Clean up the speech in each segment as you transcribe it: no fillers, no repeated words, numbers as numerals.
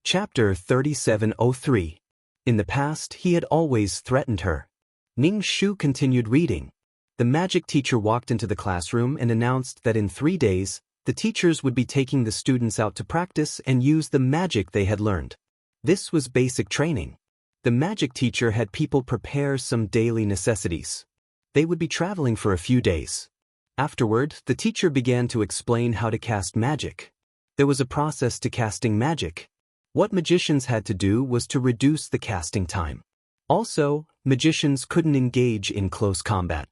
Chapter 3703. In the past, he had always threatened her. Ning Shu continued reading. The magic teacher walked into the classroom and announced that in 3 days, the teachers would be taking the students out to practice and use the magic they had learned. This was basic training. The magic teacher had people prepare some daily necessities. They would be traveling for a few days. Afterward, the teacher began to explain how to cast magic. There was a process to casting magic. What magicians had to do was to reduce the casting time. Also, magicians couldn't engage in close combat.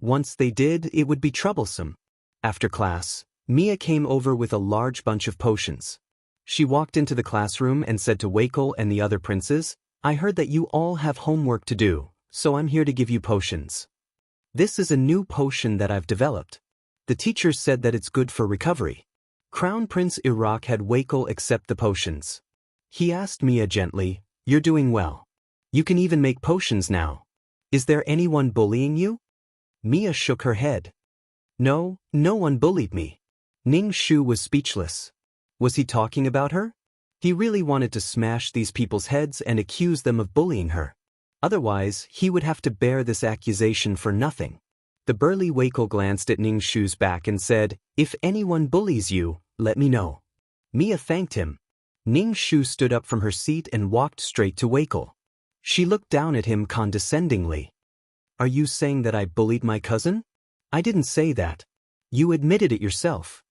Once they did, it would be troublesome. After class, Mia came over with a large bunch of potions. She walked into the classroom and said to Wakel and the other princes, "I heard that you all have homework to do, so I'm here to give you potions. This is a new potion that I've developed. The teacher said that it's good for recovery." Crown Prince Iraq had Wakel accept the potions. He asked Mia gently, "You're doing well. You can even make potions now. Is there anyone bullying you?" Mia shook her head. No one bullied me." Ning Shu was speechless. Was he talking about her? He really wanted to smash these people's heads and accuse them of bullying her. Otherwise, he would have to bear this accusation for nothing. The burly Wakel glanced at Ning Shu's back and said, "If anyone bullies you, let me know." Mia thanked him. Ning Shu stood up from her seat and walked straight to Wakel. She looked down at him condescendingly. "Are you saying that I bullied my cousin?" "I didn't say that. You admitted it yourself."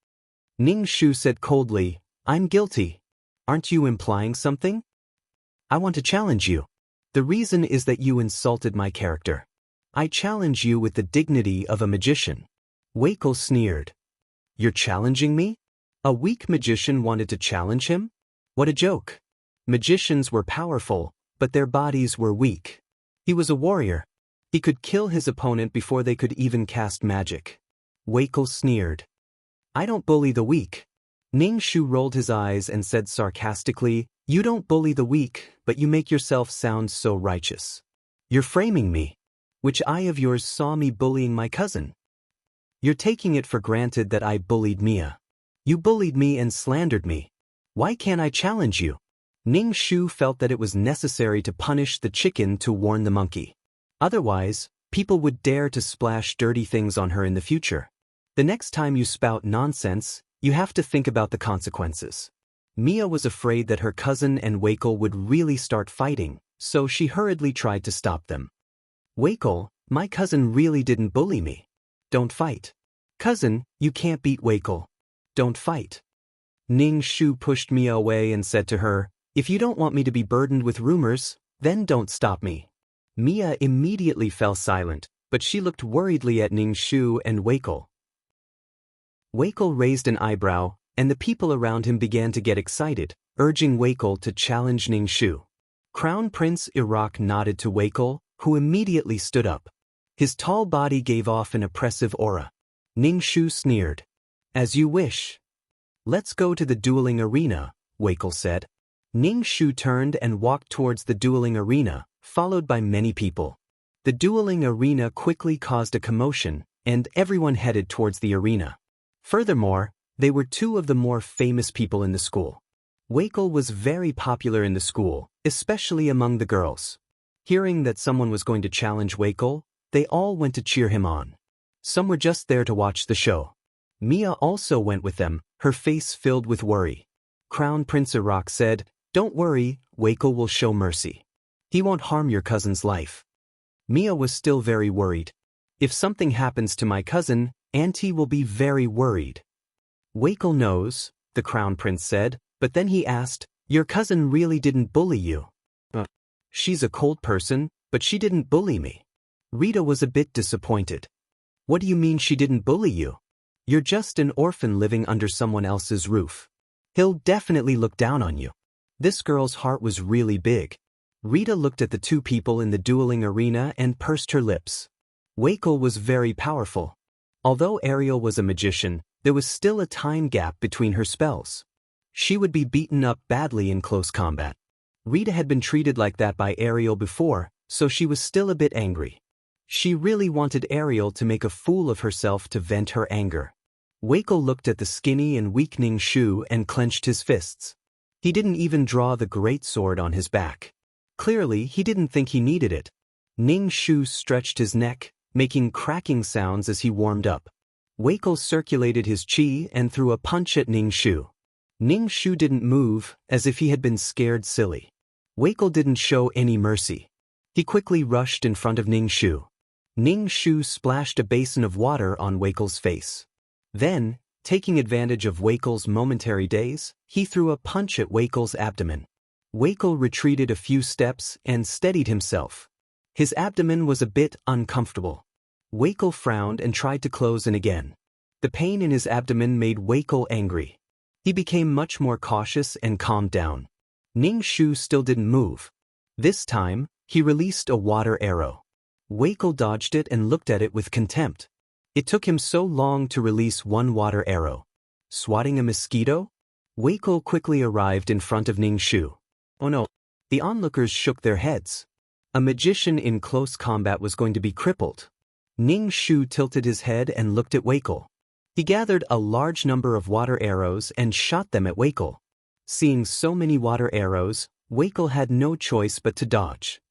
Ning Shu said coldly, "I'm guilty. Aren't you implying something?" "I want to challenge you. The reason is that you insulted my character. I challenge you with the dignity of a magician." Wakel sneered. "You're challenging me?" A weak magician wanted to challenge him? What a joke. Magicians were powerful, but their bodies were weak. He was a warrior. He could kill his opponent before they could even cast magic. Wakel sneered. "I don't bully the weak." Ning Shu rolled his eyes and said sarcastically, "You don't bully the weak, but you make yourself sound so righteous. You're framing me. Which eye of yours saw me bullying my cousin? You're taking it for granted that I bullied Mia. You bullied me and slandered me. Why can't I challenge you?" Ning Shu felt that it was necessary to punish the chicken to warn the monkey. Otherwise, people would dare to splash dirty things on her in the future. The next time you spout nonsense, you have to think about the consequences. Mia was afraid that her cousin and Wakel would really start fighting, so she hurriedly tried to stop them. "Wakel, my cousin really didn't bully me. Don't fight." "Cousin, you can't beat Wakel. Don't fight." Ning Shu pushed Mia away and said to her, "If you don't want me to be burdened with rumors, then don't stop me." Mia immediately fell silent, but she looked worriedly at Ning Shu and Wakel. Wakel raised an eyebrow, and the people around him began to get excited, urging Wakel to challenge Ning Shu. Crown Prince Iraq nodded to Wakel, who immediately stood up. His tall body gave off an oppressive aura. Ning Shu sneered. "As you wish. Let's go to the dueling arena," Wakel said. Ning Shu turned and walked towards the dueling arena, followed by many people. The dueling arena quickly caused a commotion, and everyone headed towards the arena. Furthermore, they were two of the more famous people in the school. Wakel was very popular in the school, especially among the girls. Hearing that someone was going to challenge Wakel, they all went to cheer him on. Some were just there to watch the show. Mia also went with them, her face filled with worry. Crown Prince Iraq said, "Don't worry, Wakel will show mercy. He won't harm your cousin's life." Mia was still very worried. "If something happens to my cousin, Auntie will be very worried." "Wakel knows," the Crown Prince said, but then he asked, "Your cousin really didn't bully you?" "She's a cold person, but she didn't bully me." Rita was a bit disappointed. "What do you mean she didn't bully you? You're just an orphan living under someone else's roof. He'll definitely look down on you." This girl's heart was really big. Rita looked at the two people in the dueling arena and pursed her lips. Wakel was very powerful. Although Ariel was a magician, there was still a time gap between her spells. She would be beaten up badly in close combat. Rita had been treated like that by Ariel before, so she was still a bit angry. She really wanted Ariel to make a fool of herself to vent her anger. Wakel looked at the skinny and weak Ning Shu and clenched his fists. He didn't even draw the great sword on his back. Clearly, he didn't think he needed it. Ning Shu stretched his neck, making cracking sounds as he warmed up. Wakell circulated his chi and threw a punch at Ning Shu. Ning Shu didn't move, as if he had been scared silly. Wakell didn't show any mercy. He quickly rushed in front of Ning Shu. Ning Shu splashed a basin of water on Wakell's face. Then, taking advantage of Wakell's momentary daze, he threw a punch at Wakell's abdomen. Wakell retreated a few steps and steadied himself. His abdomen was a bit uncomfortable. Wakell frowned and tried to close in again. The pain in his abdomen made Wakell angry. He became much more cautious and calmed down. Ning Shu still didn't move. This time, he released a water arrow. Wakell dodged it and looked at it with contempt. It took him so long to release one water arrow. Swatting a mosquito? Wakell quickly arrived in front of Ning Shu. Oh no. The onlookers shook their heads. A magician in close combat was going to be crippled. Ning Shu tilted his head and looked at Wakell. He gathered a large number of water arrows and shot them at Wakell. Seeing so many water arrows, Wakell had no choice but to dodge.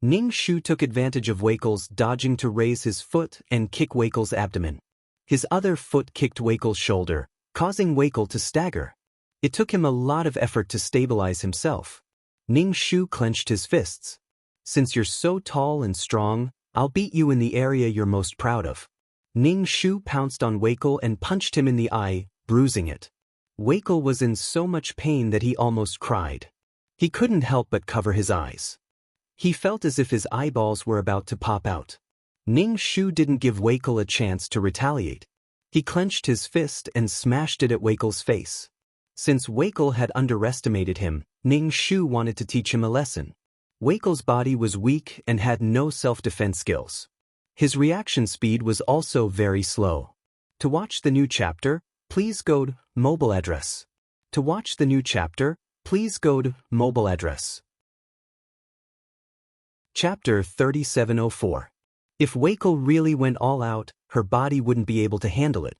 Ning Shu took advantage of Wakell's dodging to raise his foot and kick Wakell's abdomen. His other foot kicked Wakell's shoulder, causing Wakell to stagger. It took him a lot of effort to stabilize himself. Ning Shu clenched his fists. Since you're so tall and strong, I'll beat you in the area you're most proud of. Ning Shu pounced on Wakell and punched him in the eye, bruising it. Wakell was in so much pain that he almost cried. He couldn't help but cover his eyes. He felt as if his eyeballs were about to pop out. Ning Shu didn't give Wakell a chance to retaliate. He clenched his fist and smashed it at Wakell's face. Since Wakell had underestimated him, Ning Shu wanted to teach him a lesson. Wakell's body was weak and had no self-defense skills. His reaction speed was also very slow. To watch the new chapter, please go to mobile address. To watch the new chapter, please go to mobile address. Chapter 3704. If Wakell really went all out, her body wouldn't be able to handle it.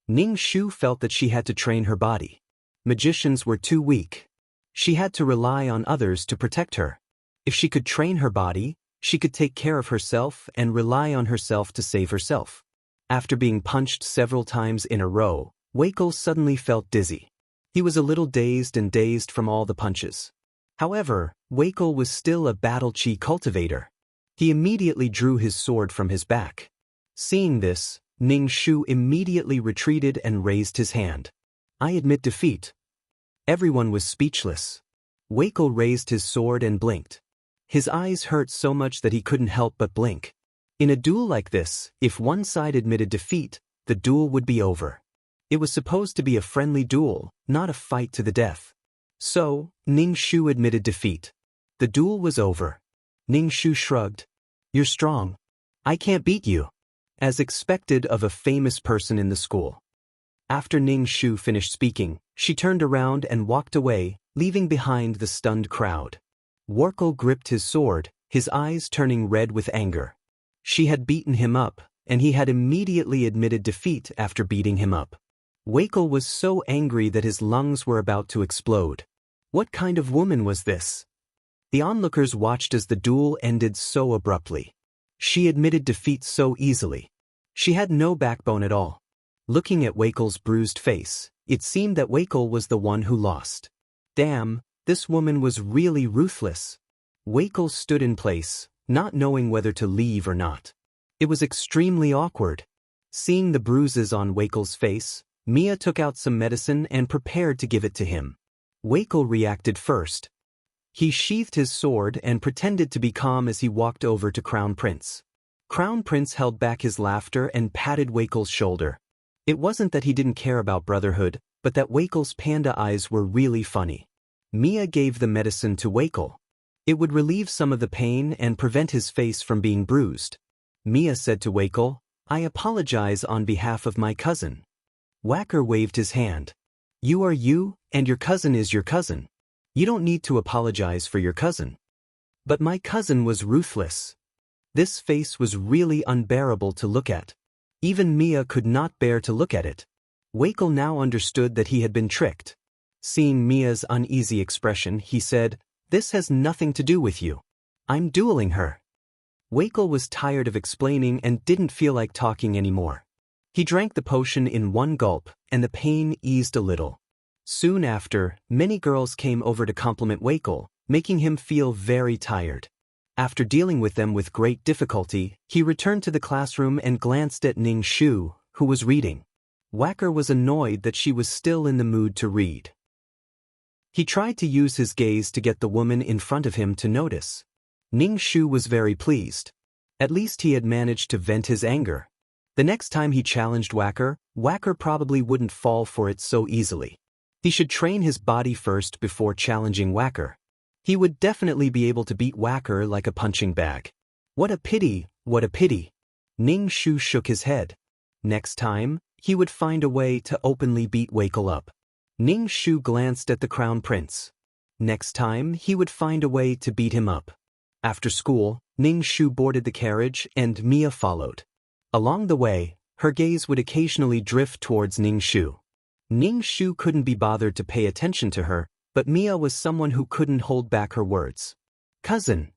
Ning Shu felt that she had to train her body. Magicians were too weak. She had to rely on others to protect her. If she could train her body, she could take care of herself and rely on herself to save herself. After being punched several times in a row, Wakell suddenly felt dizzy. He was a little dazed from all the punches. However, Wakell was still a battle chi cultivator. He immediately drew his sword from his back. Seeing this, Ning Shu immediately retreated and raised his hand. I admit defeat. Everyone was speechless. Wakell raised his sword and blinked. His eyes hurt so much that he couldn't help but blink. In a duel like this, if one side admitted defeat, the duel would be over. It was supposed to be a friendly duel, not a fight to the death. So, Ning Shu admitted defeat. The duel was over. Ning Shu shrugged. You're strong. I can't beat you. As expected of a famous person in the school. After Ning Shu finished speaking, she turned around and walked away, leaving behind the stunned crowd. Wakell gripped his sword, his eyes turning red with anger. She had beaten him up, and he had immediately admitted defeat after beating him up. Wakell was so angry that his lungs were about to explode. What kind of woman was this? The onlookers watched as the duel ended so abruptly. She admitted defeat so easily. She had no backbone at all. Looking at Wakell's bruised face, it seemed that Wakell was the one who lost. Damn, this woman was really ruthless. Wakell stood in place, not knowing whether to leave or not. It was extremely awkward. Seeing the bruises on Wakell's face, Mia took out some medicine and prepared to give it to him. Wakell reacted first. He sheathed his sword and pretended to be calm as he walked over to Crown Prince. Crown Prince held back his laughter and patted Wakell's shoulder. It wasn't that he didn't care about brotherhood, but that Wakell's panda eyes were really funny. Mia gave the medicine to Wakell. It would relieve some of the pain and prevent his face from being bruised. Mia said to Wakell, I apologize on behalf of my cousin. Wacker waved his hand. You are you, and your cousin is your cousin. You don't need to apologize for your cousin. But my cousin was ruthless. This face was really unbearable to look at. Even Mia could not bear to look at it. Wakell now understood that he had been tricked. Seeing Mia's uneasy expression, he said, "This has nothing to do with you. I'm dueling her." Wakel was tired of explaining and didn't feel like talking anymore. He drank the potion in one gulp, and the pain eased a little. Soon after, many girls came over to compliment Wakel, making him feel very tired. After dealing with them with great difficulty, he returned to the classroom and glanced at Ning Shu, who was reading. Wacker was annoyed that she was still in the mood to read. He tried to use his gaze to get the woman in front of him to notice. Ning Shu was very pleased. At least he had managed to vent his anger. The next time he challenged Wacker, Wacker probably wouldn't fall for it so easily. He should train his body first before challenging Wacker. He would definitely be able to beat Wacker like a punching bag. What a pity, what a pity. Ning Shu shook his head. Next time, he would find a way to openly beat Wakel up. Ning Shu glanced at the Crown Prince. Next time, he would find a way to beat him up. After school, Ning Shu boarded the carriage and Mia followed. Along the way, her gaze would occasionally drift towards Ning Shu. Ning Shu couldn't be bothered to pay attention to her, but Mia was someone who couldn't hold back her words. "Cousin."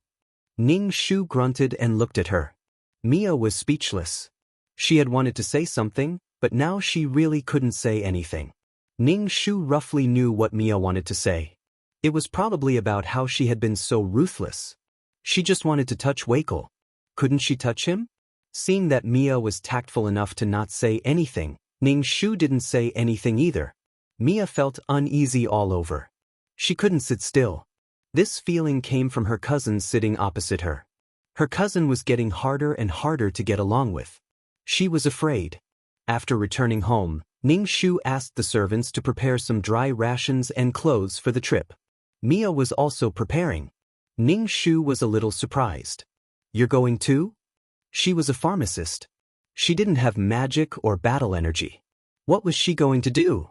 Ning Shu grunted and looked at her. Mia was speechless. She had wanted to say something, but now she really couldn't say anything. Ning Shu roughly knew what Mia wanted to say. It was probably about how she had been so ruthless. She just wanted to touch Wakel. Couldn't she touch him? Seeing that Mia was tactful enough to not say anything, Ning Shu didn't say anything either. Mia felt uneasy all over. She couldn't sit still. This feeling came from her cousin sitting opposite her. Her cousin was getting harder and harder to get along with. She was afraid. After returning home, Ning Shu asked the servants to prepare some dry rations and clothes for the trip. Mia was also preparing. Ning Shu was a little surprised. "You're going too?" She was a pharmacist. She didn't have magic or battle energy. What was she going to do?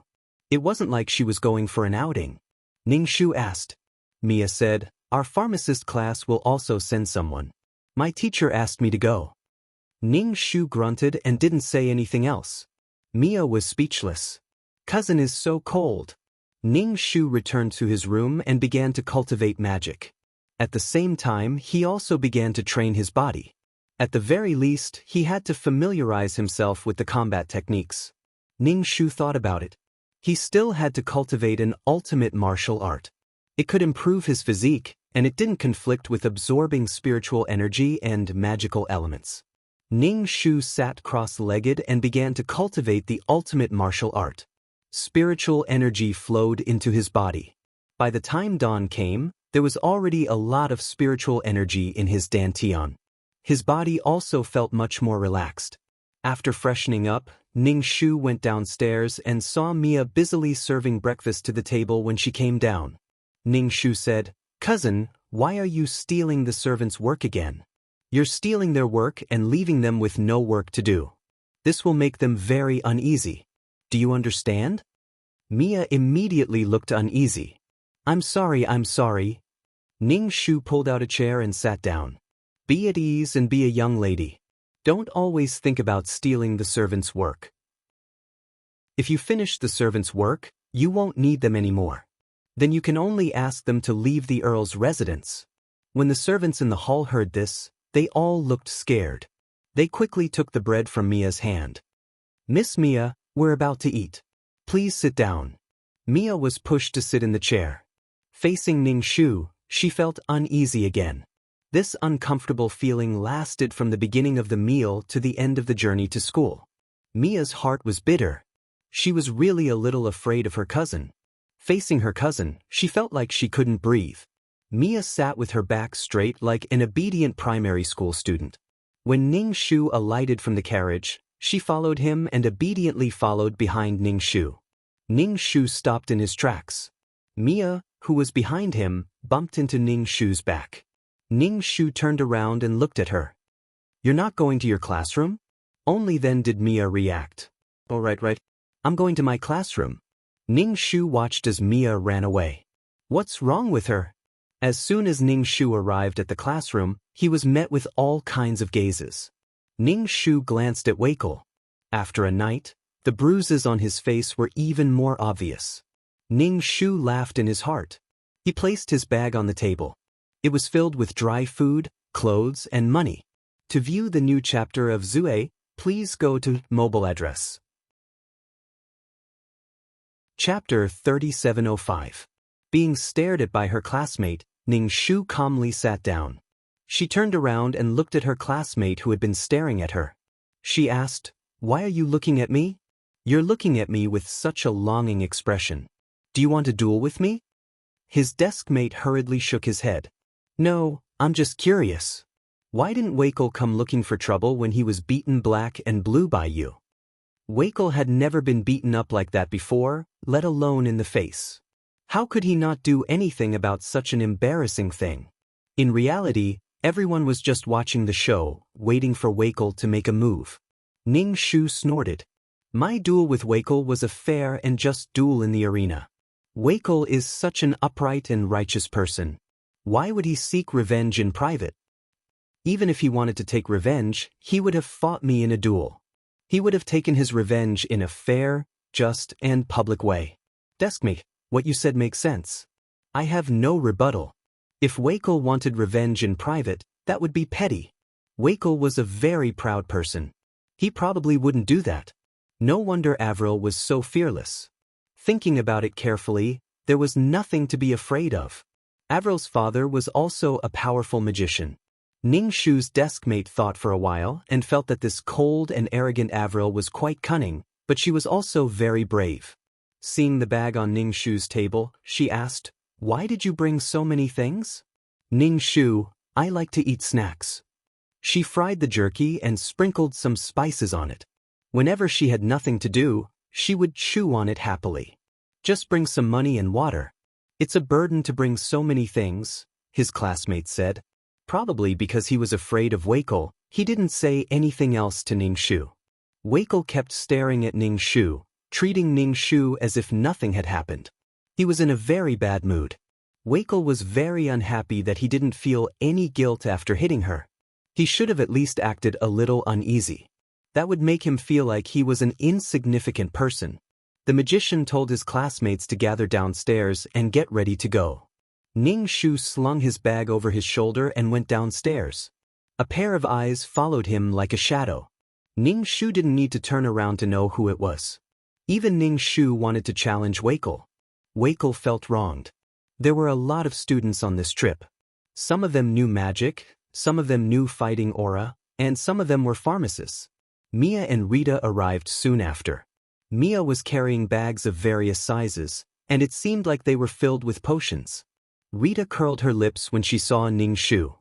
It wasn't like she was going for an outing. Ning Shu asked. Mia said, "Our pharmacist class will also send someone. My teacher asked me to go." Ning Shu grunted and didn't say anything else. Mia was speechless. "Cousin is so cold." Ning Shu returned to his room and began to cultivate magic. At the same time, he also began to train his body. At the very least, he had to familiarize himself with the combat techniques. Ning Shu thought about it. He still had to cultivate an ultimate martial art. It could improve his physique, and it didn't conflict with absorbing spiritual energy and magical elements. Ning Shu sat cross-legged and began to cultivate the ultimate martial art. Spiritual energy flowed into his body. By the time dawn came, there was already a lot of spiritual energy in his dantian. His body also felt much more relaxed. After freshening up, Ning Shu went downstairs and saw Mia busily serving breakfast to the table when she came down. Ning Shu said, "Cousin, why are you stealing the servants' work again? You're stealing their work and leaving them with no work to do. This will make them very uneasy. Do you understand?" Mia immediately looked uneasy. I'm sorry. Ning Shu pulled out a chair and sat down. "Be at ease and be a young lady. Don't always think about stealing the servants' work. If you finish the servants' work, you won't need them anymore. Then you can only ask them to leave the Earl's residence." When the servants in the hall heard this, they all looked scared. They quickly took the bread from Mia's hand. "Miss Mia, we're about to eat. Please sit down." Mia was pushed to sit in the chair. Facing Ning Shu, she felt uneasy again. This uncomfortable feeling lasted from the beginning of the meal to the end of the journey to school. Mia's heart was bitter. She was really a little afraid of her cousin. Facing her cousin, she felt like she couldn't breathe. Mia sat with her back straight like an obedient primary school student. When Ning Shu alighted from the carriage, she followed him and obediently followed behind Ning Shu. Ning Shu stopped in his tracks. Mia, who was behind him, bumped into Ning Shu's back. Ning Shu turned around and looked at her. "You're not going to your classroom?" Only then did Mia react. "Oh, right. I'm going to my classroom." Ning Shu watched as Mia ran away. What's wrong with her? As soon as Ning Shu arrived at the classroom, he was met with all kinds of gazes. Ning Shu glanced at Wakel. After a night, the bruises on his face were even more obvious. Ning Shu laughed in his heart. He placed his bag on the table. It was filled with dry food, clothes, and money. To view the new chapter of Zue, please go to mobile address. Chapter 3705. Being stared at by her classmate, Ning Shu calmly sat down. She turned around and looked at her classmate who had been staring at her. She asked, "Why are you looking at me? You're looking at me with such a longing expression. Do you want to duel with me?" His desk mate hurriedly shook his head. "No, I'm just curious. Why didn't Wakel come looking for trouble when he was beaten black and blue by you?" Wakel had never been beaten up like that before, let alone in the face. How could he not do anything about such an embarrassing thing? In reality, everyone was just watching the show, waiting for Wakel to make a move. Ning Shu snorted. "My duel with Wakel was a fair and just duel in the arena. Wakel is such an upright and righteous person. Why would he seek revenge in private? Even if he wanted to take revenge, he would have fought me in a duel. He would have taken his revenge in a fair, just, and public way." "Deskmate, what you said makes sense. I have no rebuttal. If Wakel wanted revenge in private, that would be petty. Wakel was a very proud person. He probably wouldn't do that. No wonder Avril was so fearless. Thinking about it carefully, there was nothing to be afraid of. Avril's father was also a powerful magician. Ning Shu's deskmate thought for a while and felt that this cold and arrogant Avril was quite cunning, but she was also very brave. Seeing the bag on Ning Shu's table, she asked, "Why did you bring so many things?" "Ning Shu, I like to eat snacks." She fried the jerky and sprinkled some spices on it. Whenever she had nothing to do, she would chew on it happily. "Just bring some money and water. It's a burden to bring so many things," his classmate said. Probably because he was afraid of Wakel, he didn't say anything else to Ning Shu. Wakel kept staring at Ning Shu, treating Ning Shu as if nothing had happened. He was in a very bad mood. Wakel was very unhappy that he didn't feel any guilt after hitting her. He should have at least acted a little uneasy. That would make him feel like he was an insignificant person. The magician told his classmates to gather downstairs and get ready to go. Ning Shu slung his bag over his shoulder and went downstairs. A pair of eyes followed him like a shadow. Ning Shu didn't need to turn around to know who it was. Even Ning Shu wanted to challenge Wakel. Wakel felt wronged. There were a lot of students on this trip. Some of them knew magic, some of them knew fighting aura, and some of them were pharmacists. Mia and Rita arrived soon after. Mia was carrying bags of various sizes, and it seemed like they were filled with potions. Rita curled her lips when she saw Ning Shu.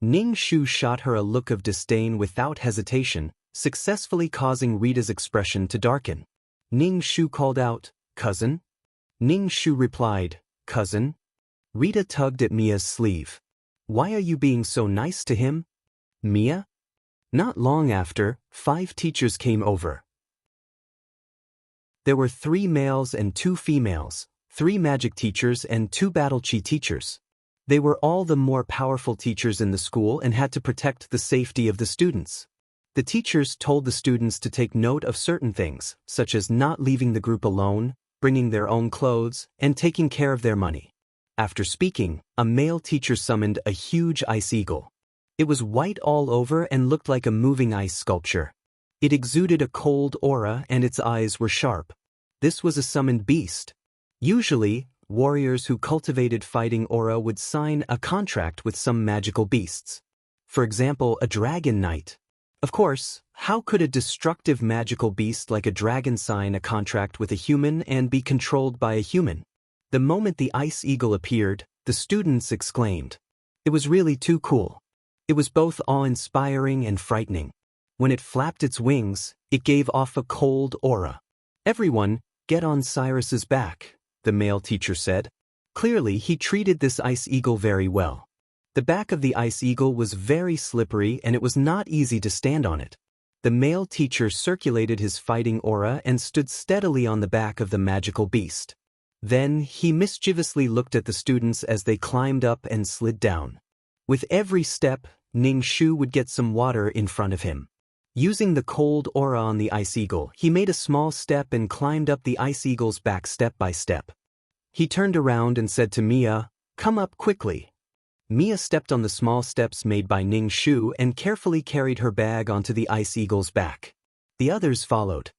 Ning Shu shot her a look of disdain without hesitation, successfully causing Rita's expression to darken. Ning Shu called out, "Cousin?" Ning Shu replied, "Cousin?" Rita tugged at Mia's sleeve. "Why are you being so nice to him?" "Mia?" Not long after, 5 teachers came over. There were 3 males and 2 females, 3 magic teachers and 2 battle chi teachers. They were all the more powerful teachers in the school and had to protect the safety of the students. The teachers told the students to take note of certain things, such as not leaving the group alone, bringing their own clothes, and taking care of their money. After speaking, a male teacher summoned a huge ice eagle. It was white all over and looked like a moving ice sculpture. It exuded a cold aura and its eyes were sharp. This was a summoned beast. Usually, warriors who cultivated fighting aura would sign a contract with some magical beasts. For example, a dragon knight. Of course, how could a destructive magical beast like a dragon sign a contract with a human and be controlled by a human? The moment the ice eagle appeared, the students exclaimed. It was really too cool. It was both awe-inspiring and frightening. When it flapped its wings, it gave off a cold aura. "Everyone, get on Cyrus's back," the male teacher said. Clearly, he treated this ice eagle very well. The back of the ice eagle was very slippery and it was not easy to stand on it. The male teacher circulated his fighting aura and stood steadily on the back of the magical beast. Then, he mischievously looked at the students as they climbed up and slid down. With every step, Ning Shu would get some water in front of him. Using the cold aura on the ice eagle, he made a small step and climbed up the ice eagle's back step by step. He turned around and said to Mia, "Come up quickly." Mia stepped on the small steps made by Ning Shu and carefully carried her bag onto the Ice Eagle's back. The others followed.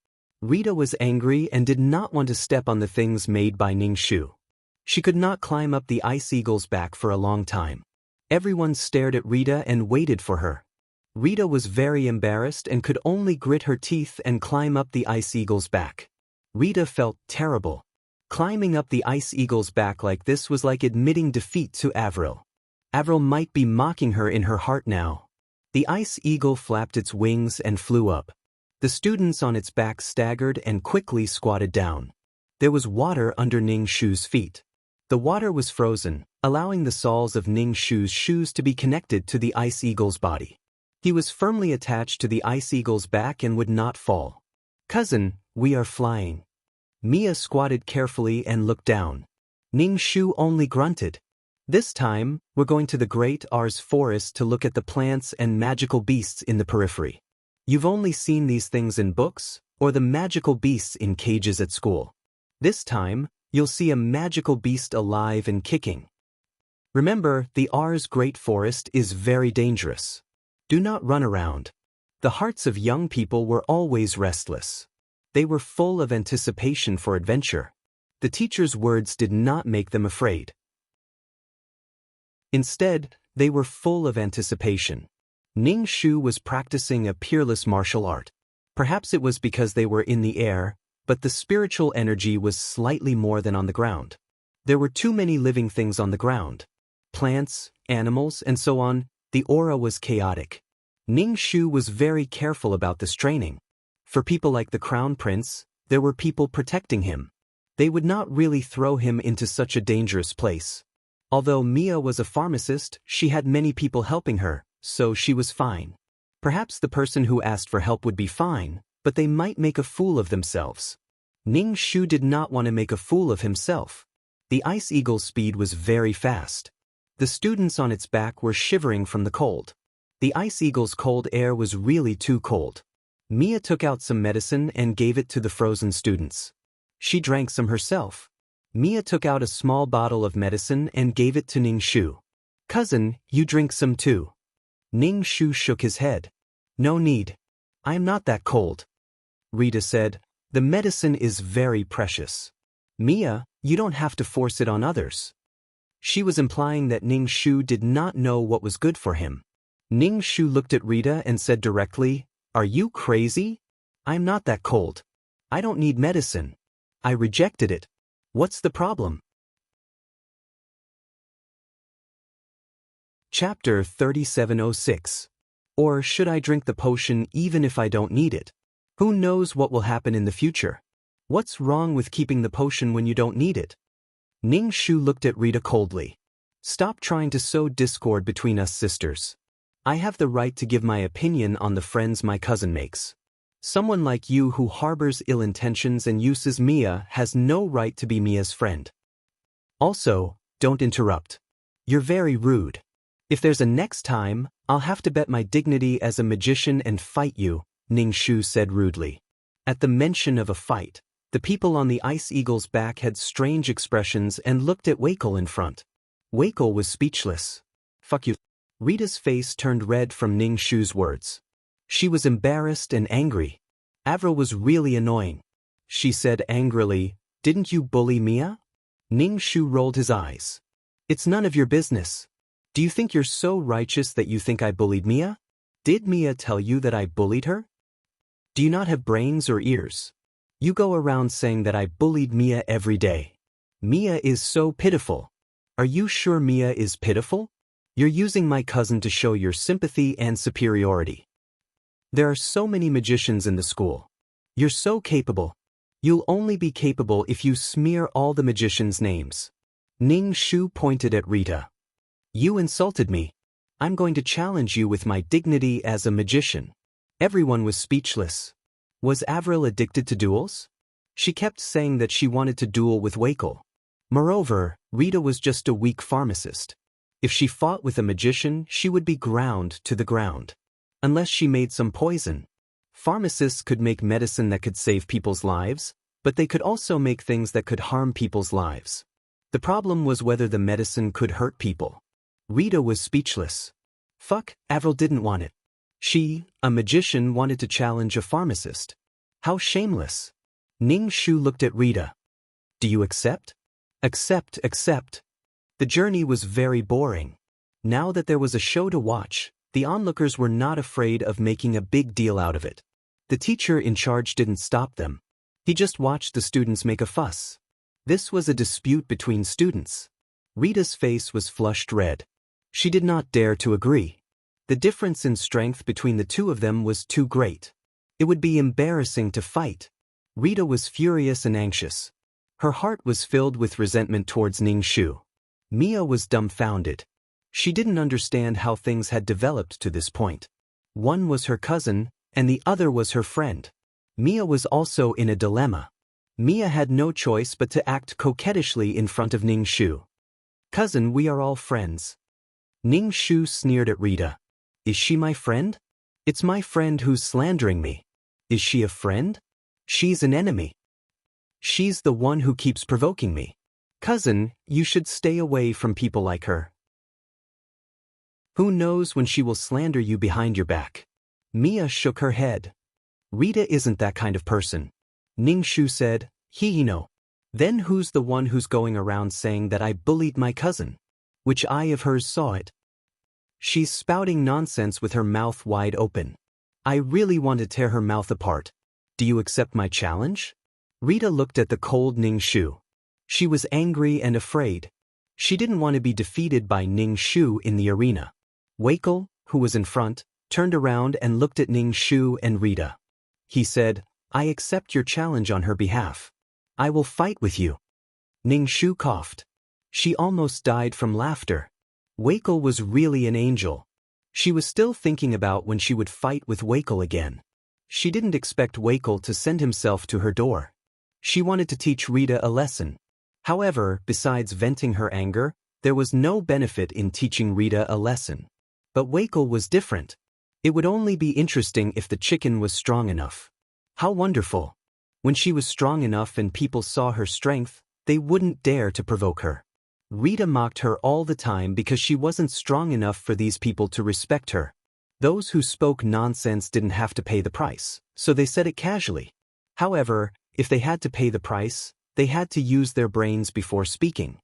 Rita was angry and did not want to step on the things made by Ning Shu. She could not climb up the Ice Eagle's back for a long time. Everyone stared at Rita and waited for her. Rita was very embarrassed and could only grit her teeth and climb up the Ice Eagle's back. Rita felt terrible. Climbing up the Ice Eagle's back like this was like admitting defeat to Avril. Avril might be mocking her in her heart now. The Ice Eagle flapped its wings and flew up. The students on its back staggered and quickly squatted down. There was water under Ning Shu's feet. The water was frozen, allowing the soles of Ning Shu's shoes to be connected to the Ice Eagle's body. He was firmly attached to the Ice Eagle's back and would not fall. "Cousin, we are flying." Mia squatted carefully and looked down. Ning Shu only grunted. "This time, we're going to the Great R's forest to look at the plants and magical beasts in the periphery. You've only seen these things in books, or the magical beasts in cages at school. This time, you'll see a magical beast alive and kicking. Remember, the R's Great Forest is very dangerous. Do not run around." The hearts of young people were always restless. They were full of anticipation for adventure. The teacher's words did not make them afraid. Instead, they were full of anticipation. Ning Shu was practicing a peerless martial art. Perhaps it was because they were in the air, but the spiritual energy was slightly more than on the ground. There were too many living things on the ground. Plants, animals, and so on. The aura was chaotic. Ning Shu was very careful about this training. For people like the Crown Prince, there were people protecting him. They would not really throw him into such a dangerous place. Although Mia was a pharmacist, she had many people helping her, so she was fine. Perhaps the person who asked for help would be fine, but they might make a fool of themselves. Ning Shu did not want to make a fool of himself. The Ice Eagle's speed was very fast. The students on its back were shivering from the cold. The Ice Eagle's cold air was really too cold. Mia took out some medicine and gave it to the frozen students. She drank some herself. Mia took out a small bottle of medicine and gave it to Ning Shu. "Cousin, you drink some too." Ning Shu shook his head. "No need. I am not that cold." Rita said, "The medicine is very precious. Mia, you don't have to force it on others." She was implying that Ning Shu did not know what was good for him. Ning Shu looked at Rita and said directly, "Are you crazy? I'm not that cold. I don't need medicine. I rejected it. What's the problem?" Chapter 3706. Or should I drink the potion even if I don't need it? Who knows what will happen in the future? What's wrong with keeping the potion when you don't need it? Ning Shu looked at Rita coldly. "Stop trying to sow discord between us sisters. I have the right to give my opinion on the friends my cousin makes. Someone like you who harbors ill intentions and uses Mia has no right to be Mia's friend. Also, don't interrupt. You're very rude. If there's a next time, I'll have to bet my dignity as a magician and fight you," Ning Shu said rudely. At the mention of a fight, the people on the Ice Eagle's back had strange expressions and looked at Wakel in front. Wakel was speechless. "Fuck you." Rita's face turned red from Ning Shu's words. She was embarrassed and angry. Avril was really annoying. She said angrily, "Didn't you bully Mia?" Ning Shu rolled his eyes. "It's none of your business. Do you think you're so righteous that you think I bullied Mia? Did Mia tell you that I bullied her? Do you not have brains or ears? You go around saying that I bullied Mia every day. Mia is so pitiful. Are you sure Mia is pitiful? You're using my cousin to show your sympathy and superiority. There are so many magicians in the school. You're so capable. You'll only be capable if you smear all the magicians' names." Ning Shu pointed at Rita. "You insulted me. I'm going to challenge you with my dignity as a magician." Everyone was speechless. Was Avril addicted to duels? She kept saying that she wanted to duel with Wakel. Moreover, Rita was just a weak pharmacist. If she fought with a magician, she would be ground to the ground. Unless she made some poison. Pharmacists could make medicine that could save people's lives, but they could also make things that could harm people's lives. The problem was whether the medicine could hurt people. Rita was speechless. Fuck, Avril didn't want it. She, a magician, wanted to challenge a pharmacist. How shameless. Ning Shu looked at Rita. Do you accept? Accept. The journey was very boring. Now that there was a show to watch, the onlookers were not afraid of making a big deal out of it. The teacher in charge didn't stop them. He just watched the students make a fuss. This was a dispute between students. Rita's face was flushed red. She did not dare to agree. The difference in strength between the two of them was too great. It would be embarrassing to fight. Rita was furious and anxious. Her heart was filled with resentment towards Ning Shu. Mia was dumbfounded. She didn't understand how things had developed to this point. One was her cousin, and the other was her friend. Mia was also in a dilemma. Mia had no choice but to act coquettishly in front of Ning Shu. Cousin, we are all friends. Ning Shu sneered at Rita. Is she my friend? It's my friend who's slandering me. Is she a friend? She's an enemy. She's the one who keeps provoking me. Cousin, you should stay away from people like her. Who knows when she will slander you behind your back? Mia shook her head. Rita isn't that kind of person. Ning Shu said, no. Then who's the one who's going around saying that I bullied my cousin? Which eye of hers saw it? She's spouting nonsense with her mouth wide open. I really want to tear her mouth apart. Do you accept my challenge? Rita looked at the cold Ning Shu. She was angry and afraid. She didn't want to be defeated by Ning Shu in the arena. Weikel, who was in front, turned around and looked at Ning Shu and Rita. He said, I accept your challenge on her behalf. I will fight with you. Ning Shu coughed. She almost died from laughter. Weikel was really an angel. She was still thinking about when she would fight with Weikel again. She didn't expect Weikel to send himself to her door. She wanted to teach Rita a lesson. However, besides venting her anger, there was no benefit in teaching Rita a lesson. But Weikel was different. It would only be interesting if the chicken was strong enough. How wonderful. When she was strong enough and people saw her strength, they wouldn't dare to provoke her. Rita mocked her all the time because she wasn't strong enough for these people to respect her. Those who spoke nonsense didn't have to pay the price, so they said it casually. However, if they had to pay the price, they had to use their brains before speaking.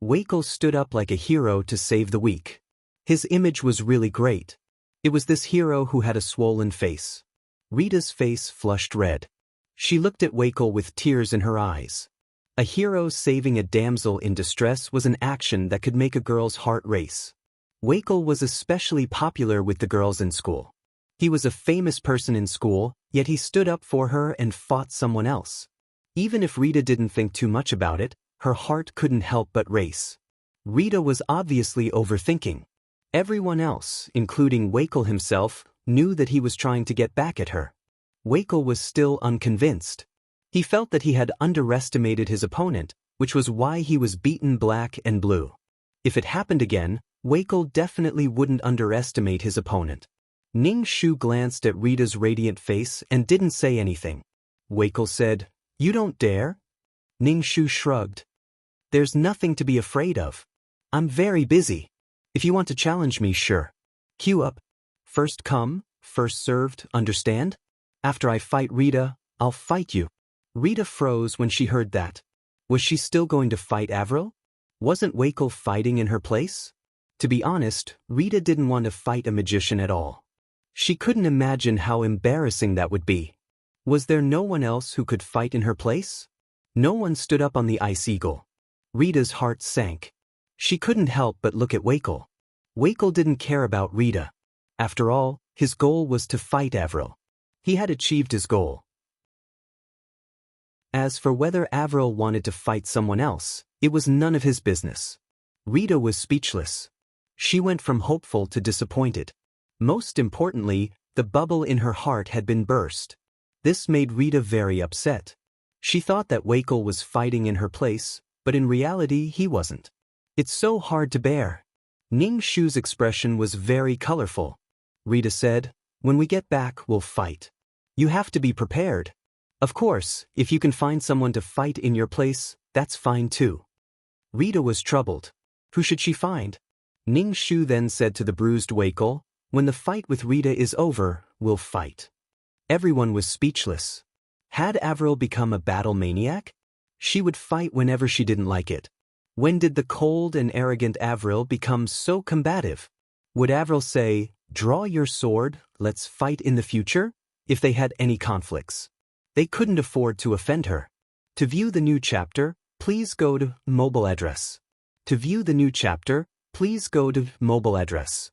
Weikel stood up like a hero to save the weak. His image was really great. It was this hero who had a swollen face. Rita's face flushed red. She looked at Weikel with tears in her eyes. A hero saving a damsel in distress was an action that could make a girl's heart race. Weikel was especially popular with the girls in school. He was a famous person in school, yet he stood up for her and fought someone else. Even if Rita didn't think too much about it, her heart couldn't help but race. Rita was obviously overthinking. Everyone else, including Weikel himself, knew that he was trying to get back at her. Weikel was still unconvinced. He felt that he had underestimated his opponent, which was why he was beaten black and blue. If it happened again, Weikel definitely wouldn't underestimate his opponent. Ning Shu glanced at Rita's radiant face and didn't say anything. Weikel said, You don't dare? Ning Shu shrugged. There's nothing to be afraid of. I'm very busy. If you want to challenge me, sure. Queue up. First come, first served, understand? After I fight Rita, I'll fight you. Rita froze when she heard that. Was she still going to fight Avril? Wasn't Weikel fighting in her place? To be honest, Rita didn't want to fight a magician at all. She couldn't imagine how embarrassing that would be. Was there no one else who could fight in her place? No one stood up on the Ice Eagle. Rita's heart sank. She couldn't help but look at Weikel. Weikel didn't care about Rita. After all, his goal was to fight Avril. He had achieved his goal. As for whether Avril wanted to fight someone else, it was none of his business. Rita was speechless. She went from hopeful to disappointed. Most importantly, the bubble in her heart had been burst. This made Rita very upset. She thought that Weikel was fighting in her place, but in reality he wasn't. It's so hard to bear. Ning Shu's expression was very colorful. Rita said, When we get back, we'll fight. You have to be prepared. Of course, if you can find someone to fight in your place, that's fine too. Rita was troubled. Who should she find? Ning Shu then said to the bruised Wakel, when the fight with Rita is over, we'll fight. Everyone was speechless. Had Avril become a battle maniac? She would fight whenever she didn't like it. When did the cold and arrogant Avril become so combative? Would Avril say, "Draw your sword, let's fight in the future," if they had any conflicts? They couldn't afford to offend her. To view the new chapter, please go to mobile address. To view the new chapter, please go to mobile address.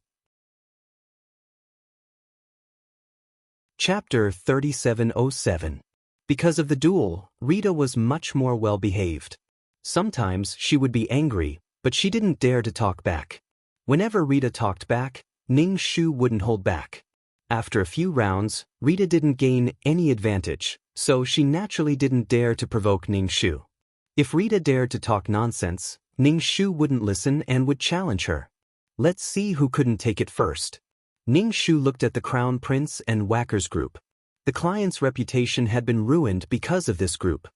Chapter 3707. Because of the duel, Rita was much more well-behaved. Sometimes she would be angry, but she didn't dare to talk back. Whenever Rita talked back, Ning Shu wouldn't hold back. After a few rounds, Rita didn't gain any advantage, so she naturally didn't dare to provoke Ning Shu. If Rita dared to talk nonsense, Ning Shu wouldn't listen and would challenge her. Let's see who couldn't take it first. Ning Shu looked at the Crown Prince and Whacker's group. The client's reputation had been ruined because of this group.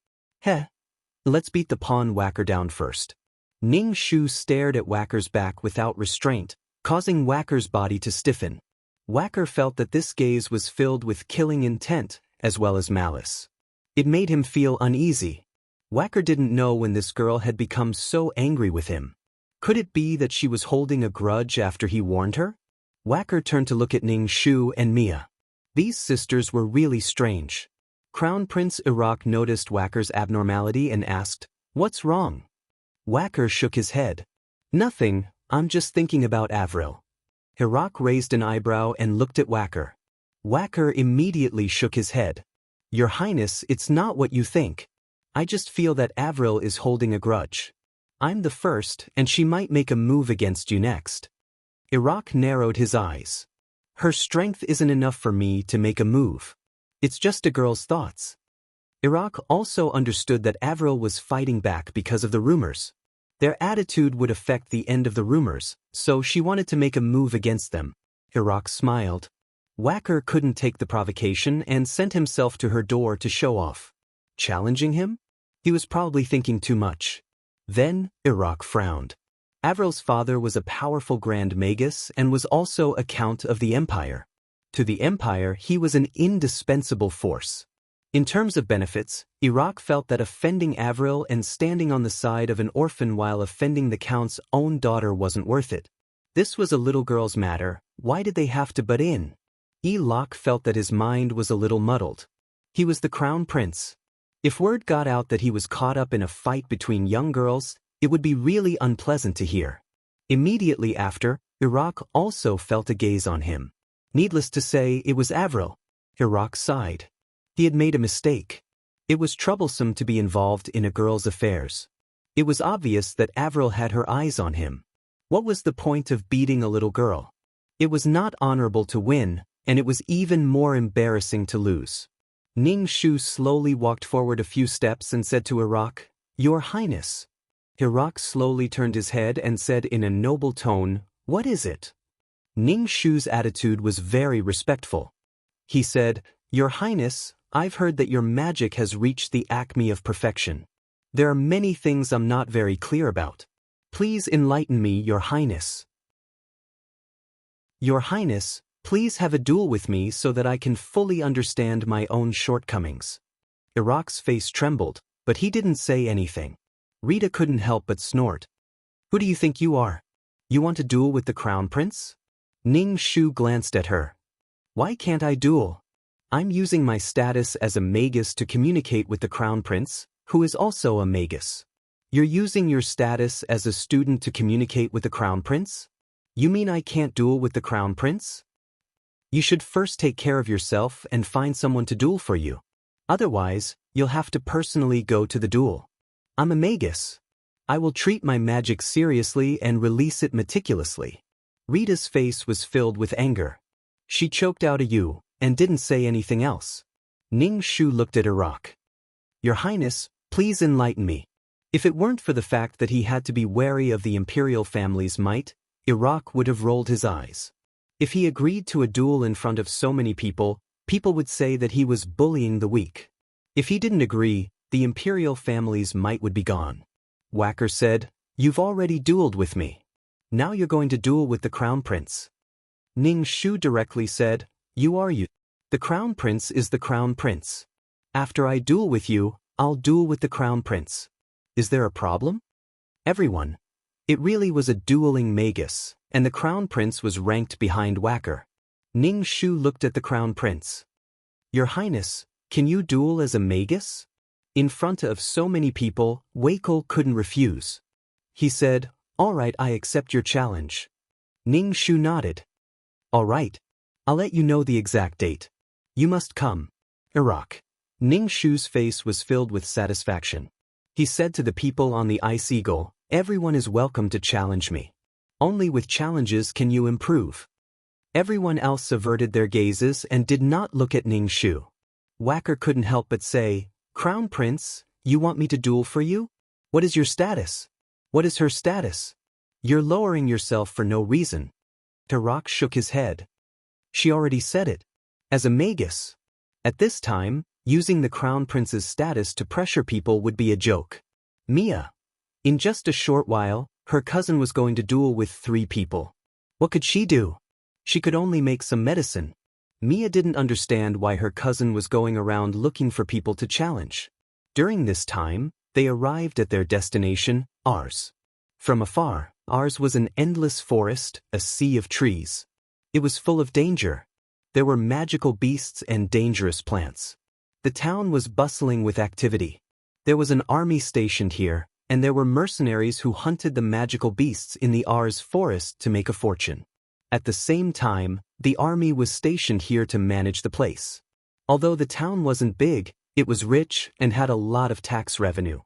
Let's beat the pawn Whacker down first. Ning Shu stared at Whacker's back without restraint, causing Whacker's body to stiffen. Whacker felt that this gaze was filled with killing intent, as well as malice. It made him feel uneasy. Whacker didn't know when this girl had become so angry with him. Could it be that she was holding a grudge after he warned her? Whacker turned to look at Ning Shu and Mia. These sisters were really strange. Crown Prince Iraq noticed Whacker's abnormality and asked, "What's wrong?" Whacker shook his head. "Nothing, I'm just thinking about Avril." Iraq raised an eyebrow and looked at Whacker. Whacker immediately shook his head. "Your Highness, it's not what you think. I just feel that Avril is holding a grudge. I'm the first, and she might make a move against you next." Iraq narrowed his eyes. "Her strength isn't enough for me to make a move. It's just a girl's thoughts." Iraq also understood that Avril was fighting back because of the rumors. Their attitude would affect the end of the rumors, so she wanted to make a move against them. Iraq smiled. Whacker couldn't take the provocation and sent himself to her door to show off. Challenging him? He was probably thinking too much. Then, Iraq frowned. Avril's father was a powerful Grand Magus and was also a Count of the Empire. To the Empire, he was an indispensable force. In terms of benefits, Iraq felt that offending Avril and standing on the side of an orphan while offending the Count's own daughter wasn't worth it. This was a little girl's matter, why did they have to butt in? Iraq felt that his mind was a little muddled. He was the Crown Prince. If word got out that he was caught up in a fight between young girls, it would be really unpleasant to hear. Immediately after, Iraq also felt a gaze on him. Needless to say, it was Avril. Iraq sighed. He had made a mistake. It was troublesome to be involved in a girl's affairs. It was obvious that Avril had her eyes on him. What was the point of beating a little girl? It was not honorable to win, and it was even more embarrassing to lose. Ning Shu slowly walked forward a few steps and said to Iraq, "Your Highness." Iraq slowly turned his head and said in a noble tone, "What is it?" Ning Shu's attitude was very respectful. He said, "Your Highness, I've heard that your magic has reached the acme of perfection. There are many things I'm not very clear about. Please enlighten me, Your Highness." "Your Highness, please have a duel with me so that I can fully understand my own shortcomings." Iraq's face trembled, but he didn't say anything. Rita couldn't help but snort. "Who do you think you are? You want to duel with the Crown Prince?" Ning Shu glanced at her. "Why can't I duel? I'm using my status as a magus to communicate with the Crown Prince, who is also a magus." "You're using your status as a student to communicate with the Crown Prince? You mean I can't duel with the Crown Prince? You should first take care of yourself and find someone to duel for you. Otherwise, you'll have to personally go to the duel. I'm a magus. I will treat my magic seriously and release it meticulously." Rita's face was filled with anger. She choked out a "you" and didn't say anything else. Ning Shu looked at Iraq. "Your Highness, please enlighten me." If it weren't for the fact that he had to be wary of the imperial family's might, Iraq would have rolled his eyes. If he agreed to a duel in front of so many people, people would say that he was bullying the weak. If he didn't agree, the imperial family's might would be gone. Whacker said, You've already dueled with me. Now you're going to duel with the Crown Prince. Ning Shu directly said, You are you. The Crown Prince is the Crown Prince. After I duel with you, I'll duel with the Crown Prince. Is there a problem? Everyone. It really was a dueling magus, and the Crown Prince was ranked behind Whacker. Ning Shu looked at the Crown Prince. Your Highness, can you duel as a magus? In front of so many people, Wackel couldn't refuse. He said, All right, I accept your challenge. Ning Shu nodded. All right. I'll let you know the exact date. You must come. Iraq. Ning Shu's face was filled with satisfaction. He said to the people on the Ice Eagle, Everyone is welcome to challenge me. Only with challenges can you improve. Everyone else averted their gazes and did not look at Ning Shu. Whacker couldn't help but say, Crown Prince, you want me to duel for you? What is your status? What is her status? You're lowering yourself for no reason. Tarak shook his head. She already said it. As a magus. At this time, using the Crown Prince's status to pressure people would be a joke. Mia. In just a short while, her cousin was going to duel with 3 people. What could she do? She could only make some medicine. Mia didn't understand why her cousin was going around looking for people to challenge. During this time, they arrived at their destination, Ars. From afar, Ars was an endless forest, a sea of trees. It was full of danger. There were magical beasts and dangerous plants. The town was bustling with activity. There was an army stationed here, and there were mercenaries who hunted the magical beasts in the Ars forest to make a fortune. At the same time, the army was stationed here to manage the place. Although the town wasn't big, it was rich and had a lot of tax revenue.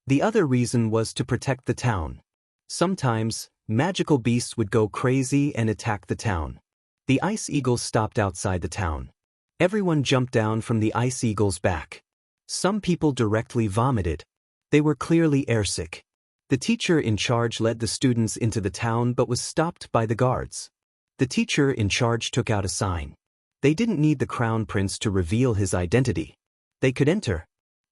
The other reason was to protect the town. Sometimes, magical beasts would go crazy and attack the town. The Ice Eagle stopped outside the town. Everyone jumped down from the Ice Eagle's back. Some people directly vomited. They were clearly airsick. The teacher in charge led the students into the town but was stopped by the guards. The teacher in charge took out a sign. They didn't need the Crown Prince to reveal his identity. They could enter.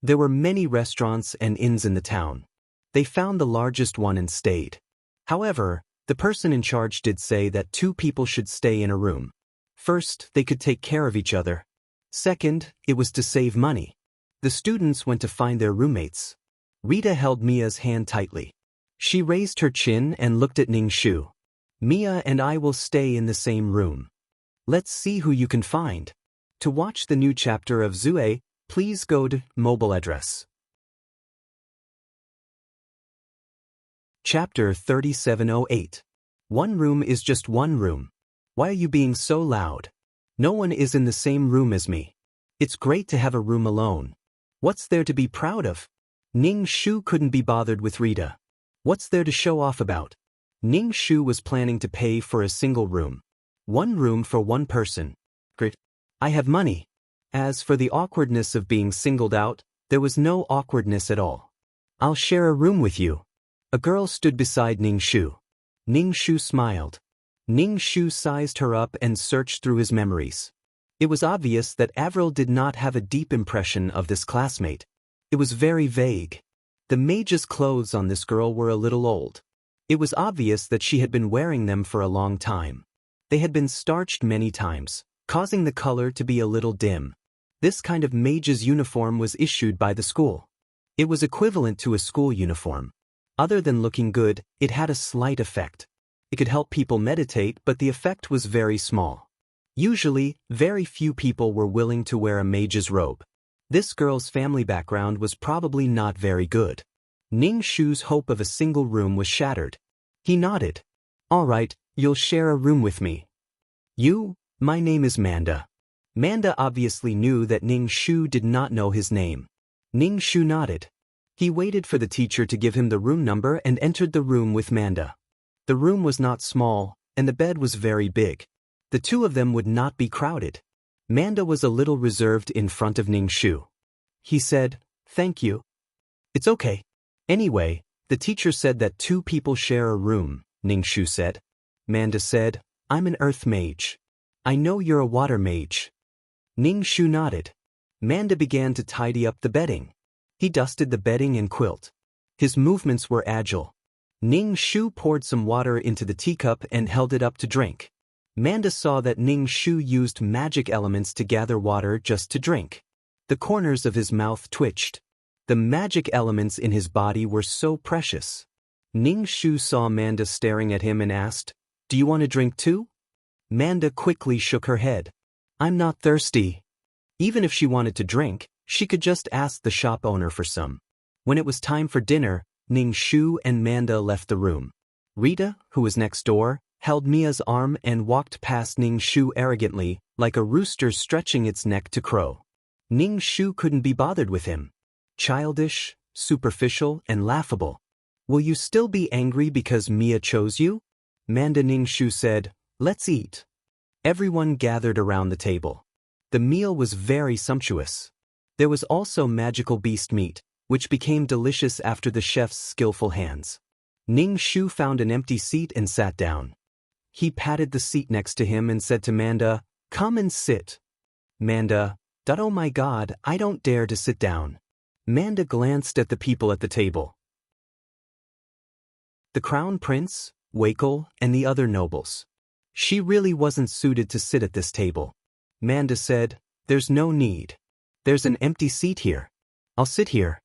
There were many restaurants and inns in the town. They found the largest one and stayed. However, the person in charge did say that 2 people should stay in a room. First, they could take care of each other. Second, it was to save money. The students went to find their roommates. Rita held Mia's hand tightly. She raised her chin and looked at Ning Shu. Mia and I will stay in the same room. Let's see who you can find. To watch the new chapter of Zue, please go to mobile address. Chapter 3708. One room is just one room. Why are you being so loud? No one is in the same room as me. It's great to have a room alone. What's there to be proud of? Ning Shu couldn't be bothered with Rita. What's there to show off about? Ning Shu was planning to pay for a single room. One room for one person. Great. I have money. As for the awkwardness of being singled out, there was no awkwardness at all. I'll share a room with you. A girl stood beside Ning Shu. Ning Shu smiled. Ning Shu sized her up and searched through his memories. It was obvious that Avril did not have a deep impression of this classmate. It was very vague. The mage's clothes on this girl were a little old. It was obvious that she had been wearing them for a long time. They had been starched many times, causing the color to be a little dim. This kind of mage's uniform was issued by the school. It was equivalent to a school uniform. Other than looking good, it had a slight effect. It could help people meditate, but the effect was very small. Usually, very few people were willing to wear a mage's robe. This girl's family background was probably not very good. Ning Shu's hope of a single room was shattered. He nodded. All right, you'll share a room with me. You? My name is Manda. Manda obviously knew that Ning Shu did not know his name. Ning Shu nodded. He waited for the teacher to give him the room number and entered the room with Manda. The room was not small, and the bed was very big. The 2 of them would not be crowded. Manda was a little reserved in front of Ning Shu. He said, Thank you. It's okay. Anyway, the teacher said that 2 people share a room, Ning Shu said. Manda said, I'm an earth mage. I know you're a water mage. Ning Shu nodded. Manda began to tidy up the bedding. He dusted the bedding and quilt. His movements were agile. Ning Shu poured some water into the teacup and held it up to drink. Manda saw that Ning Shu used magic elements to gather water just to drink. The corners of his mouth twitched. The magic elements in his body were so precious. Ning Shu saw Manda staring at him and asked, "Do you want a drink too?" Manda quickly shook her head. "I'm not thirsty." Even if she wanted to drink, she could just ask the shop owner for some. When it was time for dinner, Ning Shu and Manda left the room. Rita, who was next door, held Mia's arm and walked past Ning Shu arrogantly, like a rooster stretching its neck to crow. Ning Shu couldn't be bothered with him. Childish, superficial, and laughable. "Will you still be angry because Mia chose you?" Manda. Ning Shu said, "Let's eat." Everyone gathered around the table. The meal was very sumptuous. There was also magical beast meat, which became delicious after the chef's skillful hands. Ning Shu found an empty seat and sat down. He patted the seat next to him and said to Manda, "Come and sit." Manda, "Oh my God, I don't dare to sit down." Manda glanced at the people at the table. The Crown Prince, Wakel, and the other nobles. She really wasn't suited to sit at this table. Manda said, "There's no need. There's an empty seat here. I'll sit here."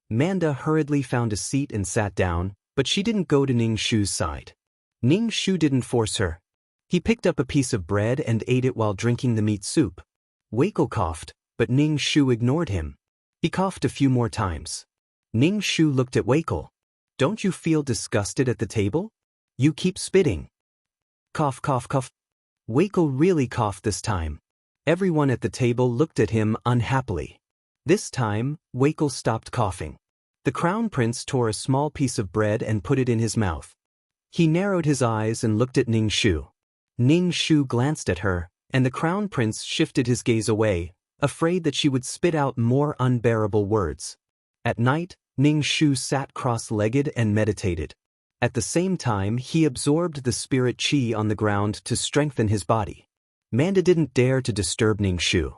Manda hurriedly found a seat and sat down, but she didn't go to Ning Shu's side. Ning Shu didn't force her. He picked up a piece of bread and ate it while drinking the meat soup. Wakel coughed, but Ning Shu ignored him. He coughed a few more times. Ning Shu looked at Wakel. "Don't you feel disgusted at the table? You keep spitting." Cough, cough, cough. Wakel really coughed this time. Everyone at the table looked at him unhappily. This time, Wakel stopped coughing. The Crown Prince tore a small piece of bread and put it in his mouth. He narrowed his eyes and looked at Ning Shu. Ning Shu glanced at her, and the Crown Prince shifted his gaze away, afraid that she would spit out more unbearable words. At night, Ning Shu sat cross-legged and meditated. At the same time, he absorbed the spirit qi on the ground to strengthen his body. Manda didn't dare to disturb Ning Shu.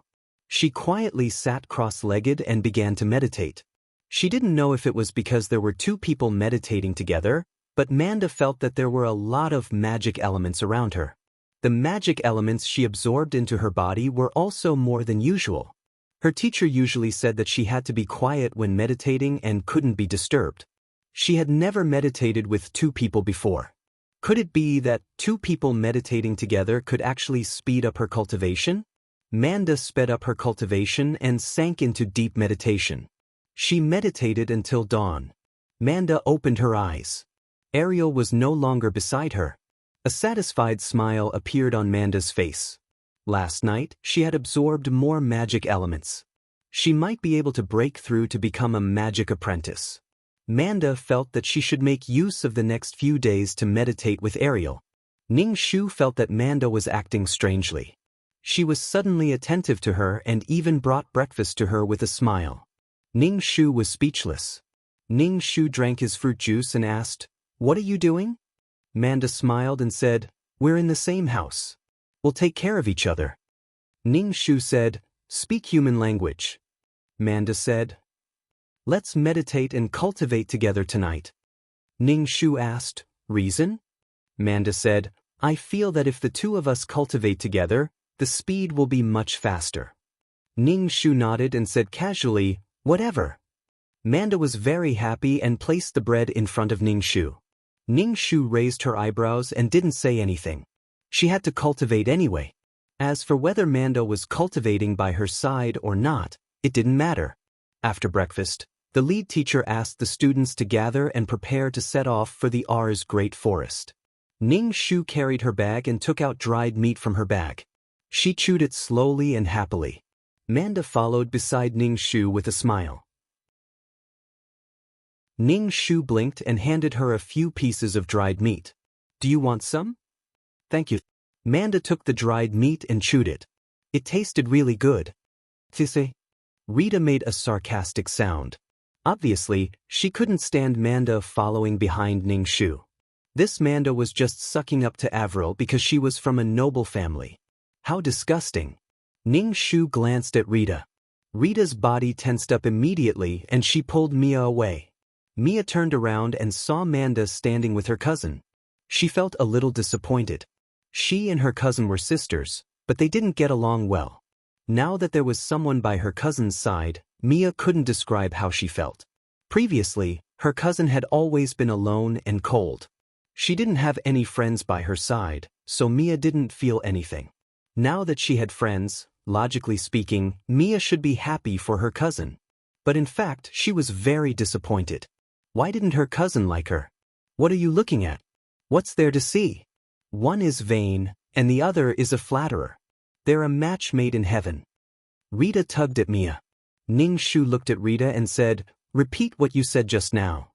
She quietly sat cross-legged and began to meditate. She didn't know if it was because there were two people meditating together, but Manda felt that there were a lot of magic elements around her. The magic elements she absorbed into her body were also more than usual. Her teacher usually said that she had to be quiet when meditating and couldn't be disturbed. She had never meditated with two people before. Could it be that two people meditating together could actually speed up her cultivation? Manda sped up her cultivation and sank into deep meditation. She meditated until dawn. Manda opened her eyes. Ariel was no longer beside her. A satisfied smile appeared on Manda's face. Last night, she had absorbed more magic elements. She might be able to break through to become a magic apprentice. Manda felt that she should make use of the next few days to meditate with Ariel. Ning Shu felt that Manda was acting strangely. She was suddenly attentive to her and even brought breakfast to her with a smile. Ning Shu was speechless. Ning Shu drank his fruit juice and asked, "What are you doing?" Manda smiled and said, "We're in the same house. We'll take care of each other." Ning Shu said, "Speak human language." Manda said, "Let's meditate and cultivate together tonight." Ning Shu asked, "Reason?" Manda said, "I feel that if the two of us cultivate together, the speed will be much faster." Ning Shu nodded and said casually, "Whatever." Manda was very happy and placed the bread in front of Ning Shu. Ning Shu raised her eyebrows and didn't say anything. She had to cultivate anyway. As for whether Manda was cultivating by her side or not, it didn't matter. After breakfast, the lead teacher asked the students to gather and prepare to set off for the R's Great Forest. Ning Shu carried her bag and took out dried meat from her bag. She chewed it slowly and happily. Manda followed beside Ning Shu with a smile. Ning Shu blinked and handed her a few pieces of dried meat. "Do you want some?" "Thank you." Manda took the dried meat and chewed it. It tasted really good. "Tisse?" Rita made a sarcastic sound. Obviously, she couldn't stand Manda following behind Ning Shu. This Manda was just sucking up to Avril because she was from a noble family. How disgusting. Ning Shu glanced at Rita. Rita's body tensed up immediately and she pulled Mia away. Mia turned around and saw Manda standing with her cousin. She felt a little disappointed. She and her cousin were sisters, but they didn't get along well. Now that there was someone by her cousin's side, Mia couldn't describe how she felt. Previously, her cousin had always been alone and cold. She didn't have any friends by her side, so Mia didn't feel anything. Now that she had friends, logically speaking, Mia should be happy for her cousin. But in fact, she was very disappointed. Why didn't her cousin like her? What are you looking at? What's there to see? One is vain, and the other is a flatterer. They're a match made in heaven. Rita tugged at Mia. Ning Shu looked at Rita and said, "Repeat what you said just now."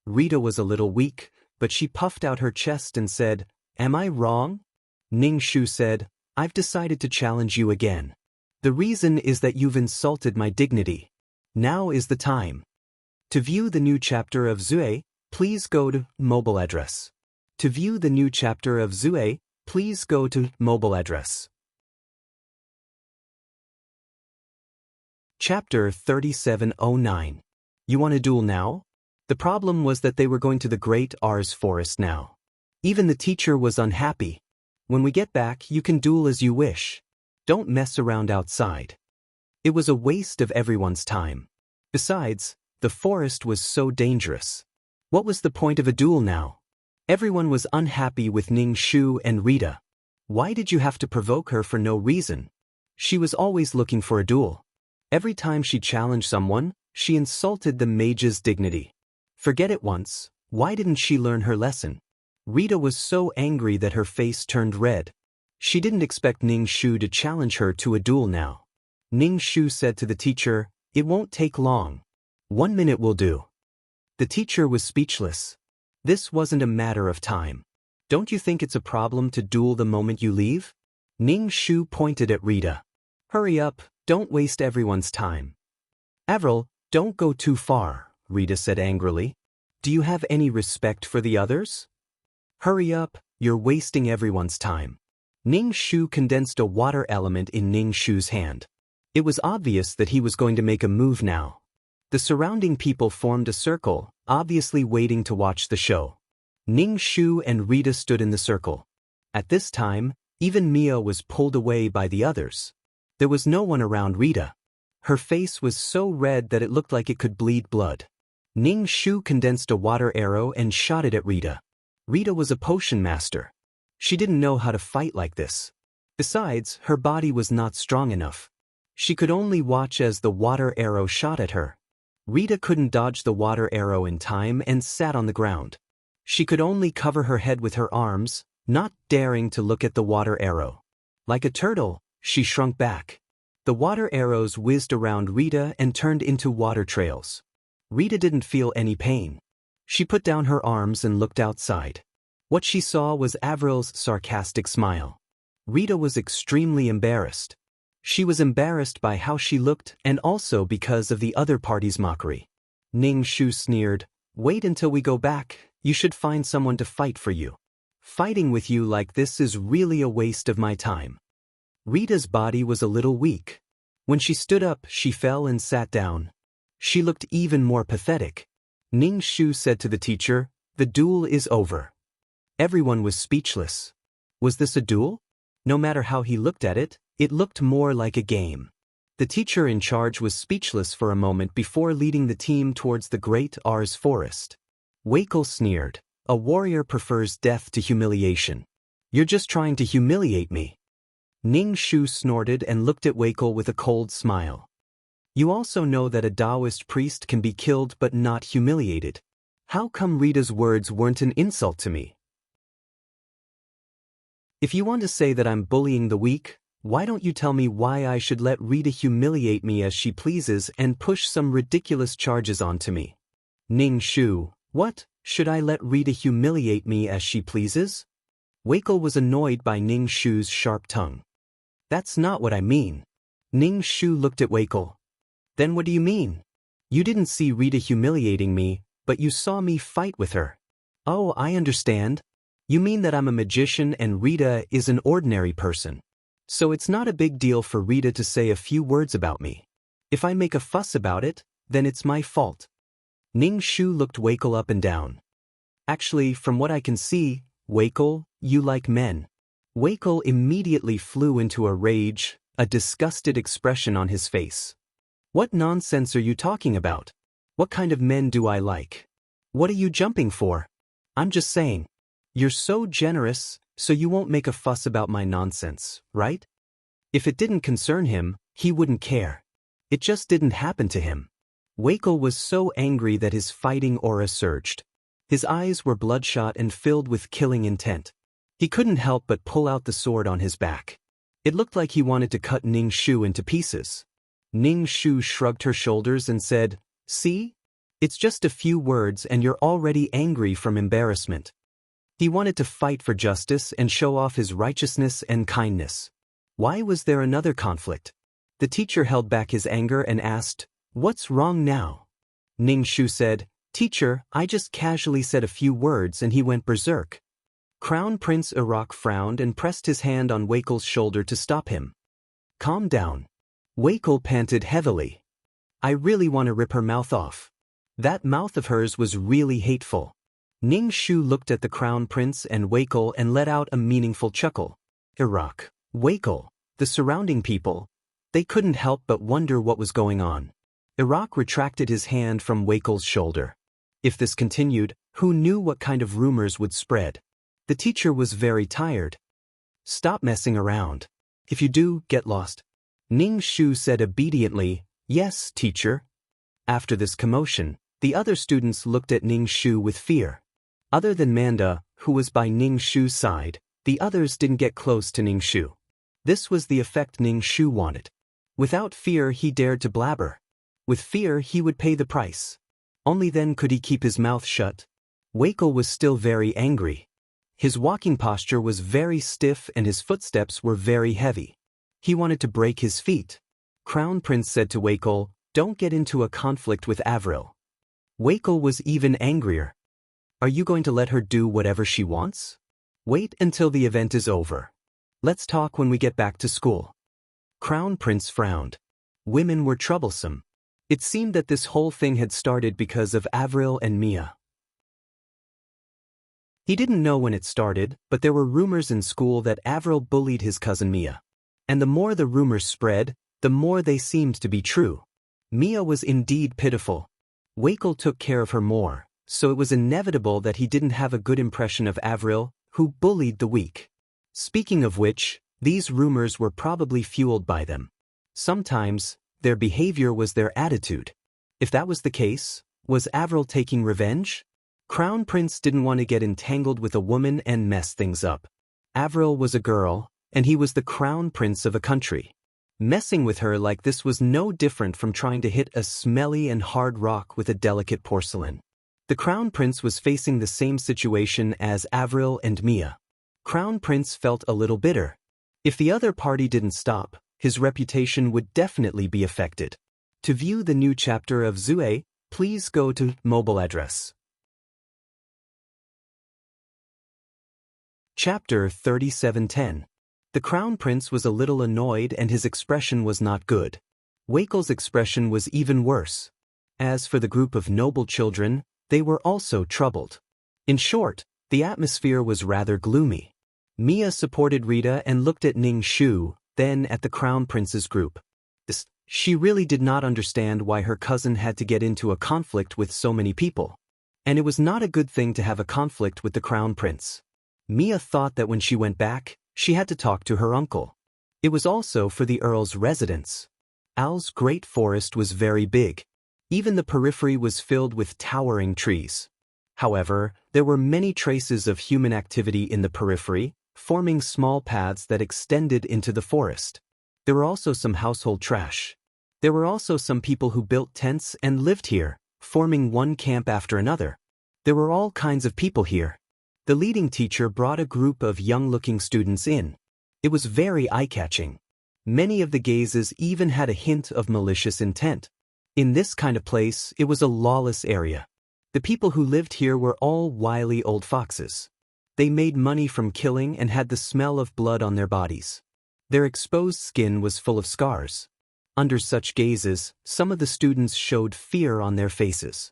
Rita was a little weak, but she puffed out her chest and said, "Am I wrong?" Ning Shu said, "I've decided to challenge you again. The reason is that you've insulted my dignity. Now is the time." To view the new chapter of Zue, please go to mobile address. To view the new chapter of Zue, please go to mobile address. Chapter 3709. You want a duel now? The problem was that they were going to the Great R's forest now. Even the teacher was unhappy. "When we get back, you can duel as you wish. Don't mess around outside." It was a waste of everyone's time. Besides, the forest was so dangerous. What was the point of a duel now? Everyone was unhappy with Ning Shu and Rita. Why did you have to provoke her for no reason? She was always looking for a duel. Every time she challenged someone, she insulted the mage's dignity. Forget it once, why didn't she learn her lesson? Rita was so angry that her face turned red. She didn't expect Ning Shu to challenge her to a duel now. Ning Shu said to the teacher, "It won't take long. 1 minute will do." The teacher was speechless. This wasn't a matter of time. Don't you think it's a problem to duel the moment you leave? Ning Shu pointed at Rita. Hurry up, don't waste everyone's time. Avril, don't go too far, Rita said angrily. Do you have any respect for the others? Hurry up, you're wasting everyone's time. Ning Shu condensed a water element in Ning Shu's hand. It was obvious that he was going to make a move now. The surrounding people formed a circle, obviously waiting to watch the show. Ning Shu and Rita stood in the circle. At this time, even Mia was pulled away by the others. There was no one around Rita. Her face was so red that it looked like it could bleed blood. Ning Shu condensed a water arrow and shot it at Rita. Rita was a potion master. She didn't know how to fight like this. Besides, her body was not strong enough. She could only watch as the water arrow shot at her. Rita couldn't dodge the water arrow in time and sat on the ground. She could only cover her head with her arms, not daring to look at the water arrow. Like a turtle, she shrunk back. The water arrows whizzed around Rita and turned into water trails. Rita didn't feel any pain. She put down her arms and looked outside. What she saw was Avril's sarcastic smile. Rita was extremely embarrassed. She was embarrassed by how she looked and also because of the other party's mockery. Ning Shu sneered, "Wait until we go back, you should find someone to fight for you. Fighting with you like this is really a waste of my time." Rita's body was a little weak. When she stood up, she fell and sat down. She looked even more pathetic. Ning Shu said to the teacher, "The duel is over." Everyone was speechless. Was this a duel? No matter how he looked at it, it looked more like a game. The teacher in charge was speechless for a moment before leading the team towards the Great R's forest. Wakel sneered, "A warrior prefers death to humiliation. You're just trying to humiliate me." Ning Shu snorted and looked at Wakel with a cold smile. "You also know that a Taoist priest can be killed but not humiliated. How come Rita's words weren't an insult to me? If you want to say that I'm bullying the weak, why don't you tell me why I should let Rita humiliate me as she pleases and push some ridiculous charges onto me?" Ning Shu, "What, should I let Rita humiliate me as she pleases?" Wakel was annoyed by Ning Shu's sharp tongue. "That's not what I mean." Ning Shu looked at Wakel. "Then what do you mean? You didn't see Rita humiliating me, but you saw me fight with her." "Oh, I understand. You mean that I'm a magician and Rita is an ordinary person. So it's not a big deal for Rita to say a few words about me. If I make a fuss about it, then it's my fault." Ning Shu looked Wakel up and down. Actually, from what I can see, Wakel, you like men. Wakel immediately flew into a rage, a disgusted expression on his face. What nonsense are you talking about? What kind of men do I like? What are you jumping for? I'm just saying. You're so generous, so you won't make a fuss about my nonsense, right? If it didn't concern him, he wouldn't care. It just didn't happen to him. Wakel was so angry that his fighting aura surged. His eyes were bloodshot and filled with killing intent. He couldn't help but pull out the sword on his back. It looked like he wanted to cut Ning Shu into pieces. Ning Shu shrugged her shoulders and said, "See? It's just a few words and you're already angry from embarrassment." He wanted to fight for justice and show off his righteousness and kindness. Why was there another conflict? The teacher held back his anger and asked, "What's wrong now?" Ning Shu said, "Teacher, I just casually said a few words and he went berserk." Crown Prince Iraq frowned and pressed his hand on Wakel's shoulder to stop him. "Calm down." Wakel panted heavily. "I really want to rip her mouth off. That mouth of hers was really hateful." Ning Shu looked at the Crown Prince and Wakel and let out a meaningful chuckle. Iraq, Wakel, the surrounding people, they couldn't help but wonder what was going on. Iraq retracted his hand from Wakel's shoulder. If this continued, who knew what kind of rumors would spread? The teacher was very tired. "Stop messing around. If you do, get lost." Ning Shu said obediently, "Yes, teacher." After this commotion, the other students looked at Ning Shu with fear. Other than Manda, who was by Ning Shu's side, the others didn't get close to Ning Shu. This was the effect Ning Shu wanted. Without fear he dared to blabber. With fear he would pay the price. Only then could he keep his mouth shut. Wakel was still very angry. His walking posture was very stiff and his footsteps were very heavy. He wanted to break his feet. Crown Prince said to Wakel, "Don't get into a conflict with Avril." Wakel was even angrier. "Are you going to let her do whatever she wants? Wait until the event is over. Let's talk when we get back to school." Crown Prince frowned. Women were troublesome. It seemed that this whole thing had started because of Avril and Mia. He didn't know when it started, but there were rumors in school that Avril bullied his cousin Mia. And the more the rumors spread, the more they seemed to be true. Mia was indeed pitiful. Wakel took care of her more, so it was inevitable that he didn't have a good impression of Avril, who bullied the weak. Speaking of which, these rumors were probably fueled by them. Sometimes, their behavior was their attitude. If that was the case, was Avril taking revenge? Crown Prince didn't want to get entangled with a woman and mess things up. Avril was a girl, and he was the Crown Prince of a country. Messing with her like this was no different from trying to hit a smelly and hard rock with a delicate porcelain. The Crown Prince was facing the same situation as Avril and Mia. Crown Prince felt a little bitter. If the other party didn't stop, his reputation would definitely be affected. To view the new chapter of Zue, please go to mobile address. Chapter 3710. The Crown Prince was a little annoyed and his expression was not good. Wakel's expression was even worse. As for the group of noble children, they were also troubled. In short, the atmosphere was rather gloomy. Mia supported Rita and looked at Ning Shu, then at the Crown Prince's group. She really did not understand why her cousin had to get into a conflict with so many people. And it was not a good thing to have a conflict with the Crown Prince. Mia thought that when she went back, she had to talk to her uncle. It was also for the Earl's residence. Al's great forest was very big. Even the periphery was filled with towering trees. However, there were many traces of human activity in the periphery, forming small paths that extended into the forest. There were also some household trash. There were also some people who built tents and lived here, forming one camp after another. There were all kinds of people here. The leading teacher brought a group of young-looking students in. It was very eye-catching. Many of the gazes even had a hint of malicious intent. In this kind of place, it was a lawless area. The people who lived here were all wily old foxes. They made money from killing and had the smell of blood on their bodies. Their exposed skin was full of scars. Under such gazes, some of the students showed fear on their faces.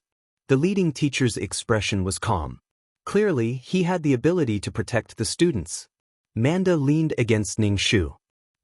The leading teacher's expression was calm. Clearly, he had the ability to protect the students. Manda leaned against Ning Shu.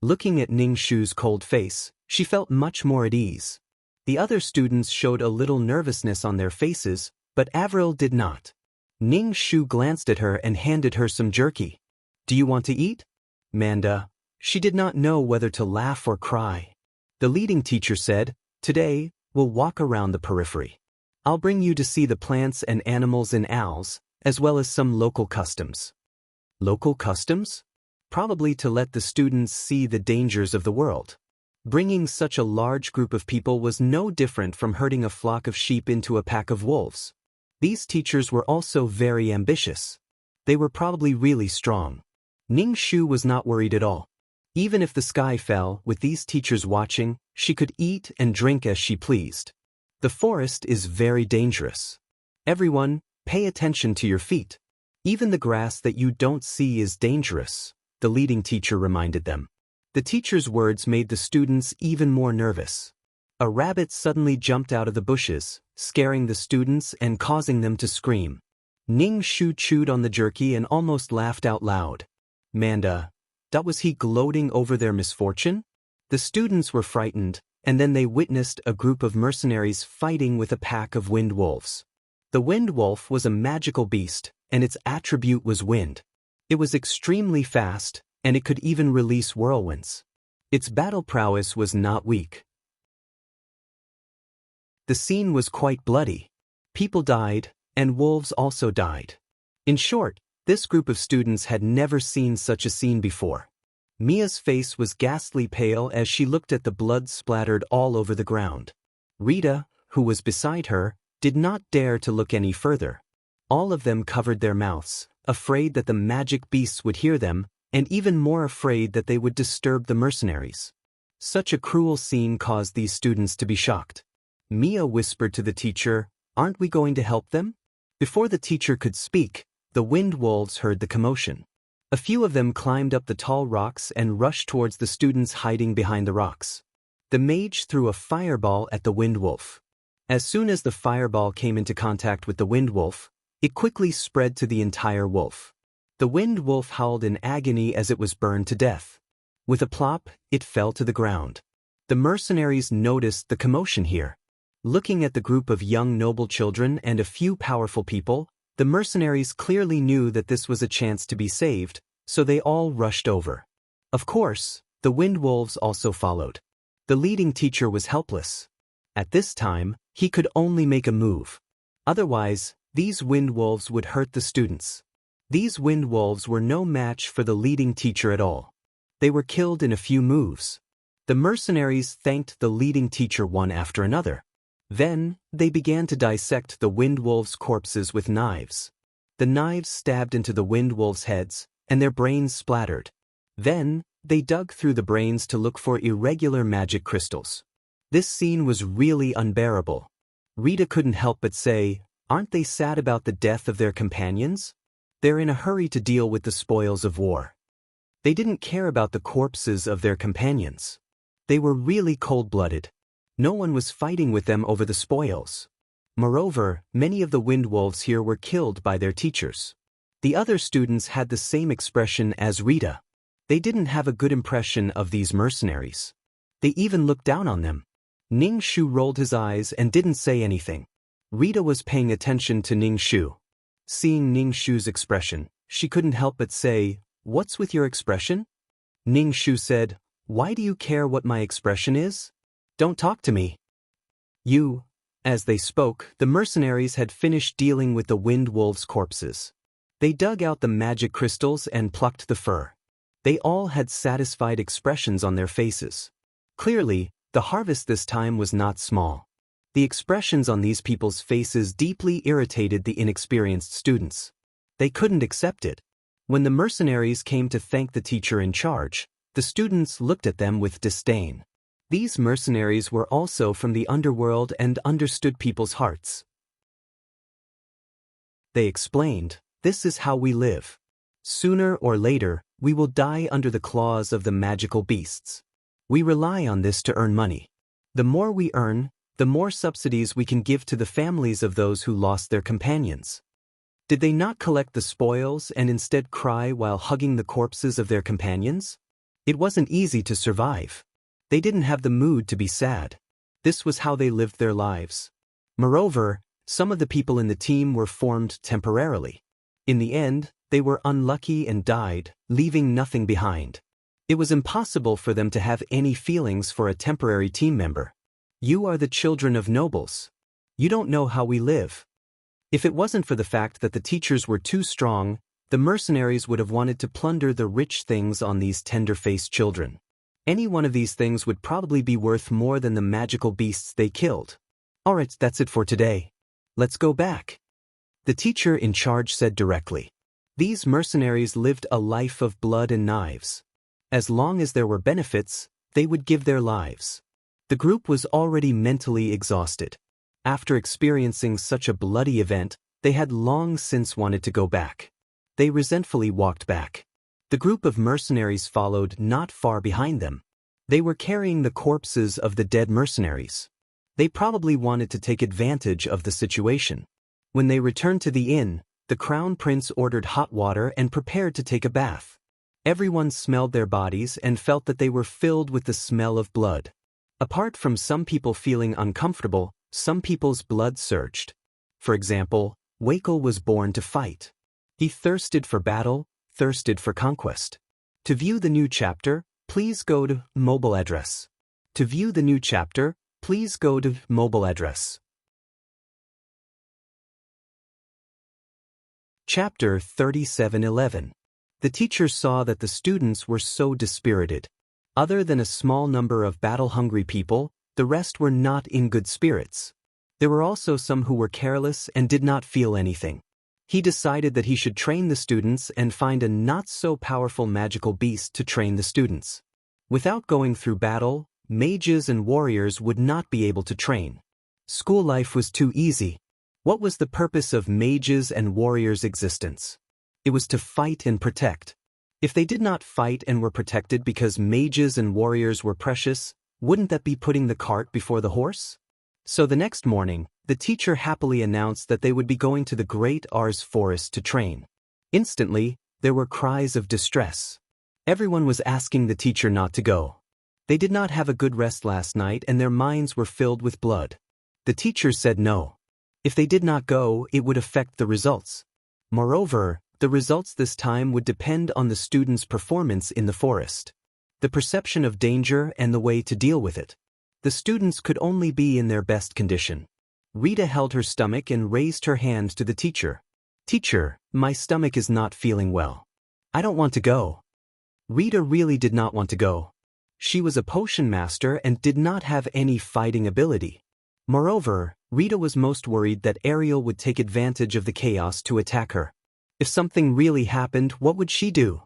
Looking at Ning Shu's cold face, she felt much more at ease. The other students showed a little nervousness on their faces, but Avril did not. Ning Shu glanced at her and handed her some jerky. "Do you want to eat?" Manda. She did not know whether to laugh or cry. The leading teacher said, "Today, we'll walk around the periphery. I'll bring you to see the plants and animals and owls, as well as some local customs." Local customs? Probably to let the students see the dangers of the world. Bringing such a large group of people was no different from herding a flock of sheep into a pack of wolves. These teachers were also very ambitious. They were probably really strong. Ning Shu was not worried at all. Even if the sky fell, with these teachers watching, she could eat and drink as she pleased. The forest is very dangerous. Everyone, pay attention to your feet. Even the grass that you don't see is dangerous, the leading teacher reminded them. The teacher's words made the students even more nervous. A rabbit suddenly jumped out of the bushes, scaring the students and causing them to scream. Ning Shu chewed on the jerky and almost laughed out loud. Manda, that was he gloating over their misfortune? The students were frightened, and then they witnessed a group of mercenaries fighting with a pack of wind wolves. The wind wolf was a magical beast, and its attribute was wind. It was extremely fast, and it could even release whirlwinds. Its battle prowess was not weak. The scene was quite bloody. People died, and wolves also died. In short, this group of students had never seen such a scene before. Mia's face was ghastly pale as she looked at the blood splattered all over the ground. Rita, who was beside her, did not dare to look any further. All of them covered their mouths, afraid that the magic beasts would hear them, and even more afraid that they would disturb the mercenaries. Such a cruel scene caused these students to be shocked. Mia whispered to the teacher, "Aren't we going to help them?" Before the teacher could speak, the wind wolves heard the commotion. A few of them climbed up the tall rocks and rushed towards the students hiding behind the rocks. The mage threw a fireball at the wind wolf. As soon as the fireball came into contact with the wind wolf, it quickly spread to the entire wolf. The wind wolf howled in agony as it was burned to death. With a plop, it fell to the ground. The mercenaries noticed the commotion here. Looking at the group of young noble children and a few powerful people, the mercenaries clearly knew that this was a chance to be saved, so they all rushed over. Of course, the wind wolves also followed. The leading teacher was helpless. At this time, he could only make a move. Otherwise, these wind wolves would hurt the students. These wind wolves were no match for the leading teacher at all. They were killed in a few moves. The mercenaries thanked the leading teacher one after another. Then, they began to dissect the wind wolves' corpses with knives. The knives stabbed into the wind wolves' heads, and their brains splattered. Then, they dug through the brains to look for irregular magic crystals. This scene was really unbearable. Rita couldn't help but say, "Aren't they sad about the death of their companions? They're in a hurry to deal with the spoils of war." They didn't care about the corpses of their companions. They were really cold-blooded. No one was fighting with them over the spoils. Moreover, many of the wind wolves here were killed by their teachers. The other students had the same expression as Rita. They didn't have a good impression of these mercenaries. They even looked down on them. Ning Shu rolled his eyes and didn't say anything. Rita was paying attention to Ning Shu. Seeing Ning Shu's expression, she couldn't help but say, "What's with your expression?" Ning Shu said, "Why do you care what my expression is? Don't talk to me." You. As they spoke, the mercenaries had finished dealing with the wind wolves' corpses. They dug out the magic crystals and plucked the fur. They all had satisfied expressions on their faces. Clearly, the harvest this time was not small. The expressions on these people's faces deeply irritated the inexperienced students. They couldn't accept it. When the mercenaries came to thank the teacher in charge, the students looked at them with disdain. These mercenaries were also from the underworld and understood people's hearts. They explained, "This is how we live. Sooner or later, we will die under the claws of the magical beasts. We rely on this to earn money. The more we earn, the more subsidies we can give to the families of those who lost their companions. Did they not collect the spoils and instead cry while hugging the corpses of their companions? It wasn't easy to survive. They didn't have the mood to be sad. This was how they lived their lives. Moreover, some of the people in the team were formed temporarily. In the end, they were unlucky and died, leaving nothing behind. It was impossible for them to have any feelings for a temporary team member. You are the children of nobles. You don't know how we live. If it wasn't for the fact that the teachers were too strong, the mercenaries would have wanted to plunder the rich things on these tender-faced children. Any one of these things would probably be worth more than the magical beasts they killed. Alright, that's it for today. Let's go back. The teacher in charge said directly. These mercenaries lived a life of blood and knives. As long as there were benefits, they would give their lives. The group was already mentally exhausted. After experiencing such a bloody event, they had long since wanted to go back. They resentfully walked back. The group of mercenaries followed not far behind them. They were carrying the corpses of the dead mercenaries. They probably wanted to take advantage of the situation. When they returned to the inn, the crown prince ordered hot water and prepared to take a bath. Everyone smelled their bodies and felt that they were filled with the smell of blood. Apart from some people feeling uncomfortable, some people's blood surged. For example, Wakel was born to fight. He thirsted for battle, thirsted for conquest. To view the new chapter, please go to mobile address. To view the new chapter, please go to mobile address. Chapter 3711. The teacher saw that the students were so dispirited. Other than a small number of battle-hungry people, the rest were not in good spirits. There were also some who were careless and did not feel anything. He decided that he should train the students and find a not-so-powerful magical beast to train the students. Without going through battle, mages and warriors would not be able to train. School life was too easy. What was the purpose of mages and warriors' existence? It was to fight and protect. If they did not fight and were protected because mages and warriors were precious, wouldn't that be putting the cart before the horse? So the next morning, the teacher happily announced that they would be going to the Great Ars Forest to train. Instantly, there were cries of distress. Everyone was asking the teacher not to go. They did not have a good rest last night and their minds were filled with blood. The teacher said no. If they did not go, it would affect the results. Moreover, the results this time would depend on the students' performance in the forest, the perception of danger and the way to deal with it. The students could only be in their best condition. Rita held her stomach and raised her hand to the teacher. "Teacher, my stomach is not feeling well. I don't want to go." Rita really did not want to go. She was a potion master and did not have any fighting ability. Moreover, Rita was most worried that Ariel would take advantage of the chaos to attack her. If something really happened, what would she do?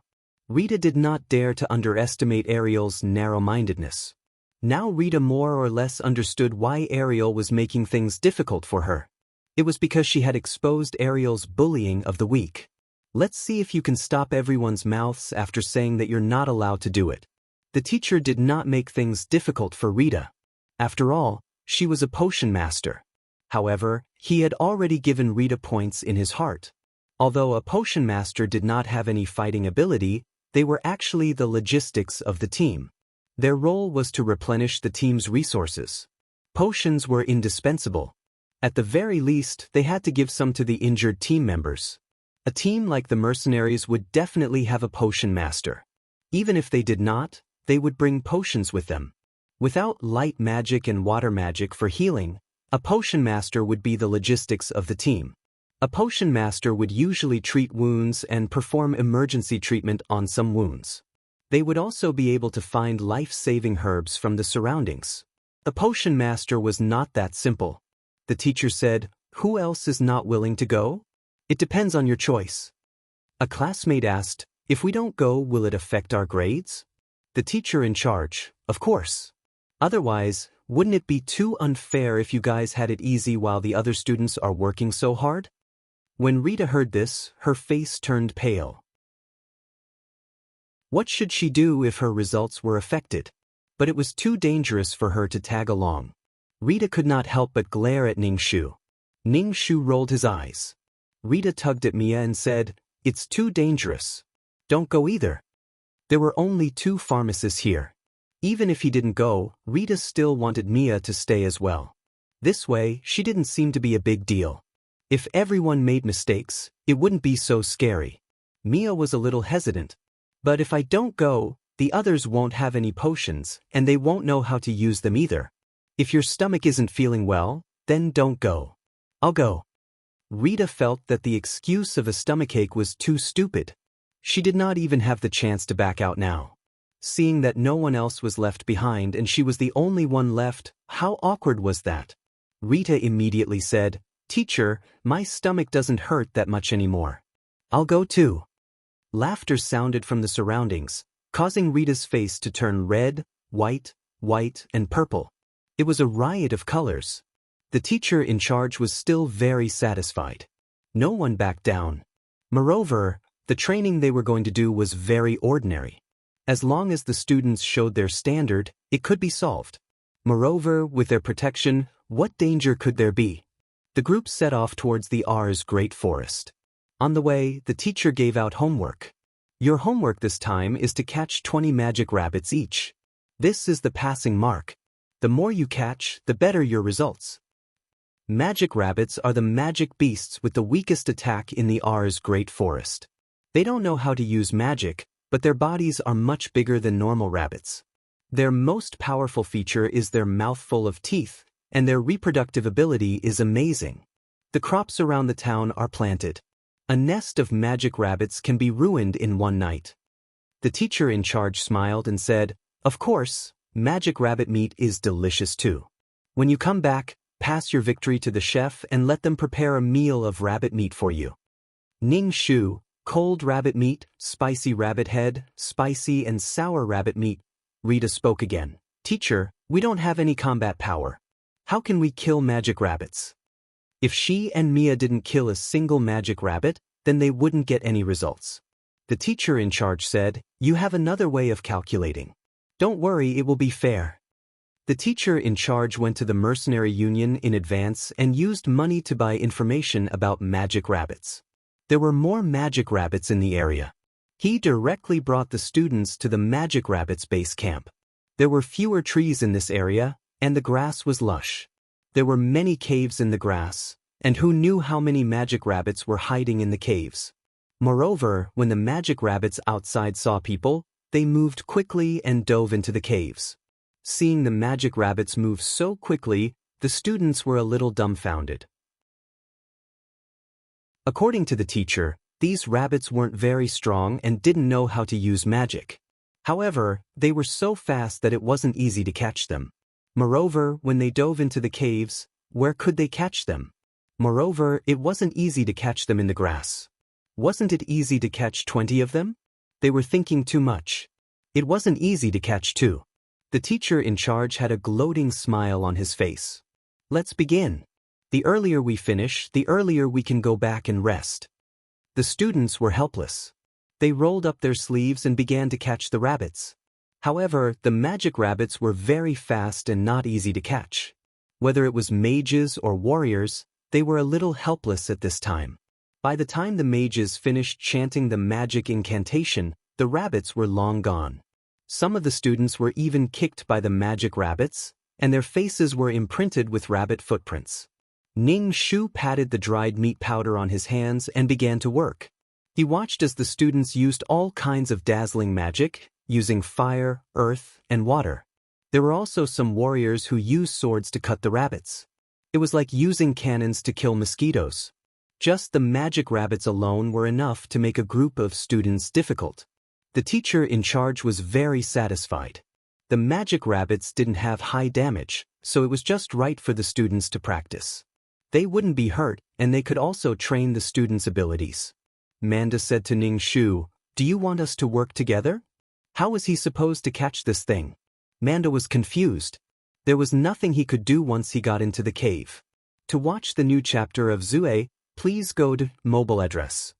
Rita did not dare to underestimate Ariel's narrow-mindedness. Now Rita more or less understood why Ariel was making things difficult for her. It was because she had exposed Ariel's bullying of the weak. Let's see if you can stop everyone's mouths after saying that you're not allowed to do it. The teacher did not make things difficult for Rita. After all, she was a potion master. However, he had already given Rita points in his heart. Although a potion master did not have any fighting ability, they were actually the logistics of the team. Their role was to replenish the team's resources. Potions were indispensable. At the very least, they had to give some to the injured team members. A team like the mercenaries would definitely have a potion master. Even if they did not, they would bring potions with them. Without light magic and water magic for healing, a potion master would be the logistics of the team. A potion master would usually treat wounds and perform emergency treatment on some wounds. They would also be able to find life-saving herbs from the surroundings. A potion master was not that simple. The teacher said, "Who else is not willing to go?" "It depends on your choice." A classmate asked, "If we don't go, will it affect our grades?" The teacher in charge, "Of course. Otherwise, wouldn't it be too unfair if you guys had it easy while the other students are working so hard?" When Rita heard this, her face turned pale. What should she do if her results were affected? But it was too dangerous for her to tag along. Rita could not help but glare at Ning Shu. Ning Shu rolled his eyes. Rita tugged at Mia and said, "It's too dangerous. Don't go either." There were only 2 pharmacists here. Even if he didn't go, Rita still wanted Mia to stay as well. This way, she didn't seem to be a big deal. If everyone made mistakes, it wouldn't be so scary. Mia was a little hesitant. But if I don't go, the others won't have any potions, and they won't know how to use them either. If your stomach isn't feeling well, then don't go. I'll go. Rita felt that the excuse of a stomachache was too stupid. She did not even have the chance to back out now. Seeing that no one else was left behind and she was the only one left, how awkward was that? Rita immediately said, "Teacher, my stomach doesn't hurt that much anymore. I'll go too." Laughter sounded from the surroundings, causing Rita's face to turn red, white, and purple. It was a riot of colors. The teacher in charge was still very satisfied. No one backed down. Moreover, the training they were going to do was very ordinary. As long as the students showed their standard, it could be solved. Moreover, with their protection, what danger could there be? The group set off towards the R's Great Forest. On the way, the teacher gave out homework. Your homework this time is to catch 20 magic rabbits each. This is the passing mark. The more you catch, the better your results. Magic rabbits are the magic beasts with the weakest attack in the R's Great Forest. They don't know how to use magic, but their bodies are much bigger than normal rabbits. Their most powerful feature is their mouthful of teeth, and their reproductive ability is amazing. The crops around the town are planted. A nest of magic rabbits can be ruined in one night. The teacher in charge smiled and said, "Of course, magic rabbit meat is delicious too. When you come back, pass your victory to the chef and let them prepare a meal of rabbit meat for you." Ning Shu, cold rabbit meat, spicy rabbit head, spicy and sour rabbit meat. Rita spoke again. "Teacher, we don't have any combat power. How can we kill magic rabbits?" If she and Mia didn't kill a single magic rabbit, then they wouldn't get any results. The teacher in charge said, "You have another way of calculating. Don't worry, it will be fair." The teacher in charge went to the mercenary union in advance and used money to buy information about magic rabbits. There were more magic rabbits in the area. He directly brought the students to the magic rabbits base camp. There were fewer trees in this area, and the grass was lush. There were many caves in the grass, and who knew how many magic rabbits were hiding in the caves? Moreover, when the magic rabbits outside saw people, they moved quickly and dove into the caves. Seeing the magic rabbits move so quickly, the students were a little dumbfounded. According to the teacher, these rabbits weren't very strong and didn't know how to use magic. However, they were so fast that it wasn't easy to catch them. Moreover, when they dove into the caves, where could they catch them? Moreover, it wasn't easy to catch them in the grass. Wasn't it easy to catch 20 of them? They were thinking too much. It wasn't easy to catch 2. The teacher in charge had a gloating smile on his face. "Let's begin. The earlier we finish, the earlier we can go back and rest." The students were helpless. They rolled up their sleeves and began to catch the rabbits. However, the magic rabbits were very fast and not easy to catch. Whether it was mages or warriors, they were a little helpless at this time. By the time the mages finished chanting the magic incantation, the rabbits were long gone. Some of the students were even kicked by the magic rabbits, and their faces were imprinted with rabbit footprints. Ning Shu patted the dried meat powder on his hands and began to work. He watched as the students used all kinds of dazzling magic, using fire, earth, and water. There were also some warriors who used swords to cut the rabbits. It was like using cannons to kill mosquitoes. Just the magic rabbits alone were enough to make a group of students difficult. The teacher in charge was very satisfied. The magic rabbits didn't have high damage, so it was just right for the students to practice. They wouldn't be hurt, and they could also train the students' abilities. Manda said to Ning Shu, "Do you want us to work together?" How was he supposed to catch this thing? Manda was confused. There was nothing he could do once he got into the cave. To watch the new chapter of Zue, please go to mobile address.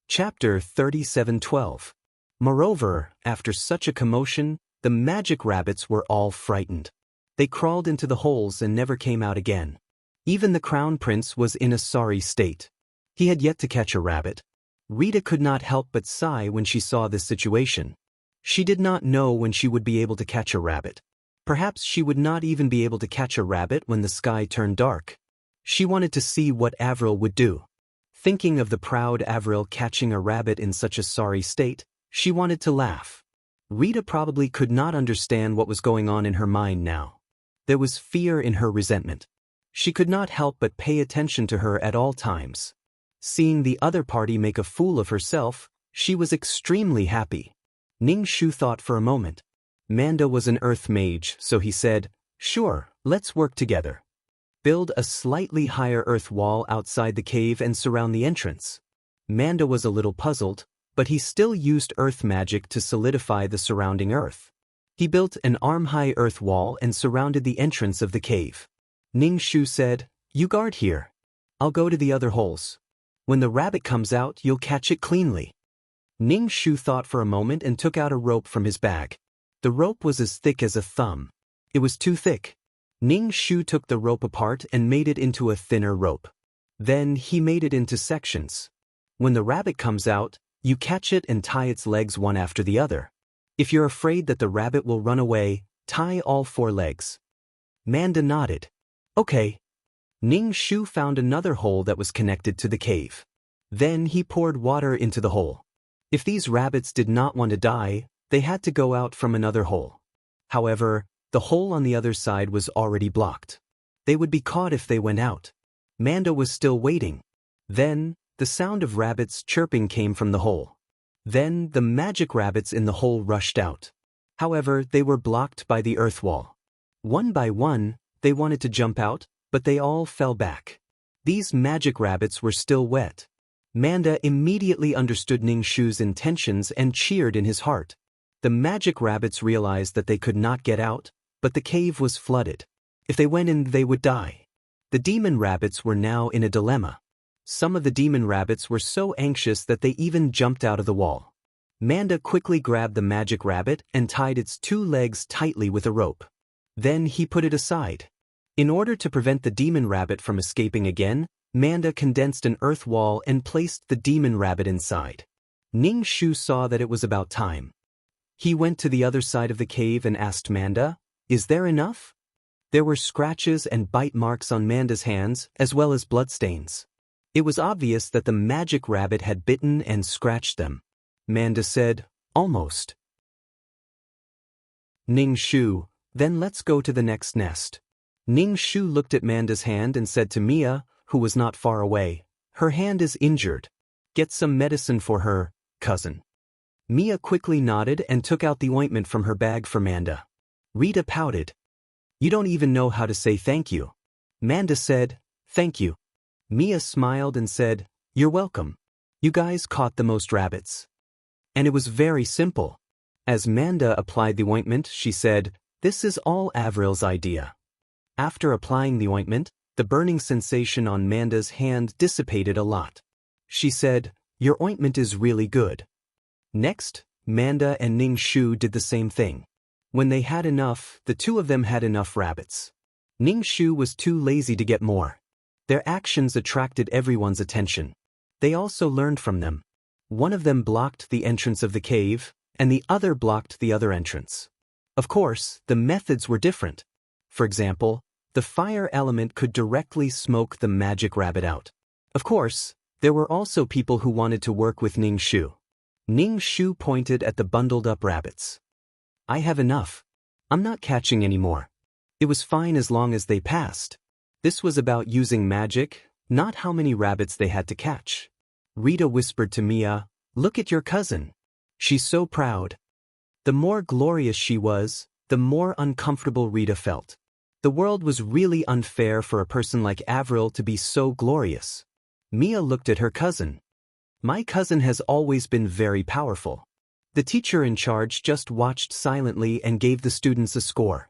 Chapter 3712. Moreover, after such a commotion, The magic rabbits were all frightened. They crawled into the holes and never came out again. Even the crown prince was in a sorry state. He had yet to catch a rabbit. Rita could not help but sigh when she saw this situation. She did not know when she would be able to catch a rabbit. Perhaps she would not even be able to catch a rabbit when the sky turned dark. She wanted to see what Avril would do. Thinking of the proud Avril catching a rabbit in such a sorry state, she wanted to laugh. Rita probably could not understand what was going on in her mind now. There was fear in her resentment. She could not help but pay attention to her at all times. Seeing the other party make a fool of herself, she was extremely happy. Ning Shu thought for a moment. Manda was an earth mage, so he said, "Sure, let's work together. Build a slightly higher earth wall outside the cave and surround the entrance." Manda was a little puzzled, but he still used earth magic to solidify the surrounding earth. He built an arm-high earth wall and surrounded the entrance of the cave. Ning Shu said, "You guard here. I'll go to the other holes. When the rabbit comes out, you'll catch it cleanly." Ning Shu thought for a moment and took out a rope from his bag. The rope was as thick as a thumb. It was too thick. Ning Shu took the rope apart and made it into a thinner rope. Then he made it into sections. When the rabbit comes out, you catch it and tie its legs one after the other. If you're afraid that the rabbit will run away, tie all 4 legs. Manda nodded. Okay. Ning Shu found another hole that was connected to the cave. Then he poured water into the hole. If these rabbits did not want to die, they had to go out from another hole. However, the hole on the other side was already blocked. They would be caught if they went out. Manda was still waiting. Then, the sound of rabbits chirping came from the hole. Then, the magic rabbits in the hole rushed out. However, they were blocked by the earth wall. One by one, they wanted to jump out, but they all fell back. These magic rabbits were still wet. Manda immediately understood Ning Shu's intentions and cheered in his heart. The magic rabbits realized that they could not get out, but the cave was flooded. If they went in, they would die. The demon rabbits were now in a dilemma. Some of the demon rabbits were so anxious that they even jumped out of the wall. Manda quickly grabbed the magic rabbit and tied its 2 legs tightly with a rope. Then he put it aside. In order to prevent the demon rabbit from escaping again, Manda condensed an earth wall and placed the demon rabbit inside. Ning Shu saw that it was about time. He went to the other side of the cave and asked Manda, "Is there enough?" There were scratches and bite marks on Manda's hands, as well as bloodstains. It was obvious that the magic rabbit had bitten and scratched them. Manda said, "Almost." Ning Shu, "Then let's go to the next nest." Ning Shu looked at Manda's hand and said to Mia, who was not far away, "Her hand is injured. Get some medicine for her, cousin." Mia quickly nodded and took out the ointment from her bag for Manda. Rita pouted. "You don't even know how to say thank you." Manda said, "Thank you." Mia smiled and said, "You're welcome. You guys caught the most rabbits." And it was very simple. As Manda applied the ointment, she said, "This is all Avril's idea." After applying the ointment, the burning sensation on Manda's hand dissipated a lot. She said, "Your ointment is really good." Next, Manda and Ning Shu did the same thing. When they had enough, the 2 of them had enough rabbits. Ning Shu was too lazy to get more. Their actions attracted everyone's attention. They also learned from them. One of them blocked the entrance of the cave, and the other blocked the other entrance. Of course, the methods were different. For example, the fire element could directly smoke the magic rabbit out. Of course, there were also people who wanted to work with Ning Shu. Ning Shu pointed at the bundled-up rabbits. "I have enough. I'm not catching any more." It was fine as long as they passed. This was about using magic, not how many rabbits they had to catch. Rita whispered to Mia, "Look at your cousin. She's so proud." The more glorious she was, the more uncomfortable Rita felt. The world was really unfair for a person like Avril to be so glorious. Mia looked at her cousin. "My cousin has always been very powerful." The teacher in charge just watched silently and gave the students a score.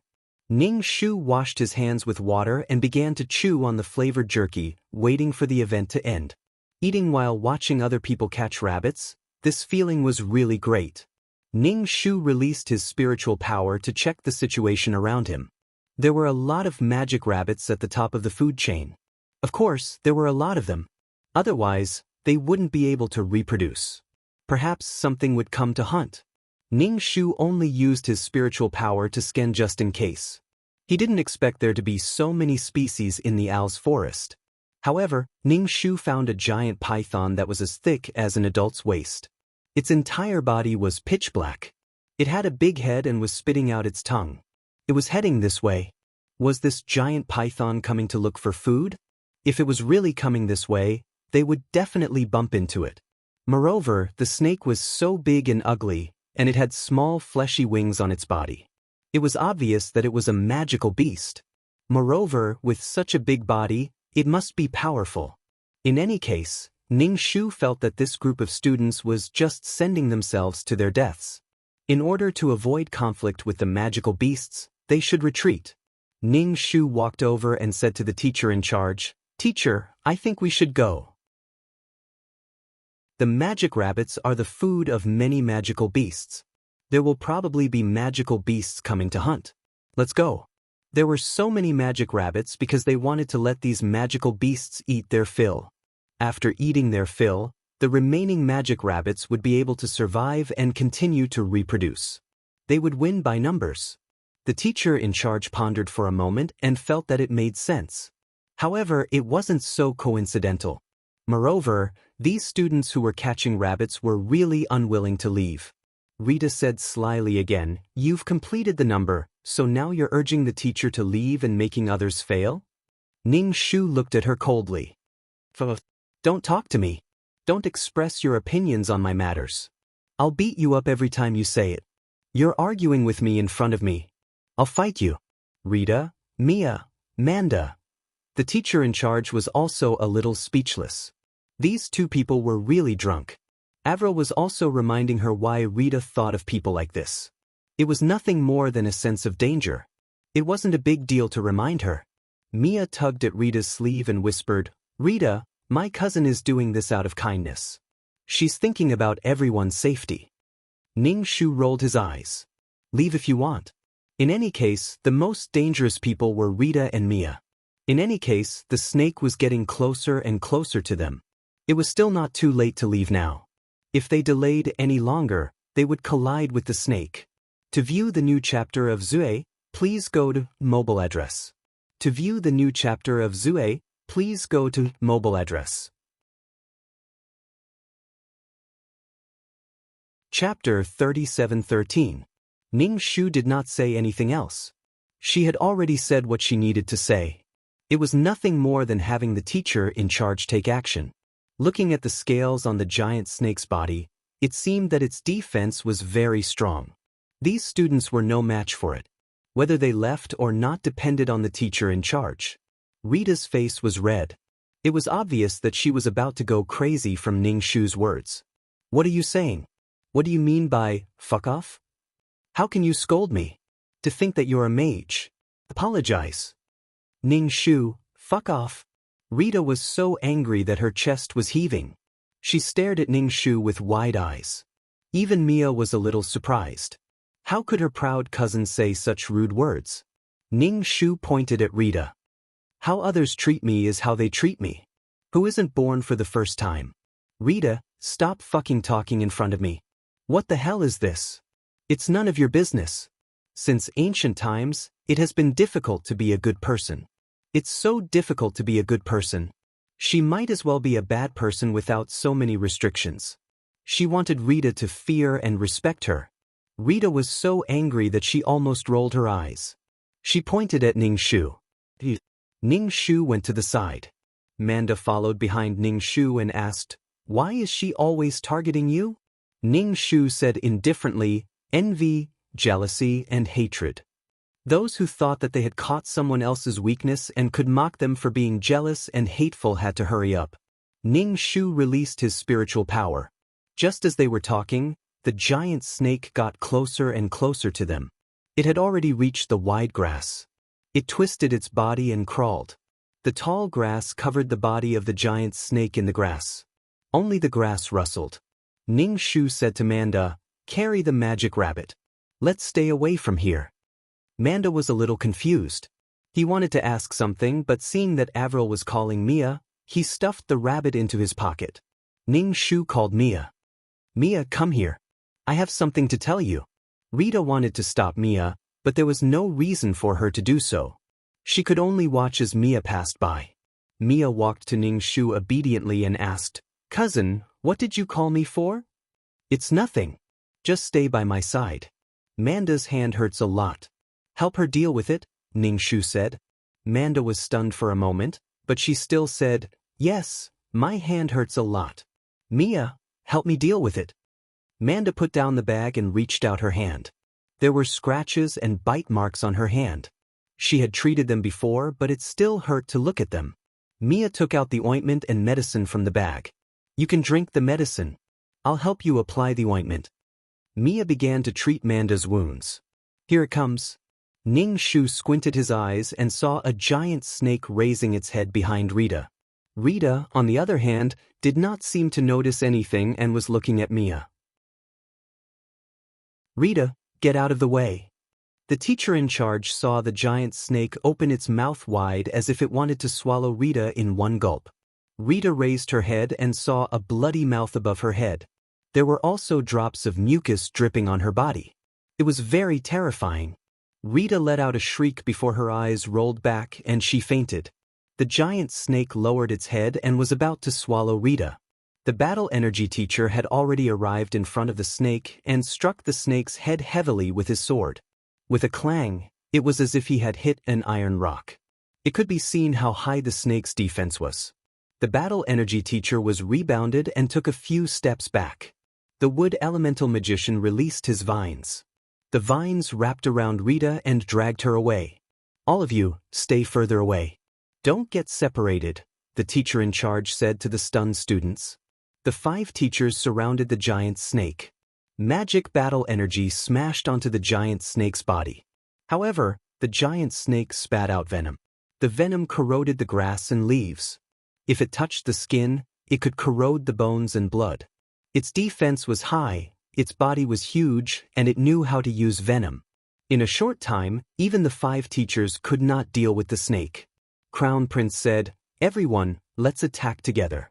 Ning Shu washed his hands with water and began to chew on the flavored jerky, waiting for the event to end. Eating while watching other people catch rabbits, this feeling was really great. Ning Shu released his spiritual power to check the situation around him. There were a lot of magic rabbits at the top of the food chain. Of course, there were a lot of them. Otherwise, they wouldn't be able to reproduce. Perhaps something would come to hunt. Ning Shu only used his spiritual power to scan just in case. He didn't expect there to be so many species in the owl's forest. However, Ning Shu found a giant python that was as thick as an adult's waist. Its entire body was pitch black. It had a big head and was spitting out its tongue. It was heading this way. Was this giant python coming to look for food? If it was really coming this way, they would definitely bump into it. Moreover, the snake was so big and ugly, and it had small fleshy wings on its body. It was obvious that it was a magical beast. Moreover, with such a big body, it must be powerful. In any case, Ning Shu felt that this group of students was just sending themselves to their deaths. In order to avoid conflict with the magical beasts, they should retreat. Ning Shu walked over and said to the teacher in charge, "Teacher, I think we should go. The magic rabbits are the food of many magical beasts. There will probably be magical beasts coming to hunt. Let's go." There were so many magic rabbits because they wanted to let these magical beasts eat their fill. After eating their fill, the remaining magic rabbits would be able to survive and continue to reproduce. They would win by numbers. The teacher in charge pondered for a moment and felt that it made sense. However, it wasn't so coincidental. Moreover, these students who were catching rabbits were really unwilling to leave. Rita said slyly again, "You've completed the number, so now you're urging the teacher to leave and making others fail?" Ning Shu looked at her coldly. "Don't talk to me. Don't express your opinions on my matters. I'll beat you up every time you say it. You're arguing with me in front of me. I'll fight you." Rita, Mia, Manda. The teacher in charge was also a little speechless. These two people were really drunk. Avril was also reminding her why Rita thought of people like this. It was nothing more than a sense of danger. It wasn't a big deal to remind her. Mia tugged at Rita's sleeve and whispered, "Rita, my cousin is doing this out of kindness. She's thinking about everyone's safety." Ning Shu rolled his eyes. "Leave if you want." In any case, the most dangerous people were Rita and Mia. In any case, the snake was getting closer and closer to them. It was still not too late to leave now. If they delayed any longer, they would collide with the snake. To view the new chapter of Zue, please go to mobile address. To view the new chapter of Zue, please go to mobile address. Chapter 3713. Ning Shu did not say anything else. She had already said what she needed to say. It was nothing more than having the teacher in charge take action. Looking at the scales on the giant snake's body, it seemed that its defense was very strong. These students were no match for it. Whether they left or not depended on the teacher in charge. Rita's face was red. It was obvious that she was about to go crazy from Ning Shu's words. "What are you saying? What do you mean by, fuck off? How can you scold me? To think that you're a mage. Apologize." "Ning Shu, fuck off." Rita was so angry that her chest was heaving. She stared at Ning Shu with wide eyes. Even Mia was a little surprised. How could her proud cousin say such rude words? Ning Shu pointed at Rita. "How others treat me is how they treat me. Who isn't born for the first time? Rita, stop fucking talking in front of me. What the hell is this? It's none of your business. Since ancient times, it has been difficult to be a good person. It's so difficult to be a good person. She might as well be a bad person without so many restrictions." She wanted Rita to fear and respect her. Rita was so angry that she almost rolled her eyes. She pointed at Ning Shu. Ning Shu went to the side. Manda followed behind Ning Shu and asked, "Why is she always targeting you?" Ning Shu said indifferently, "Envy, jealousy, and hatred." Those who thought that they had caught someone else's weakness and could mock them for being jealous and hateful had to hurry up. Ning Shu released his spiritual power. Just as they were talking, the giant snake got closer and closer to them. It had already reached the wide grass. It twisted its body and crawled. The tall grass covered the body of the giant snake in the grass. Only the grass rustled. Ning Shu said to Manda, Carry the magic rabbit. Let's stay away from here. Manda was a little confused. He wanted to ask something, but seeing that Avril was calling Mia, he stuffed the rabbit into his pocket. Ning Shu called Mia. Mia, come here. I have something to tell you. Rita wanted to stop Mia, but there was no reason for her to do so. She could only watch as Mia passed by. Mia walked to Ning Shu obediently and asked, Cousin, what did you call me for? It's nothing. Just stay by my side. Manda's hand hurts a lot. Help her deal with it, Ning Shu said. Manda was stunned for a moment, but she still said, Yes, my hand hurts a lot. Mia, help me deal with it. Manda put down the bag and reached out her hand. There were scratches and bite marks on her hand. She had treated them before, but it still hurt to look at them. Mia took out the ointment and medicine from the bag. You can drink the medicine. I'll help you apply the ointment. Mia began to treat Manda's wounds. Here it comes. Ning Shu squinted his eyes and saw a giant snake raising its head behind Rita. Rita, on the other hand, did not seem to notice anything and was looking at Mia. Rita, get out of the way. The teacher in charge saw the giant snake open its mouth wide as if it wanted to swallow Rita in one gulp. Rita raised her head and saw a bloody mouth above her head. There were also drops of mucus dripping on her body. It was very terrifying. Rita let out a shriek before her eyes rolled back and she fainted. The giant snake lowered its head and was about to swallow Rita. The battle energy teacher had already arrived in front of the snake and struck the snake's head heavily with his sword. With a clang, it was as if he had hit an iron rock. It could be seen how high the snake's defense was. The battle energy teacher was rebounded and took a few steps back. The wood elemental magician released his vines. The vines wrapped around Rita and dragged her away. All of you, stay further away. Don't get separated, the teacher in charge said to the stunned students. The 5 teachers surrounded the giant snake. Magic battle energy smashed onto the giant snake's body. However, the giant snake spat out venom. The venom corroded the grass and leaves. If it touched the skin, it could corrode the bones and blood. Its defense was high, its body was huge, and it knew how to use venom. In a short time, even the 5 teachers could not deal with the snake. Crown Prince said, Everyone, let's attack together.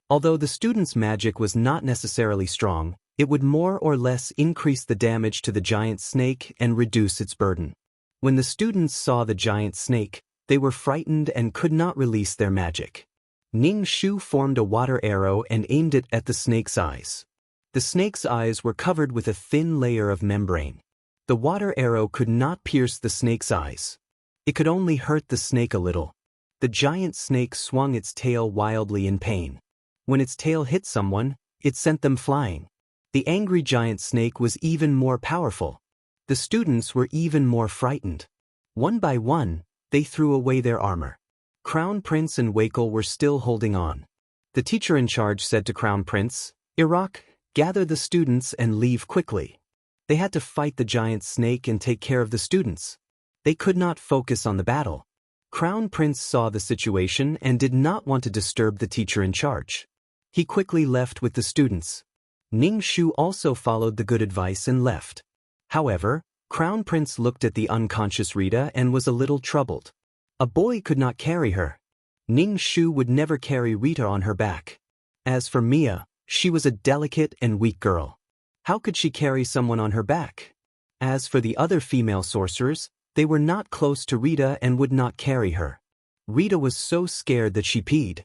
Although the students' magic was not necessarily strong, it would more or less increase the damage to the giant snake and reduce its burden. When the students saw the giant snake, they were frightened and could not release their magic. Ning Shu formed a water arrow and aimed it at the snake's eyes. The snake's eyes were covered with a thin layer of membrane. The water arrow could not pierce the snake's eyes. It could only hurt the snake a little. The giant snake swung its tail wildly in pain. When its tail hit someone, it sent them flying. The angry giant snake was even more powerful. The students were even more frightened. One by one, they threw away their armor. Crown Prince and Wakel were still holding on. The teacher in charge said to Crown Prince, Iraq, gather the students and leave quickly. They had to fight the giant snake and take care of the students. They could not focus on the battle. Crown Prince saw the situation and did not want to disturb the teacher in charge. He quickly left with the students. Ning Shu also followed the good advice and left. However, Crown Prince looked at the unconscious Rita and was a little troubled. A boy could not carry her. Ning Shu would never carry Rita on her back. As for Mia, she was a delicate and weak girl. How could she carry someone on her back? As for the other female sorcerers, they were not close to Rita and would not carry her. Rita was so scared that she peed.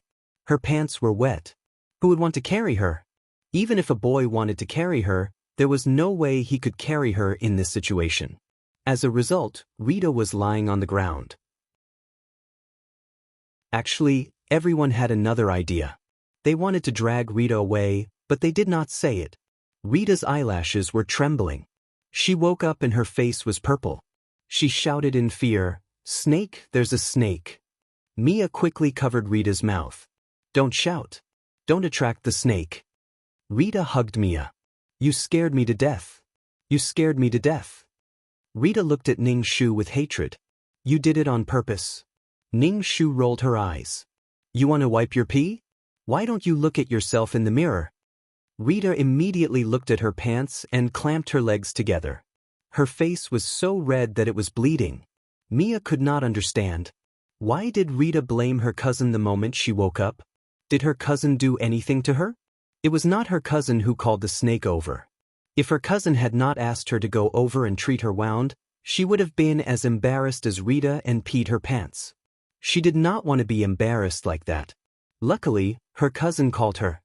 Her pants were wet. Who would want to carry her? Even if a boy wanted to carry her, there was no way he could carry her in this situation. As a result, Rita was lying on the ground. Actually, everyone had another idea. They wanted to drag Rita away, but they did not say it. Rita's eyelashes were trembling. She woke up and her face was purple. She shouted in fear, Snake, there's a snake. Mia quickly covered Rita's mouth. Don't shout. Don't attract the snake. Rita hugged Mia. You scared me to death. You scared me to death. Rita looked at Ning Shu with hatred. You did it on purpose. Ning Shu rolled her eyes. You want to wipe your pee? Why don't you look at yourself in the mirror? Rita immediately looked at her pants and clamped her legs together. Her face was so red that it was bleeding. Mia could not understand. Why did Rita blame her cousin the moment she woke up? Did her cousin do anything to her? It was not her cousin who called the snake over. If her cousin had not asked her to go over and treat her wound, she would have been as embarrassed as Rita and peed her pants. She did not want to be embarrassed like that. Luckily, her cousin called her.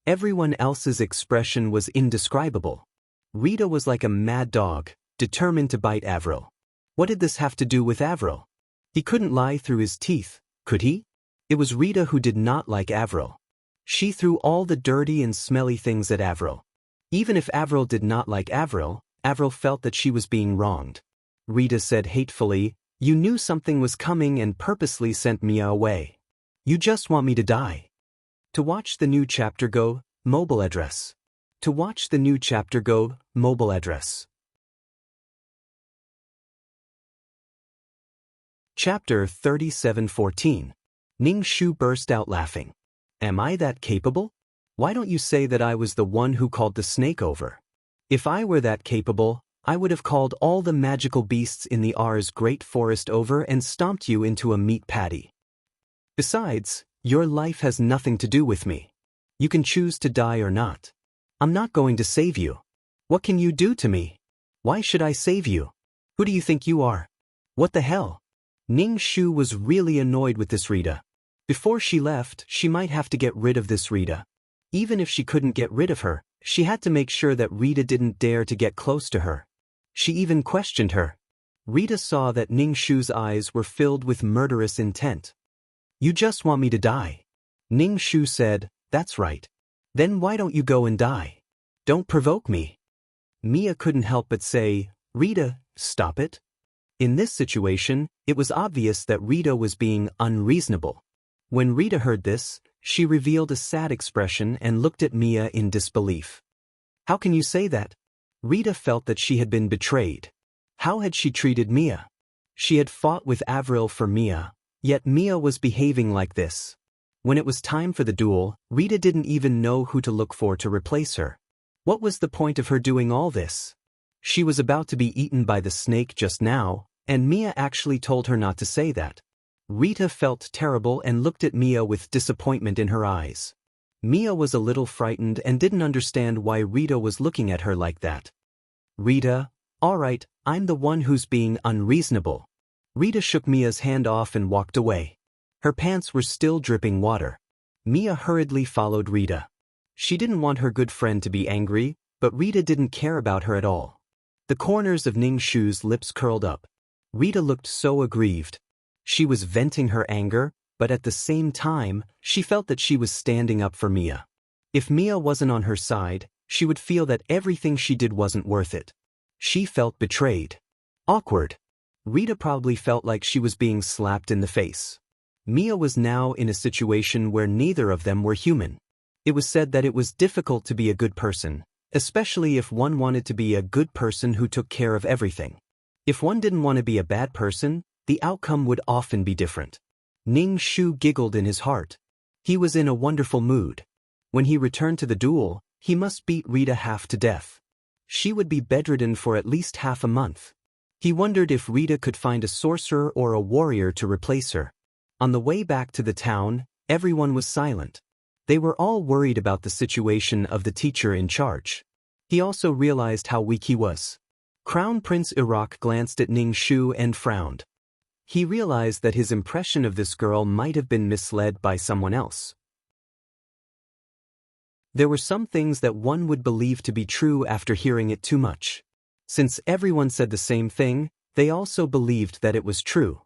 Everyone else's expression was indescribable. Rita was like a mad dog, determined to bite Avril. What did this have to do with Avril? He couldn't lie through his teeth, could he? It was Rita who did not like Avril. She threw all the dirty and smelly things at Avril. Even if Avril did not like Avril, Avril felt that she was being wronged. Rita said hatefully, "You knew something was coming and purposely sent Mia away. You just want me to die." To watch the new chapter go, mobile address. To watch the new chapter go, mobile address. Chapter 37:14. Ning Shu burst out laughing. Am I that capable? Why don't you say that I was the one who called the snake over? If I were that capable, I would have called all the magical beasts in the R's great forest over and stomped you into a meat patty. Besides, your life has nothing to do with me. You can choose to die or not. I'm not going to save you. What can you do to me? Why should I save you? Who do you think you are? What the hell? Ning Shu was really annoyed with this Rita. Before she left, she might have to get rid of this Rita. Even if she couldn't get rid of her, she had to make sure that Rita didn't dare to get close to her. She even questioned her. Rita saw that Ning Shu's eyes were filled with murderous intent. You just want me to die. Ning Shu said, that's right. Then why don't you go and die? Don't provoke me. Mia couldn't help but say, Rita, stop it. In this situation, it was obvious that Rita was being unreasonable. When Rita heard this, she revealed a sad expression and looked at Mia in disbelief. How can you say that? Rita felt that she had been betrayed. How had she treated Mia? She had fought with Avril for Mia, yet Mia was behaving like this. When it was time for the duel, Rita didn't even know who to look for to replace her. What was the point of her doing all this? She was about to be eaten by the snake just now, and Mia actually told her not to say that. Rita felt terrible and looked at Mia with disappointment in her eyes. Mia was a little frightened and didn't understand why Rita was looking at her like that. Rita, all right, I'm the one who's being unreasonable. Rita shook Mia's hand off and walked away. Her pants were still dripping water. Mia hurriedly followed Rita. She didn't want her good friend to be angry, but Rita didn't care about her at all. The corners of Ning Shu's lips curled up. Rita looked so aggrieved. She was venting her anger, but at the same time, she felt that she was standing up for Mia. If Mia wasn't on her side, she would feel that everything she did wasn't worth it. She felt betrayed. Awkward. Rita probably felt like she was being slapped in the face. Mia was now in a situation where neither of them were human. It was said that it was difficult to be a good person, especially if one wanted to be a good person who took care of everything. If one didn't want to be a bad person, the outcome would often be different. Ning Shu giggled in his heart. He was in a wonderful mood. When he returned to the duel, he must beat Rita half to death. She would be bedridden for at least half a month. He wondered if Rita could find a sorcerer or a warrior to replace her. On the way back to the town, everyone was silent. They were all worried about the situation of the teacher in charge. He also realized how weak he was. Crown Prince Iraq glanced at Ning Shu and frowned. He realized that his impression of this girl might have been misled by someone else. There were some things that one would believe to be true after hearing it too much. Since everyone said the same thing, they also believed that it was true.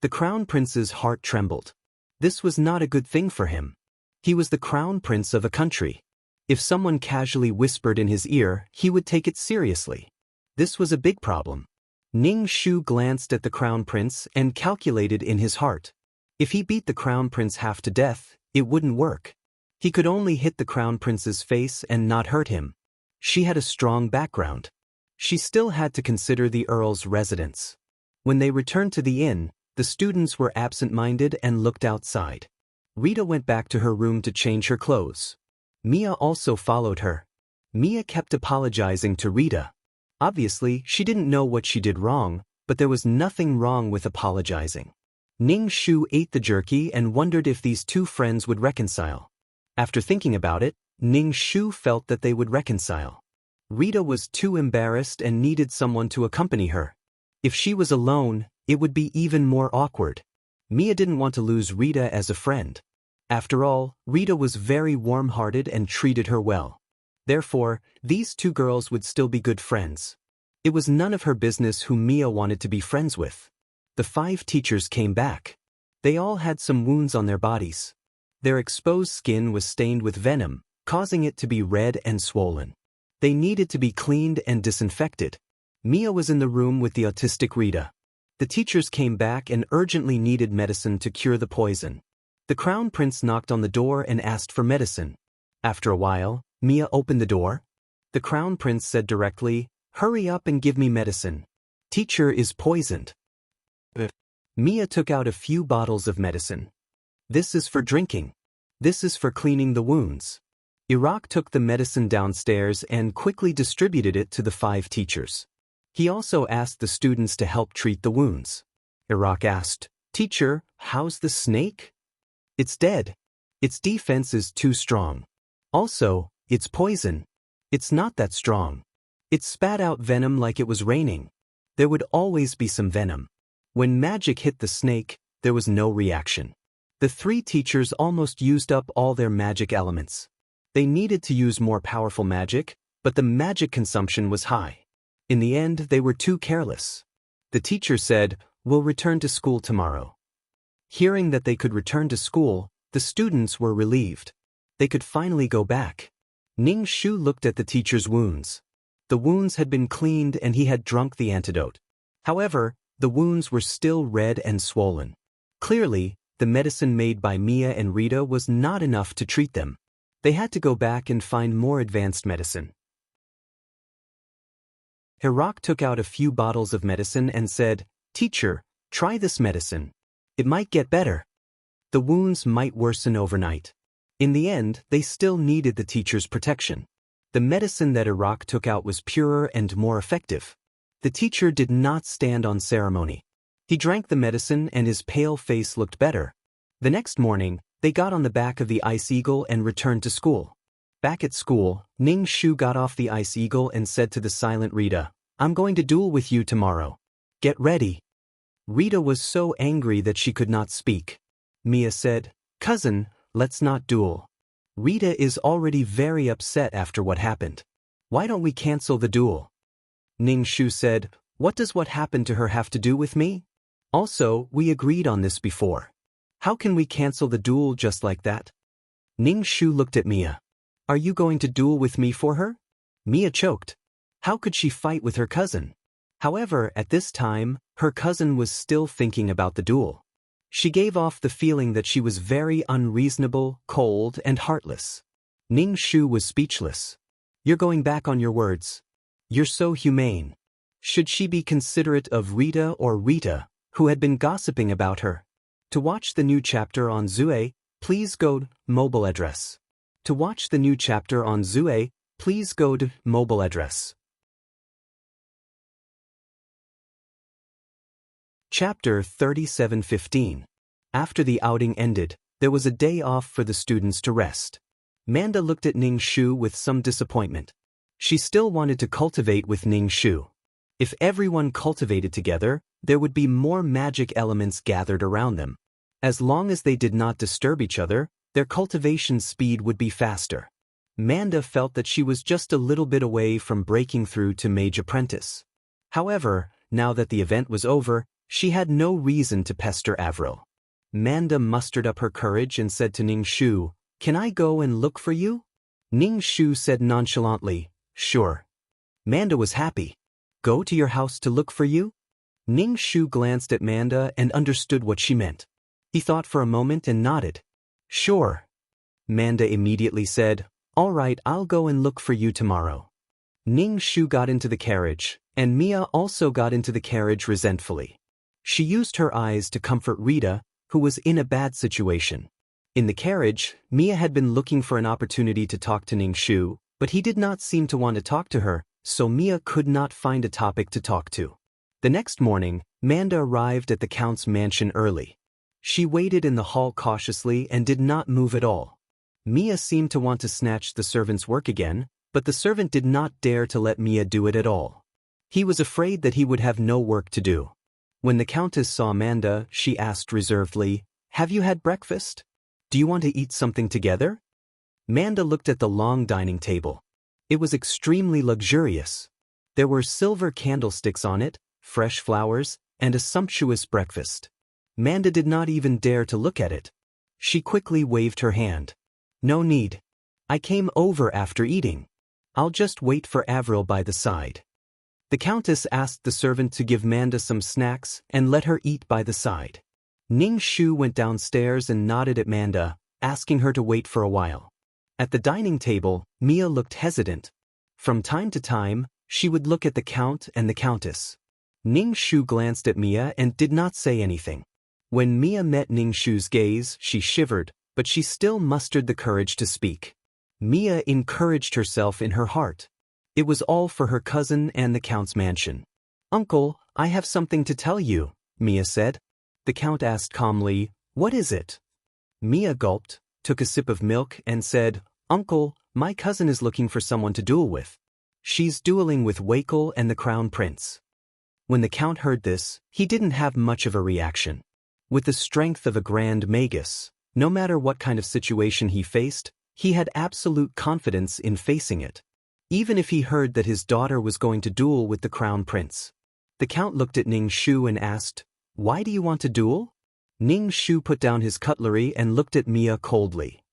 The Crown Prince's heart trembled. This was not a good thing for him. He was the Crown Prince of a country. If someone casually whispered in his ear, he would take it seriously. This was a big problem. Ning Shu glanced at the Crown Prince and calculated in his heart. If he beat the Crown Prince half to death, it wouldn't work. He could only hit the Crown Prince's face and not hurt him. She had a strong background. She still had to consider the Earl's residence. When they returned to the inn, the students were absent-minded and looked outside. Rita went back to her room to change her clothes. Mia also followed her. Mia kept apologizing to Rita. Obviously, she didn't know what she did wrong, but there was nothing wrong with apologizing. Ning Shu ate the jerky and wondered if these two friends would reconcile. After thinking about it, Ning Shu felt that they would reconcile. Rita was too embarrassed and needed someone to accompany her. If she was alone, it would be even more awkward. Mia didn't want to lose Rita as a friend. After all, Rita was very warm-hearted and treated her well. Therefore, these two girls would still be good friends. It was none of her business who Mia wanted to be friends with. The 5 teachers came back. They all had some wounds on their bodies. Their exposed skin was stained with venom, causing it to be red and swollen. They needed to be cleaned and disinfected. Mia was in the room with the autistic Rita. The teachers came back and urgently needed medicine to cure the poison. The Crown Prince knocked on the door and asked for medicine. After a while, Mia opened the door. The Crown Prince said directly, "Hurry up and give me medicine. Teacher is poisoned." Mia took out a few bottles of medicine. "This is for drinking. This is for cleaning the wounds." Iraq took the medicine downstairs and quickly distributed it to the 5 teachers. He also asked the students to help treat the wounds. Iraq asked, "Teacher, how's the snake?" "It's dead. Its defense is too strong. Also, it's poison. It's not that strong. It spat out venom like it was raining. There would always be some venom." When magic hit the snake, there was no reaction. The 3 teachers almost used up all their magic elements. They needed to use more powerful magic, but the magic consumption was high. In the end, they were too careless. The teacher said, "We'll return to school tomorrow." Hearing that they could return to school, the students were relieved. They could finally go back. Ning Shu looked at the teacher's wounds. The wounds had been cleaned and he had drunk the antidote. However, the wounds were still red and swollen. Clearly, the medicine made by Mia and Rita was not enough to treat them. They had to go back and find more advanced medicine. Hirak took out a few bottles of medicine and said, "Teacher, try this medicine. It might get better." The wounds might worsen overnight. In the end, they still needed the teacher's protection. The medicine that Hirak took out was purer and more effective. The teacher did not stand on ceremony. He drank the medicine and his pale face looked better. The next morning, they got on the back of the Ice Eagle and returned to school. Back at school, Ning Shu got off the Ice Eagle and said to the silent Rita, "I'm going to duel with you tomorrow. Get ready." Rita was so angry that she could not speak. Mia said, "Cousin, let's not duel. Rita is already very upset after what happened. Why don't we cancel the duel?" Ning Shu said, "What does what happened to her have to do with me? Also, we agreed on this before. How can we cancel the duel just like that?" Ning Shu looked at Mia. "Are you going to duel with me for her?" Mia choked. How could she fight with her cousin? However, at this time, her cousin was still thinking about the duel. She gave off the feeling that she was very unreasonable, cold, and heartless. Ning Shu was speechless. "You're going back on your words. You're so humane. Should she be considerate of Rita or Rita, who had been gossiping about her?" To watch the new chapter on Zue, please go to mobile address. To watch the new chapter on Zue, please go to mobile address. Chapter 37:15. After the outing ended, there was a day off for the students to rest. Manda looked at Ning Shu with some disappointment. She still wanted to cultivate with Ning Shu. If everyone cultivated together, there would be more magic elements gathered around them. As long as they did not disturb each other, their cultivation speed would be faster. Manda felt that she was just a little bit away from breaking through to Mage Apprentice. However, now that the event was over, she had no reason to pester Avril. Manda mustered up her courage and said to Ning Shu, "Can I go and look for you?" Ning Shu said nonchalantly, "Sure." Manda was happy. "Go to your house to look for you?" Ning Shu glanced at Manda and understood what she meant. He thought for a moment and nodded. "Sure." Manda immediately said, "All right, I'll go and look for you tomorrow." Ning Shu got into the carriage, and Mia also got into the carriage resentfully. She used her eyes to comfort Rita, who was in a bad situation. In the carriage, Mia had been looking for an opportunity to talk to Ning Shu, But he did not seem to want to talk to her, so Mia could not find a topic to talk to. The next morning, Manda arrived at the Count's mansion early. She waited in the hall cautiously and did not move at all. Mia seemed to want to snatch the servant's work again, but the servant did not dare to let Mia do it at all. He was afraid that he would have no work to do. When the Countess saw Manda, she asked reservedly, "Have you had breakfast? Do you want to eat something together?" Manda looked at the long dining table. It was extremely luxurious. There were silver candlesticks on it, fresh flowers, and a sumptuous breakfast. Manda did not even dare to look at it. She quickly waved her hand. "No need. I came over after eating. I'll just wait for Avril by the side." The Countess asked the servant to give Manda some snacks and let her eat by the side. Ning Shu went downstairs and nodded at Manda, asking her to wait for a while. At the dining table, Mia looked hesitant. From time to time, she would look at the Count and the Countess. Ning Shu glanced at Mia and did not say anything. When Mia met Ning Shu's gaze, she shivered, but she still mustered the courage to speak. Mia encouraged herself in her heart. It was all for her cousin and the Count's mansion. "Uncle, I have something to tell you," Mia said. The Count asked calmly, "What is it?" Mia gulped, took a sip of milk, and said, "Uncle, my cousin is looking for someone to duel with. She's dueling with Wakel and the Crown Prince." When the Count heard this, he didn't have much of a reaction. With the strength of a grand magus, no matter what kind of situation he faced, he had absolute confidence in facing it. Even if he heard that his daughter was going to duel with the Crown Prince. The Count looked at Ning Shu and asked, "Why do you want to duel?" Ning Shu put down his cutlery and looked at Mia coldly.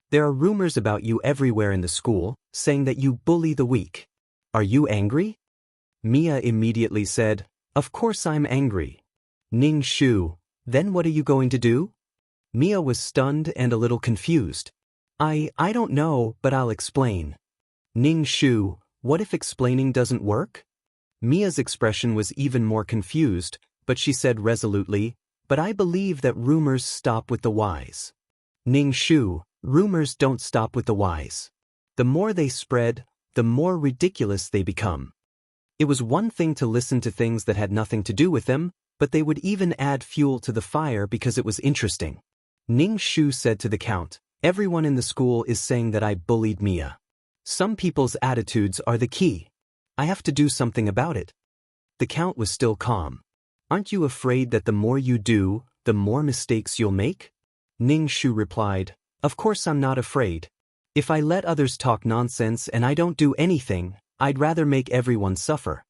"There are rumors about you everywhere in the school, saying that you bully the weak. Are you angry?" Mia immediately said, "Of course I'm angry." Ning Shu, "Then what are you going to do?" Mia was stunned and a little confused. I don't know, but I'll explain." Ning Shu, "What if explaining doesn't work?" Mia's expression was even more confused, but she said resolutely, "But I believe that rumors stop with the wise." Ning Shu, "Rumors don't stop with the wise. The more they spread, the more ridiculous they become." It was one thing to listen to things that had nothing to do with them, but they would even add fuel to the fire because it was interesting. Ning Shu said to the Count, "Everyone in the school is saying that I bullied Mia. Some people's attitudes are the key. I have to do something about it." The Count was still calm. "Aren't you afraid that the more you do, the more mistakes you'll make?" Ning Shu replied, "Of course I'm not afraid. If I let others talk nonsense and I don't do anything, I'd rather make everyone suffer.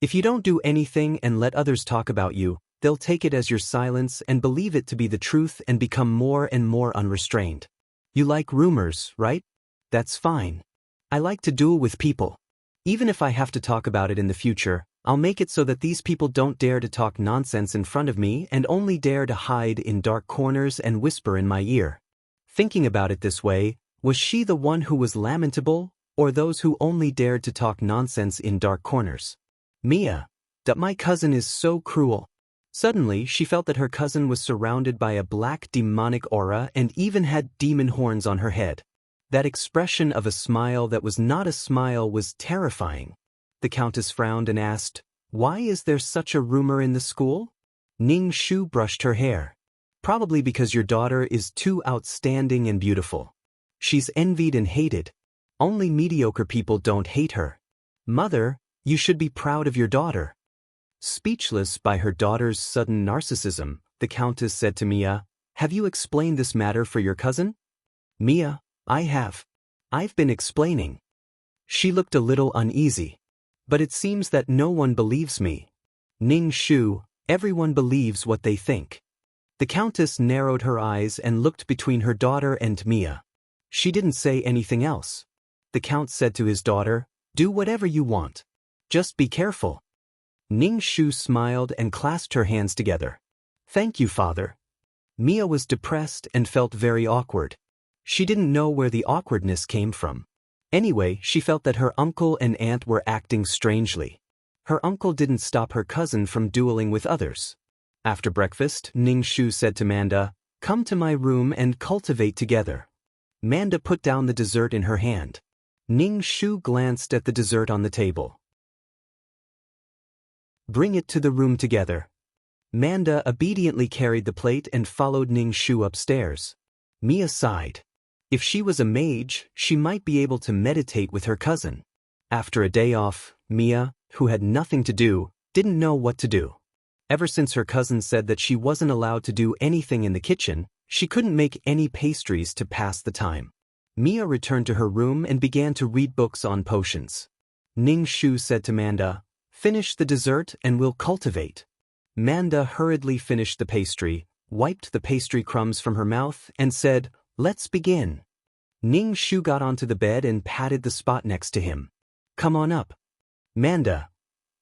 If you don't do anything and let others talk about you, they'll take it as your silence and believe it to be the truth and become more and more unrestrained. You like rumors, right? That's fine. I like to duel with people. Even if I have to talk about it in the future, I'll make it so that these people don't dare to talk nonsense in front of me and only dare to hide in dark corners and whisper in my ear." Thinking about it this way, was she the one who was lamentable, or those who only dared to talk nonsense in dark corners? Mia, that my cousin is so cruel. Suddenly, she felt that her cousin was surrounded by a black demonic aura and even had demon horns on her head. That expression of a smile that was not a smile was terrifying. The Countess frowned and asked, "Why is there such a rumor in the school?" Ning Shu brushed her hair. "Probably because your daughter is too outstanding and beautiful. She's envied and hated. Only mediocre people don't hate her. Mother, you should be proud of your daughter." Speechless by her daughter's sudden narcissism, the Countess said to Mia, "Have you explained this matter for your cousin?" "Mia, I have. I've been explaining." She looked a little uneasy. "But it seems that no one believes me." Ning Shu, "Everyone believes what they think." The Countess narrowed her eyes and looked between her daughter and Mia. She didn't say anything else. The Count said to his daughter, "Do whatever you want. Just be careful." Ning Shu smiled and clasped her hands together. "Thank you, father." Mia was depressed and felt very awkward. She didn't know where the awkwardness came from. Anyway, she felt that her uncle and aunt were acting strangely. Her uncle didn't stop her cousin from dueling with others. After breakfast, Ning Shu said to Manda, "Come to my room and cultivate together." Manda put down the dessert in her hand. Ning Shu glanced at the dessert on the table. Bring it to the room together. Manda obediently carried the plate and followed Ning Shu upstairs. Mia sighed. If she was a mage, she might be able to meditate with her cousin. After a day off, Mia, who had nothing to do, didn't know what to do. Ever since her cousin said that she wasn't allowed to do anything in the kitchen, she couldn't make any pastries to pass the time. Mia returned to her room and began to read books on potions. Ning Shu said to Manda, "Finish the dessert and we'll cultivate." Manda hurriedly finished the pastry, wiped the pastry crumbs from her mouth, and said, "Let's begin." Ning Shu got onto the bed and patted the spot next to him. "Come on up." Manda.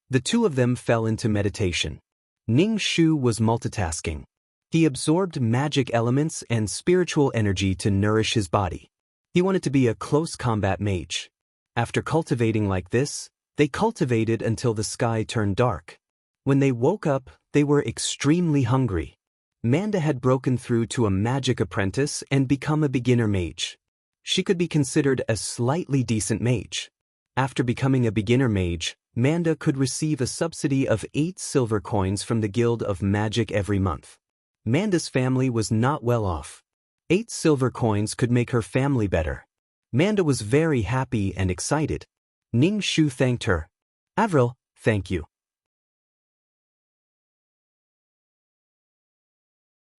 The two of them fell into meditation. Ning Shu was multitasking. He absorbed magic elements and spiritual energy to nourish his body. He wanted to be a close combat mage. After cultivating like this, they cultivated until the sky turned dark. When they woke up, they were extremely hungry. Manda had broken through to a magic apprentice and become a beginner mage. She could be considered a slightly decent mage. After becoming a beginner mage, Manda could receive a subsidy of 8 silver coins from the Guild of Magic every month. Manda's family was not well off. 8 silver coins could make her family better. Manda was very happy and excited. Ning Shu thanked her. "Avril, thank you."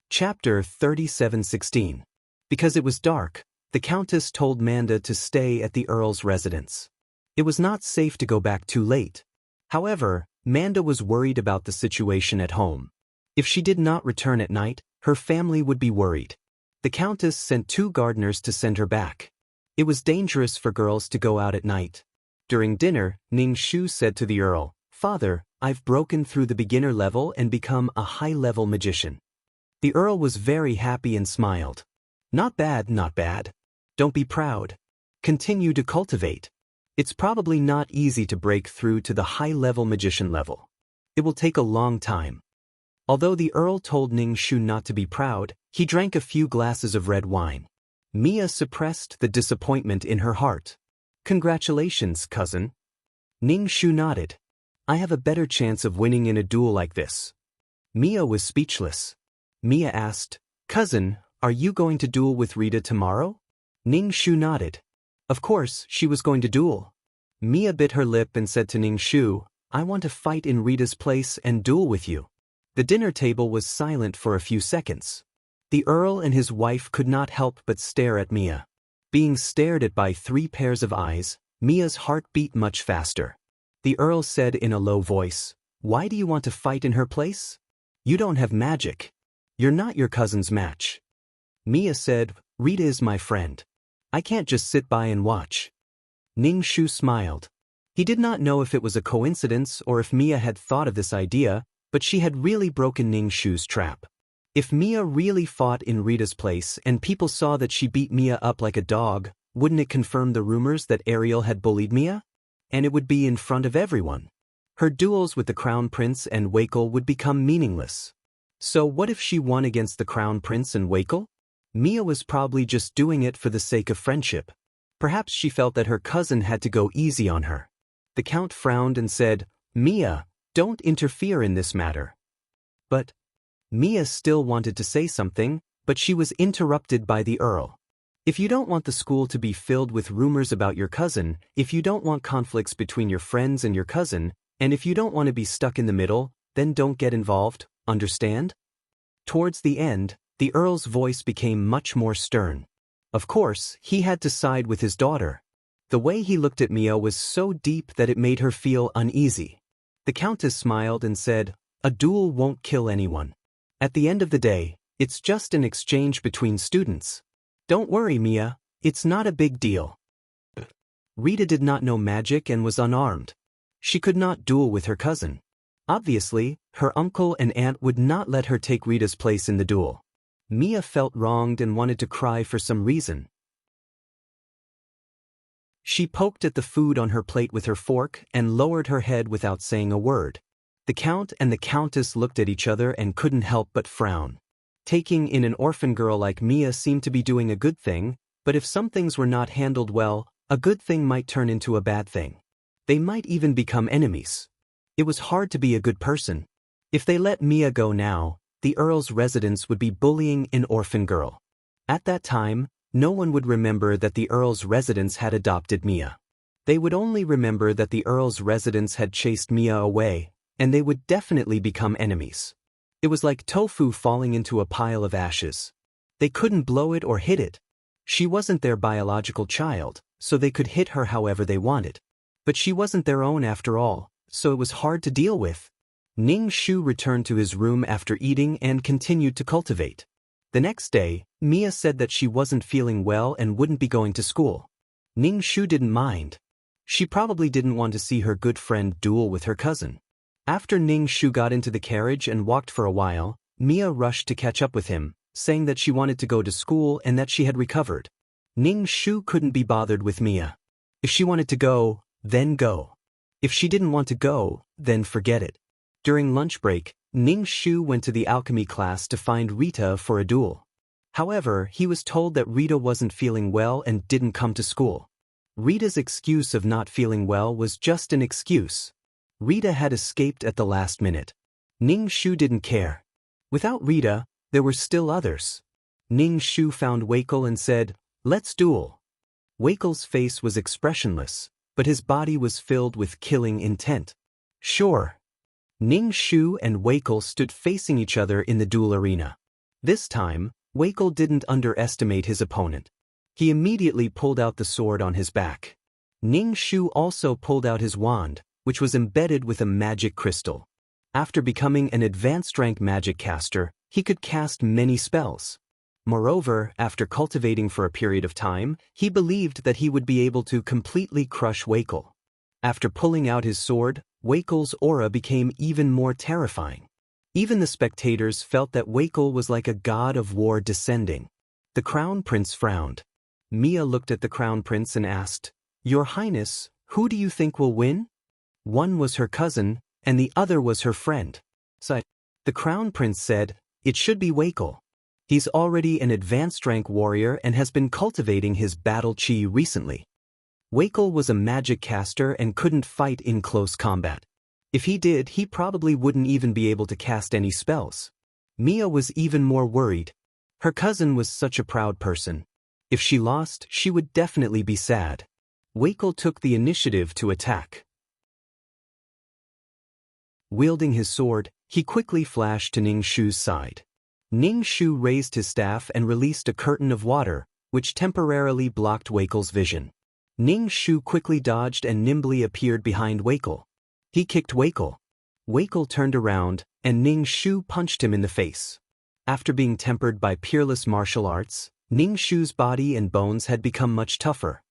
Chapter 37:16. Because it was dark, the Countess told Manda to stay at the Earl's residence. It was not safe to go back too late. However, Manda was worried about the situation at home. If she did not return at night, her family would be worried. The Countess sent 2 gardeners to send her back. It was dangerous for girls to go out at night. During dinner, Ning Shu said to the Earl, "Father, I've broken through the beginner level and become a high-level magician." The Earl was very happy and smiled. "Not bad, not bad. Don't be proud. Continue to cultivate. It's probably not easy to break through to the high-level magician level. It will take a long time." Although the Earl told Ning Shu not to be proud, he drank a few glasses of red wine. Mia suppressed the disappointment in her heart. "Congratulations, cousin." Ning Shu nodded. "I have a better chance of winning in a duel like this." Mia was speechless. Mia asked, "Cousin, are you going to duel with Rita tomorrow?" Ning Shu nodded. Of course, she was going to duel. Mia bit her lip and said to Ning Shu, "I want to fight in Rita's place and duel with you." The dinner table was silent for a few seconds. The Earl and his wife could not help but stare at Mia. Being stared at by 3 pairs of eyes, Mia's heart beat much faster. The Earl said in a low voice, "Why do you want to fight in her place? You don't have magic. You're not your cousin's match." Mia said, "Rita is my friend. I can't just sit by and watch." Ning Shu smiled. He did not know if it was a coincidence or if Mia had thought of this idea, but she had really broken Ning Shu's trap. If Mia really fought in Rita's place and people saw that she beat Mia up like a dog, wouldn't it confirm the rumors that Ariel had bullied Mia? And it would be in front of everyone. Her duels with the Crown Prince and Wakel would become meaningless. So what if she won against the Crown Prince and Wakel? Mia was probably just doing it for the sake of friendship. Perhaps she felt that her cousin had to go easy on her. The Count frowned and said, "Mia, don't interfere in this matter." But Mia still wanted to say something, but she was interrupted by the Earl. "If you don't want the school to be filled with rumors about your cousin, if you don't want conflicts between your friends and your cousin, and if you don't want to be stuck in the middle, then don't get involved, understand?" Towards the end, the Earl's voice became much more stern. Of course, he had to side with his daughter. The way he looked at Mia was so deep that it made her feel uneasy. The Countess smiled and said, "A duel won't kill anyone. At the end of the day, it's just an exchange between students. Don't worry, Mia, it's not a big deal." Rita did not know magic and was unarmed. She could not duel with her cousin. Obviously, her uncle and aunt would not let her take Rita's place in the duel. Mia felt wronged and wanted to cry for some reason. She poked at the food on her plate with her fork and lowered her head without saying a word. The Count and the Countess looked at each other and couldn't help but frown. Taking in an orphan girl like Mia seemed to be doing a good thing, But if some things were not handled well, a good thing might turn into a bad thing. They might even become enemies. It was hard to be a good person. If they let Mia go now, the Earl's residents would be bullying an orphan girl. At that time, no one would remember that the Earl's residents had adopted Mia. They would only remember that the Earl's residents had chased Mia away, and they would definitely become enemies. It was like tofu falling into a pile of ashes. They couldn't blow it or hit it. She wasn't their biological child, so they could hit her however they wanted. But she wasn't their own after all, so it was hard to deal with. Ning Shu returned to his room after eating and continued to cultivate. The next day, Mia said that she wasn't feeling well and wouldn't be going to school. Ning Shu didn't mind. She probably didn't want to see her good friend duel with her cousin. After Ning Shu got into the carriage and walked for a while, Mia rushed to catch up with him, saying that she wanted to go to school and that she had recovered. Ning Shu couldn't be bothered with Mia. If she wanted to go, then go. If she didn't want to go, then forget it. During lunch break, Ning Shu went to the alchemy class to find Rita for a duel. However, he was told that Rita wasn't feeling well and didn't come to school. Rita's excuse of not feeling well was just an excuse. Rita had escaped at the last minute. Ning Shu didn't care. Without Rita, there were still others. Ning Shu found Weikel and said, "Let's duel." Weikel's face was expressionless, but his body was filled with killing intent. Sure. Ning Shu and Weikel stood facing each other in the duel arena. This time, Weikel didn't underestimate his opponent. He immediately pulled out the sword on his back. Ning Shu also pulled out his wand, which was embedded with a magic crystal. After becoming an advanced rank magic caster, he could cast many spells. Moreover, after cultivating for a period of time, he believed that he would be able to completely crush Weikel. After pulling out his sword, Weikel's aura became even more terrifying. Even the spectators felt that Weikel was like a god of war descending. The Crown Prince frowned. Mia looked at the Crown Prince and asked, "Your Highness, who do you think will win?" One was her cousin, and the other was her friend. So the Crown Prince said, "It should be Weikel. He's already an advanced rank warrior and has been cultivating his battle chi recently." Weikel was a magic caster and couldn't fight in close combat. If he did, he probably wouldn't even be able to cast any spells. Mia was even more worried. Her cousin was such a proud person. If she lost, she would definitely be sad. Weikel took the initiative to attack. Wielding his sword, he quickly flashed to Ning Shu's side. Ning Shu raised his staff and released a curtain of water, which temporarily blocked Weikel's vision. Ning Shu quickly dodged and nimbly appeared behind Weikel. He kicked Weikel. Weikel turned around, and Ning Shu punched him in the face. After being tempered by peerless martial arts, Ning Shu's body and bones had become much tougher.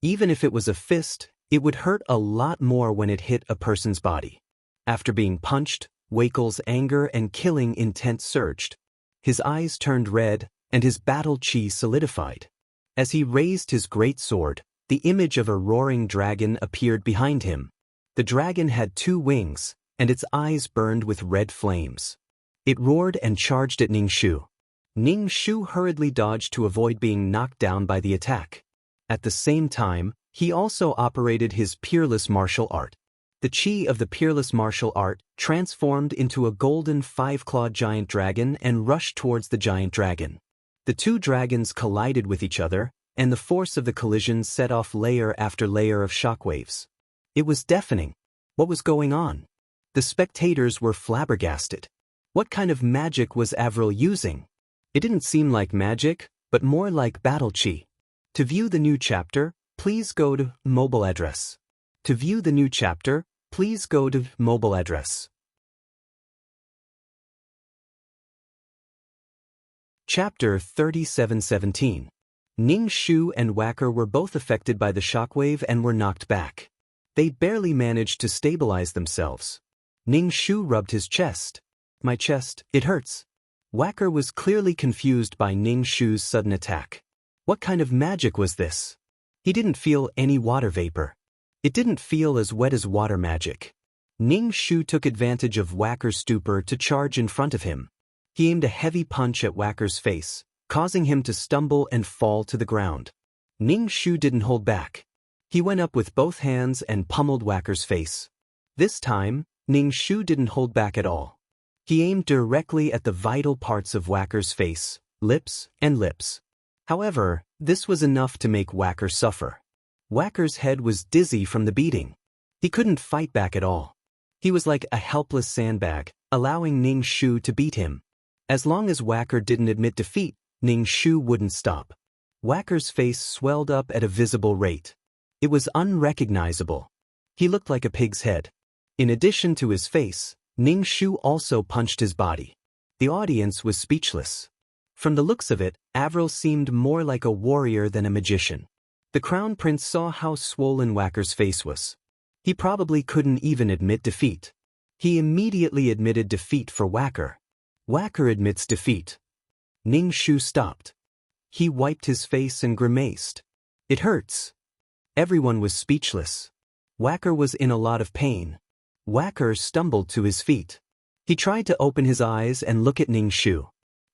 Even if it was a fist, it would hurt a lot more when it hit a person's body. After being punched, Weikel's anger and killing intent surged. His eyes turned red, and his battle chi solidified. As he raised his great sword, the image of a roaring dragon appeared behind him. The dragon had 2 wings, and its eyes burned with red flames. It roared and charged at Ning Shu. Ning Shu hurriedly dodged to avoid being knocked down by the attack. At the same time, he also operated his peerless martial art. The chi of the peerless martial art transformed into a golden 5-clawed giant dragon and rushed towards the giant dragon. The 2 dragons collided with each other, and the force of the collision set off layer after layer of shockwaves. It was deafening. What was going on? The spectators were flabbergasted. What kind of magic was Avril using? It didn't seem like magic, but more like battle chi. To view the new chapter, please go to mobile address. To view the new chapter, please go to mobile address. Chapter 3717. Ning Shu and Wacker were both affected by the shockwave and were knocked back. They barely managed to stabilize themselves. Ning Shu rubbed his chest. "My chest, it hurts." Wacker was clearly confused by Ning Shu's sudden attack. What kind of magic was this? He didn't feel any water vapor. It didn't feel as wet as water magic. Ning Shu took advantage of Wacker's stupor to charge in front of him. He aimed a heavy punch at Wacker's face, causing him to stumble and fall to the ground. Ning Shu didn't hold back. He went up with both hands and pummeled Whacker's face. This time, Ning Shu didn't hold back at all. He aimed directly at the vital parts of Whacker's face, lips, and lips. However, this was enough to make Whacker suffer. Whacker's head was dizzy from the beating. He couldn't fight back at all. He was like a helpless sandbag, allowing Ning Shu to beat him. As long as Whacker didn't admit defeat, Ning Shu wouldn't stop. Whacker's face swelled up at a visible rate. It was unrecognizable. He looked like a pig's head. In addition to his face, Ning Shu also punched his body. The audience was speechless. From the looks of it, Avril seemed more like a warrior than a magician. The Crown Prince saw how swollen Whacker's face was. He probably couldn't even admit defeat. He immediately admitted defeat for Whacker. Whacker admits defeat. Ning Shu stopped. He wiped his face and grimaced. It hurts. Everyone was speechless. Whacker was in a lot of pain. Whacker stumbled to his feet. He tried to open his eyes and look at Ning Shu.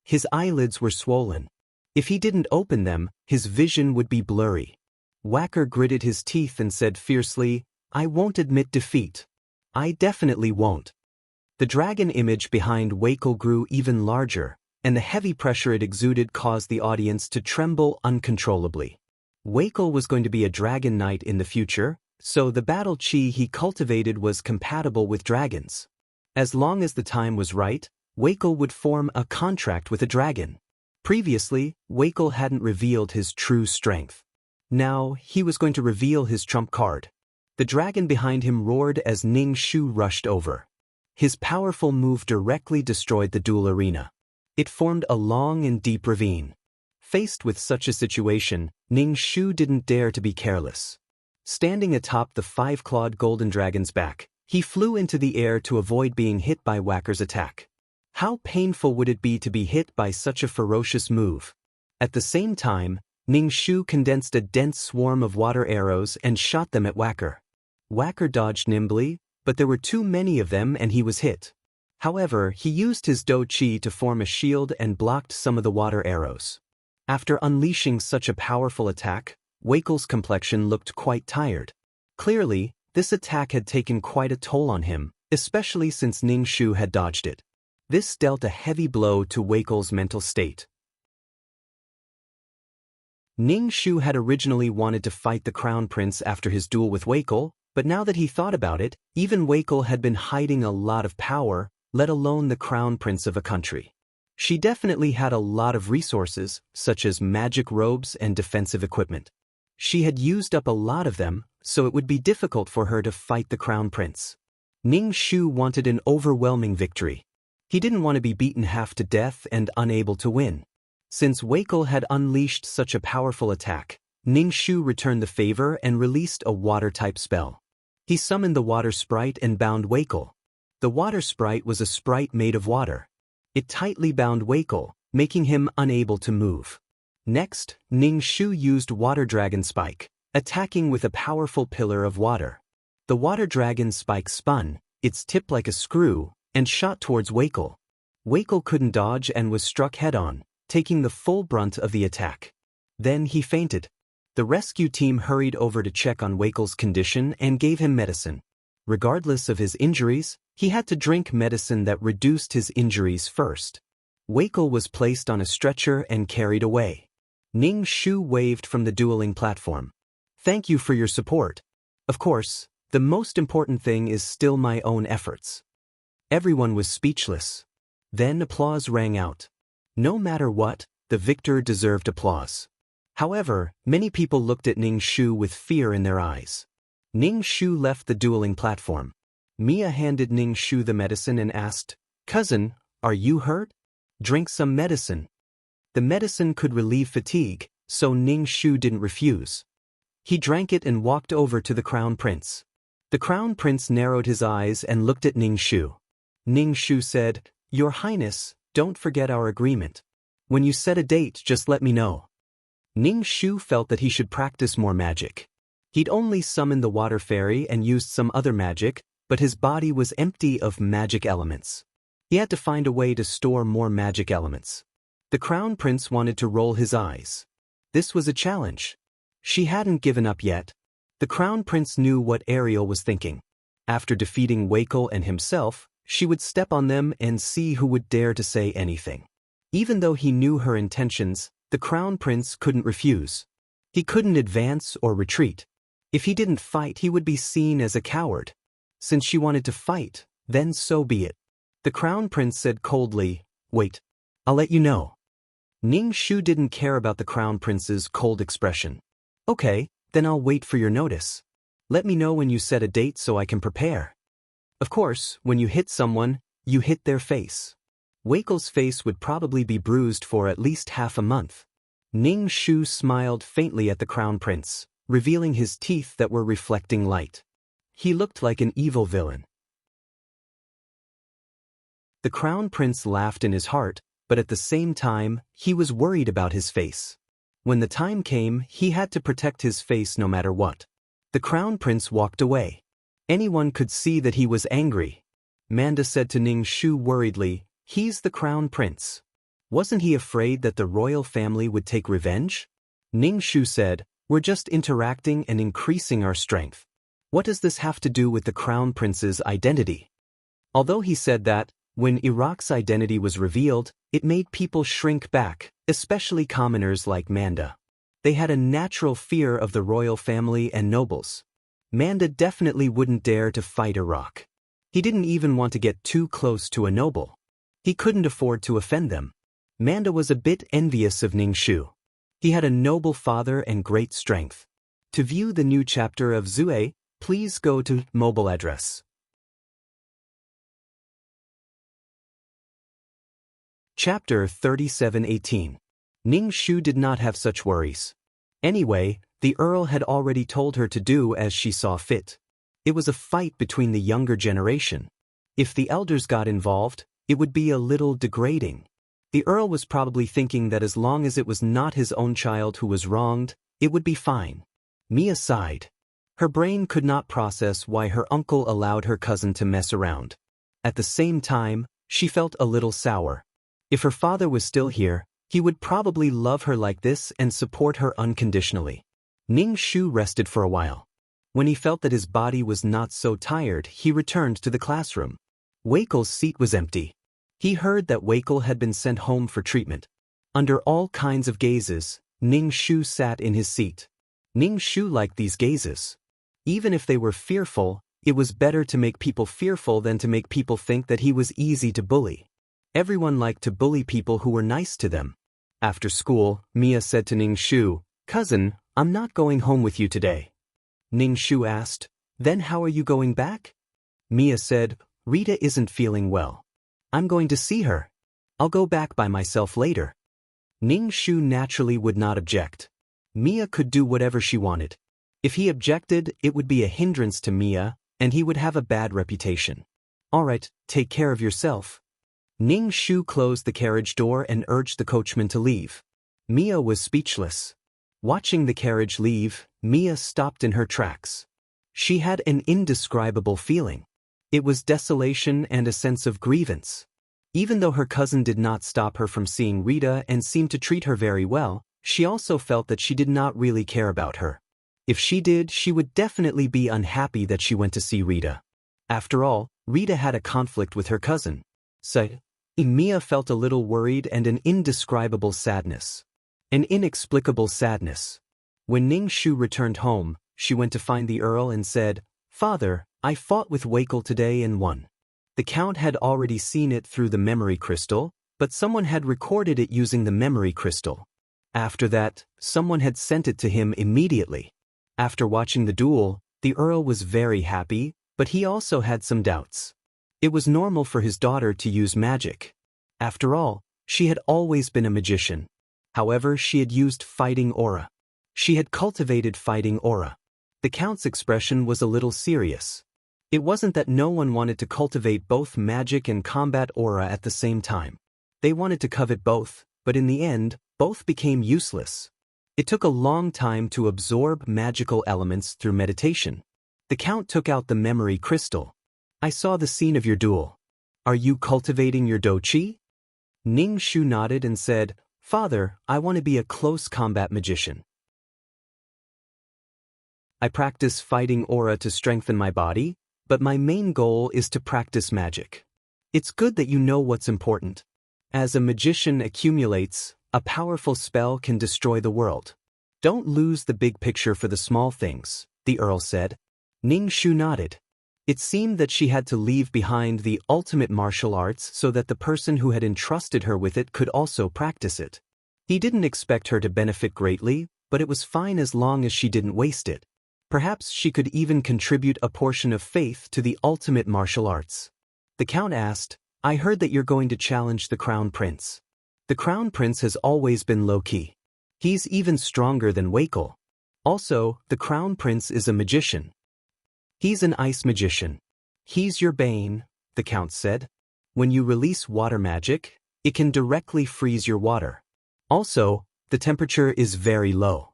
His eyelids were swollen. If he didn't open them, his vision would be blurry. Whacker gritted his teeth and said fiercely, "I won't admit defeat. I definitely won't." The dragon image behind Wackel grew even larger, and the heavy pressure it exuded caused the audience to tremble uncontrollably. Wackel was going to be a dragon knight in the future, so the battle chi he cultivated was compatible with dragons. As long as the time was right, Wackel would form a contract with a dragon. Previously, Wackel hadn't revealed his true strength. Now, he was going to reveal his trump card. The dragon behind him roared as Ning Shu rushed over. His powerful move directly destroyed the duel arena. It formed a long and deep ravine. Faced with such a situation, Ning Shu didn't dare to be careless. Standing atop the five-clawed golden dragon's back, he flew into the air to avoid being hit by Whacker's attack. How painful would it be to be hit by such a ferocious move? At the same time, Ning Shu condensed a dense swarm of water arrows and shot them at Whacker. Whacker dodged nimbly, but there were too many of them and he was hit. However, he used his Do Chi to form a shield and blocked some of the water arrows. After unleashing such a powerful attack, Wackel's complexion looked quite tired. Clearly, this attack had taken quite a toll on him, especially since Ning Shu had dodged it. This dealt a heavy blow to Wackel's mental state. Ning Shu had originally wanted to fight the Crown Prince after his duel with Wackel, but now that he thought about it, even Wackel had been hiding a lot of power, let alone the Crown Prince of a country. She definitely had a lot of resources, such as magic robes and defensive equipment. She had used up a lot of them, so it would be difficult for her to fight the Crown Prince. Ning Shu wanted an overwhelming victory. He didn't want to be beaten half to death and unable to win. Since Wackel had unleashed such a powerful attack, Ning Shu returned the favor and released a water-type spell. He summoned the water sprite and bound Wackel. The water sprite was a sprite made of water. It tightly bound Wackel, making him unable to move. Next, Ning Shu used Water Dragon Spike, attacking with a powerful pillar of water. The Water Dragon Spike spun, its tip like a screw, and shot towards Wackel. Wackel couldn't dodge and was struck head-on, taking the full brunt of the attack. Then he fainted. The rescue team hurried over to check on Wackel's condition and gave him medicine. Regardless of his injuries, he had to drink medicine that reduced his injuries first. Wackel was placed on a stretcher and carried away. Ning Shu waved from the dueling platform. "Thank you for your support. Of course, the most important thing is still my own efforts." Everyone was speechless. Then applause rang out. No matter what, the victor deserved applause. However, many people looked at Ning Shu with fear in their eyes. Ning Shu left the dueling platform. Mia handed Ning Shu the medicine and asked, "Cousin, are you hurt? Drink some medicine." The medicine could relieve fatigue, so Ning Shu didn't refuse. He drank it and walked over to the Crown Prince. The Crown Prince narrowed his eyes and looked at Ning Shu. Ning Shu said, "Your Highness, don't forget our agreement. When you set a date, just let me know." Ning Shu felt that he should practice more magic. He'd only summoned the water fairy and used some other magic, but his body was empty of magic elements. He had to find a way to store more magic elements. The Crown Prince wanted to roll his eyes. This was a challenge. She hadn't given up yet. The Crown Prince knew what Ariel was thinking. After defeating Wakel and himself, she would step on them and see who would dare to say anything. Even though he knew her intentions, the Crown Prince couldn't refuse. He couldn't advance or retreat. If he didn't fight, he would be seen as a coward. Since she wanted to fight, then so be it. The Crown Prince said coldly, "Wait. I'll let you know." Ning Shu didn't care about the Crown Prince's cold expression. "Okay, then I'll wait for your notice. Let me know when you set a date so I can prepare." Of course, when you hit someone, you hit their face. Wakel's face would probably be bruised for at least half a month. Ning Shu smiled faintly at the Crown Prince, revealing his teeth that were reflecting light. He looked like an evil villain. The Crown Prince laughed in his heart, but at the same time, he was worried about his face. When the time came, he had to protect his face no matter what. The Crown Prince walked away. Anyone could see that he was angry. Manda said to Ning Shu worriedly, "He's the Crown Prince. Wasn't he afraid that the royal family would take revenge?" Ning Shu said, "We're just interacting and increasing our strength. What does this have to do with the Crown Prince's identity?" Although he said that, when Iraq's identity was revealed, it made people shrink back, especially commoners like Manda. They had a natural fear of the royal family and nobles. Manda definitely wouldn't dare to fight Iraq. He didn't even want to get too close to a noble. He couldn't afford to offend them. Manda was a bit envious of Ning Shu. He had a noble father and great strength. To view the new chapter of Zue, please go to mobile address. Chapter 37:18. Ning Shu did not have such worries. Anyway, the Earl had already told her to do as she saw fit. It was a fight between the younger generation. If the elders got involved, it would be a little degrading. The Earl was probably thinking that as long as it was not his own child who was wronged, it would be fine. Mia sighed. Her brain could not process why her uncle allowed her cousin to mess around. At the same time, she felt a little sour. If her father was still here, he would probably love her like this and support her unconditionally. Ning Shu rested for a while. When he felt that his body was not so tired, he returned to the classroom. Wakel's seat was empty. He heard that Wakel had been sent home for treatment. Under all kinds of gazes, Ning Shu sat in his seat. Ning Shu liked these gazes. Even if they were fearful, it was better to make people fearful than to make people think that he was easy to bully. Everyone liked to bully people who were nice to them. After school, Mia said to Ning Shu, "Cousin, I'm not going home with you today." Ning Shu asked, "Then how are you going back?" Mia said, "Rita isn't feeling well. I'm going to see her. I'll go back by myself later." Ning Shu naturally would not object. Mia could do whatever she wanted. If he objected, it would be a hindrance to Mia, and he would have a bad reputation. "All right, take care of yourself." Ning Shu closed the carriage door and urged the coachman to leave. Mia was speechless. Watching the carriage leave, Mia stopped in her tracks. She had an indescribable feeling. It was desolation and a sense of grievance. Even though her cousin did not stop her from seeing Rita and seemed to treat her very well, she also felt that she did not really care about her. If she did, she would definitely be unhappy that she went to see Rita. After all, Rita had a conflict with her cousin. So, Mia felt a little worried and an indescribable sadness. An inexplicable sadness. When Ning Shu returned home, she went to find the Earl and said, "Father, I fought with Wakel today and won." The Count had already seen it through the memory crystal, but someone had recorded it using the memory crystal. After that, someone had sent it to him immediately. After watching the duel, the Earl was very happy, but he also had some doubts. It was normal for his daughter to use magic. After all, she had always been a magician. However, she had used fighting aura. She had cultivated fighting aura. The Count's expression was a little serious. It wasn't that no one wanted to cultivate both magic and combat aura at the same time. They wanted to covet both, but in the end, both became useless. It took a long time to absorb magical elements through meditation. The Count took out the memory crystal. "I saw the scene of your duel. Are you cultivating your dochi?" Ning Shu nodded and said, "Father, I want to be a close combat magician." I practice fighting aura to strengthen my body, but my main goal is to practice magic. It's good that you know what's important. As a magician accumulates, a powerful spell can destroy the world. Don't lose the big picture for the small things, the Earl said. Ning Shu nodded. It seemed that she had to leave behind the ultimate martial arts so that the person who had entrusted her with it could also practice it. He didn't expect her to benefit greatly, but it was fine as long as she didn't waste it. Perhaps she could even contribute a portion of faith to the ultimate martial arts. The Count asked, I heard that you're going to challenge the Crown Prince. The Crown Prince has always been low-key. He's even stronger than Wakel. Also, the Crown Prince is a magician. He's an ice magician. He's your bane, the Count said. When you release water magic, it can directly freeze your water. Also, the temperature is very low.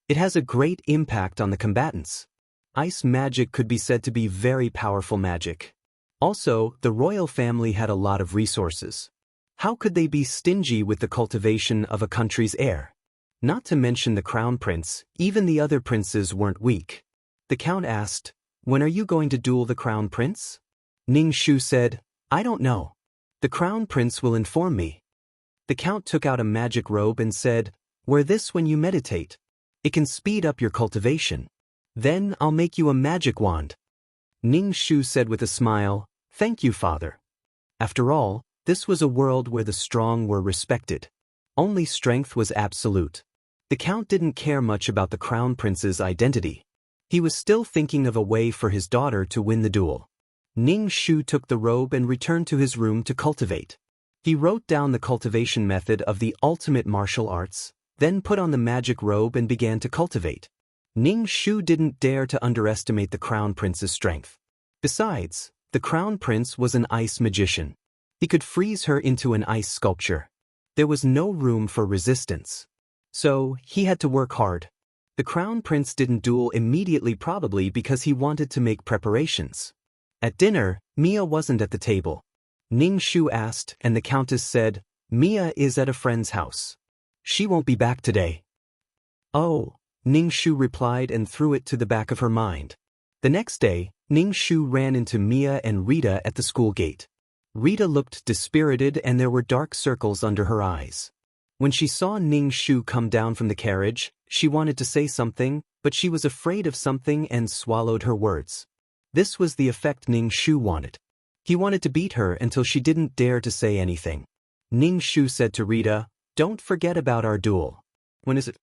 It has a great impact on the combatants. Ice magic could be said to be very powerful magic. Also, the royal family had a lot of resources. How could they be stingy with the cultivation of a country's heir? Not to mention the Crown Prince, even the other princes weren't weak. The Count asked, when are you going to duel the Crown Prince? Ning Shu said, I don't know. The Crown Prince will inform me. The Count took out a magic robe and said, wear this when you meditate. It can speed up your cultivation. Then I'll make you a magic wand. Ning Shu said with a smile, thank you, Father. After all, this was a world where the strong were respected. Only strength was absolute. The Count didn't care much about the Crown Prince's identity. He was still thinking of a way for his daughter to win the duel. Ning Shu took the robe and returned to his room to cultivate. He wrote down the cultivation method of the ultimate martial arts, then put on the magic robe and began to cultivate. Ning Shu didn't dare to underestimate the Crown Prince's strength. Besides, the Crown Prince was an ice magician. He could freeze her into an ice sculpture. There was no room for resistance. So, he had to work hard. The Crown Prince didn't duel immediately, probably because he wanted to make preparations. At dinner, Mia wasn't at the table. Ning Shu asked, and the Countess said, Mia is at a friend's house. She won't be back today. Oh, Ning Shu replied and threw it to the back of her mind. The next day, Ning Shu ran into Mia and Rita at the school gate. Rita looked dispirited and there were dark circles under her eyes. When she saw Ning Shu come down from the carriage, she wanted to say something, but she was afraid of something and swallowed her words. This was the effect Ning Shu wanted. He wanted to beat her until she didn't dare to say anything. Ning Shu said to Rita, don't forget about our duel. When is it?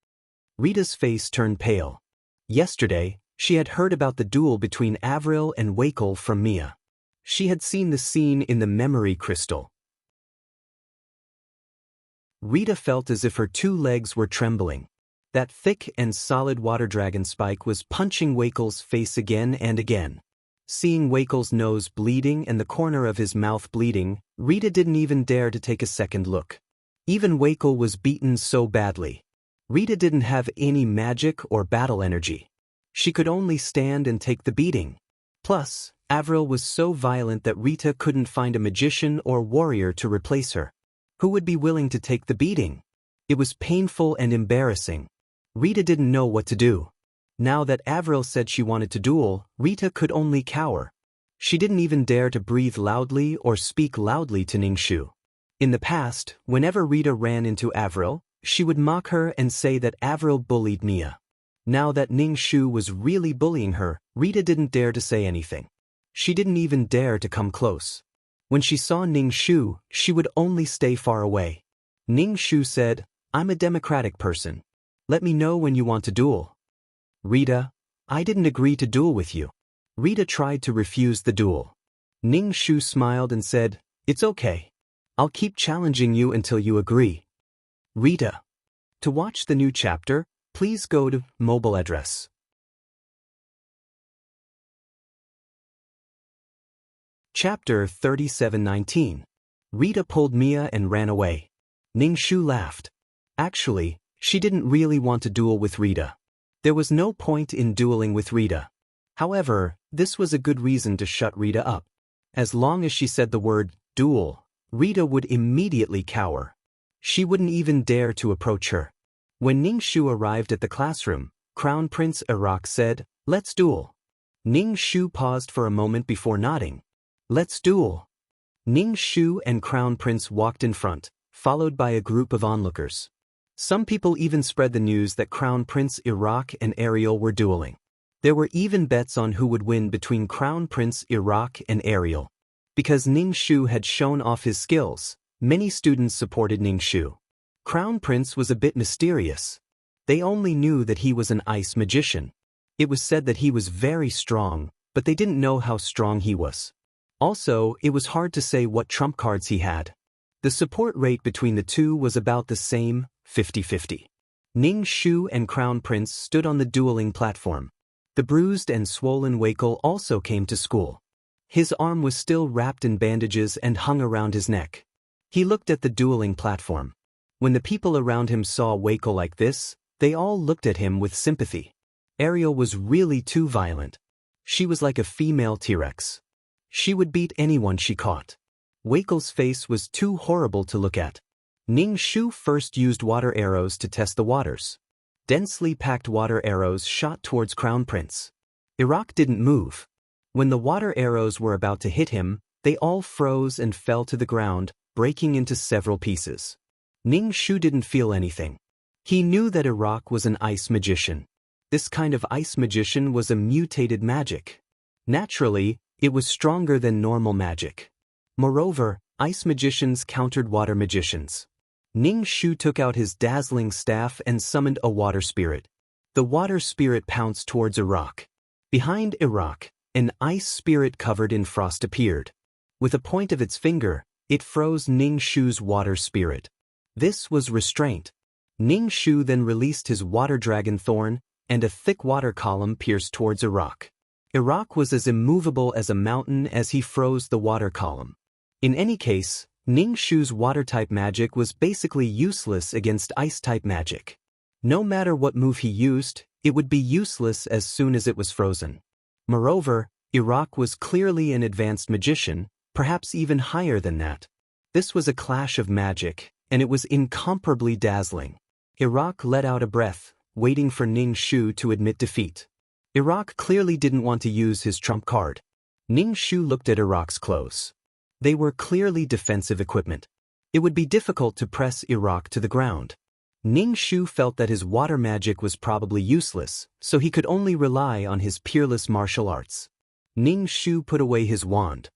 Rita's face turned pale. Yesterday, she had heard about the duel between Avril and Wakel from Mia. She had seen the scene in the memory crystal. Rita felt as if her two legs were trembling. That thick and solid water dragon spike was punching Wakel's face again and again. Seeing Wakel's nose bleeding and the corner of his mouth bleeding, Rita didn't even dare to take a second look. Even Wakel was beaten so badly. Rita didn't have any magic or battle energy. She could only stand and take the beating. Plus, Avril was so violent that Rita couldn't find a magician or warrior to replace her. Who would be willing to take the beating? It was painful and embarrassing. Rita didn't know what to do. Now that Avril said she wanted to duel, Rita could only cower. She didn't even dare to breathe loudly or speak loudly to Ning Shu. In the past, whenever Rita ran into Avril, she would mock her and say that Avril bullied Mia. Now that Ning Shu was really bullying her, Rita didn't dare to say anything. She didn't even dare to come close. When she saw Ning Shu, she would only stay far away. Ning Shu said, I'm a democratic person. Let me know when you want to duel. Rita, I didn't agree to duel with you. Rita tried to refuse the duel. Ning Shu smiled and said, it's okay. I'll keep challenging you until you agree. Rita. To watch the new chapter, please go to mobile address. Chapter 37:19. Rita pulled Mia and ran away. Ning Shu laughed. Actually, she didn't really want to duel with Rita. There was no point in dueling with Rita. However, this was a good reason to shut Rita up. As long as she said the word duel, Rita would immediately cower. She wouldn't even dare to approach her. When Ning Shu arrived at the classroom, Crown Prince Iraq said, Let's duel. Ning Shu paused for a moment before nodding. Let's duel. Ning Shu and Crown Prince walked in front, followed by a group of onlookers. Some people even spread the news that Crown Prince Iraq and Ariel were dueling. There were even bets on who would win between Crown Prince Iraq and Ariel. Because Ning Shu had shown off his skills, many students supported Ning Shu. Crown Prince was a bit mysterious. They only knew that he was an ice magician. It was said that he was very strong, but they didn't know how strong he was. Also, it was hard to say what trump cards he had. The support rate between the two was about the same, 50-50. Ning Shu and Crown Prince stood on the dueling platform. The bruised and swollen Weikel also came to school. His arm was still wrapped in bandages and hung around his neck. He looked at the dueling platform. When the people around him saw Weikel like this, they all looked at him with sympathy. Ariel was really too violent. She was like a female T-Rex. She would beat anyone she caught. Weikel's face was too horrible to look at. Ning Shu first used water arrows to test the waters. Densely packed water arrows shot towards Crown Prince. Iraq didn't move. When the water arrows were about to hit him, they all froze and fell to the ground, breaking into several pieces. Ning Shu didn't feel anything. He knew that Iraq was an ice magician. This kind of ice magician was a mutated magic. Naturally, it was stronger than normal magic. Moreover, ice magicians countered water magicians. Ning Shu took out his dazzling staff and summoned a water spirit. The water spirit pounced towards Iraq. Behind Iraq, an ice spirit covered in frost appeared. With a point of its finger, it froze Ning Shu's water spirit. This was restraint. Ning Shu then released his water dragon thorn, and a thick water column pierced towards Iraq. Iraq was as immovable as a mountain as he froze the water column. In any case, Ning Shu's water-type magic was basically useless against ice-type magic. No matter what move he used, it would be useless as soon as it was frozen. Moreover, Iraq was clearly an advanced magician, perhaps even higher than that. This was a clash of magic, and it was incomparably dazzling. Iraq let out a breath, waiting for Ning Shu to admit defeat. Iraq clearly didn't want to use his trump card. Ning Shu looked at Iraq's clothes. They were clearly defensive equipment. It would be difficult to press Iraq to the ground. Ning Shu felt that his water magic was probably useless, so he could only rely on his peerless martial arts. Ning Shu put away his wand.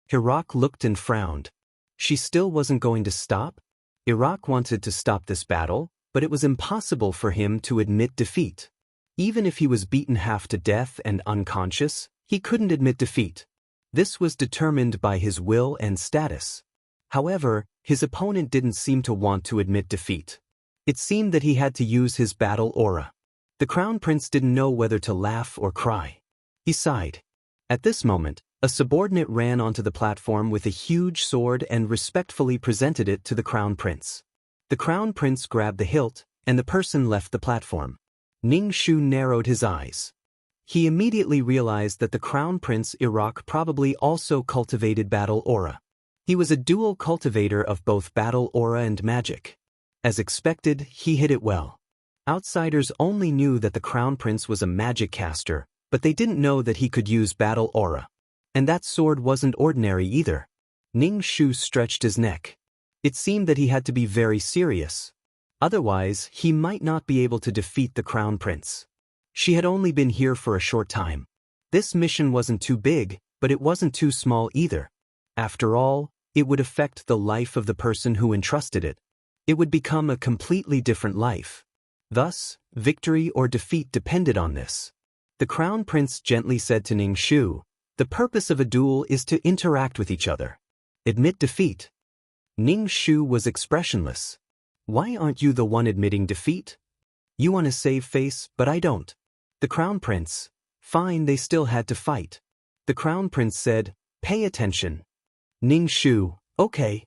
Iraq looked and frowned. She still wasn't going to stop? Iraq wanted to stop this battle, but it was impossible for him to admit defeat. Even if he was beaten half to death and unconscious, he couldn't admit defeat. This was determined by his will and status. However, his opponent didn't seem to want to admit defeat. It seemed that he had to use his battle aura. The Crown Prince didn't know whether to laugh or cry. He sighed. At this moment, a subordinate ran onto the platform with a huge sword and respectfully presented it to the Crown Prince. The Crown Prince grabbed the hilt, and the person left the platform. Ning Shu narrowed his eyes. He immediately realized that the Crown Prince Iraq probably also cultivated battle aura. He was a dual cultivator of both battle aura and magic. As expected, he hit it well. Outsiders only knew that the Crown Prince was a magic caster, but they didn't know that he could use battle aura. And that sword wasn't ordinary either. Ning Shu stretched his neck. It seemed that he had to be very serious. Otherwise, he might not be able to defeat the Crown Prince. She had only been here for a short time. This mission wasn't too big, but it wasn't too small either. After all, it would affect the life of the person who entrusted it. It would become a completely different life. Thus, victory or defeat depended on this. The Crown Prince gently said to Ning Shu, "The purpose of a duel is to interact with each other. Admit defeat." Ning Shu was expressionless. "Why aren't you the one admitting defeat? You want to save face, but I don't." The Crown Prince, "Fine, they still had to fight." The Crown Prince said, "Pay attention." Ning Shu, "Okay."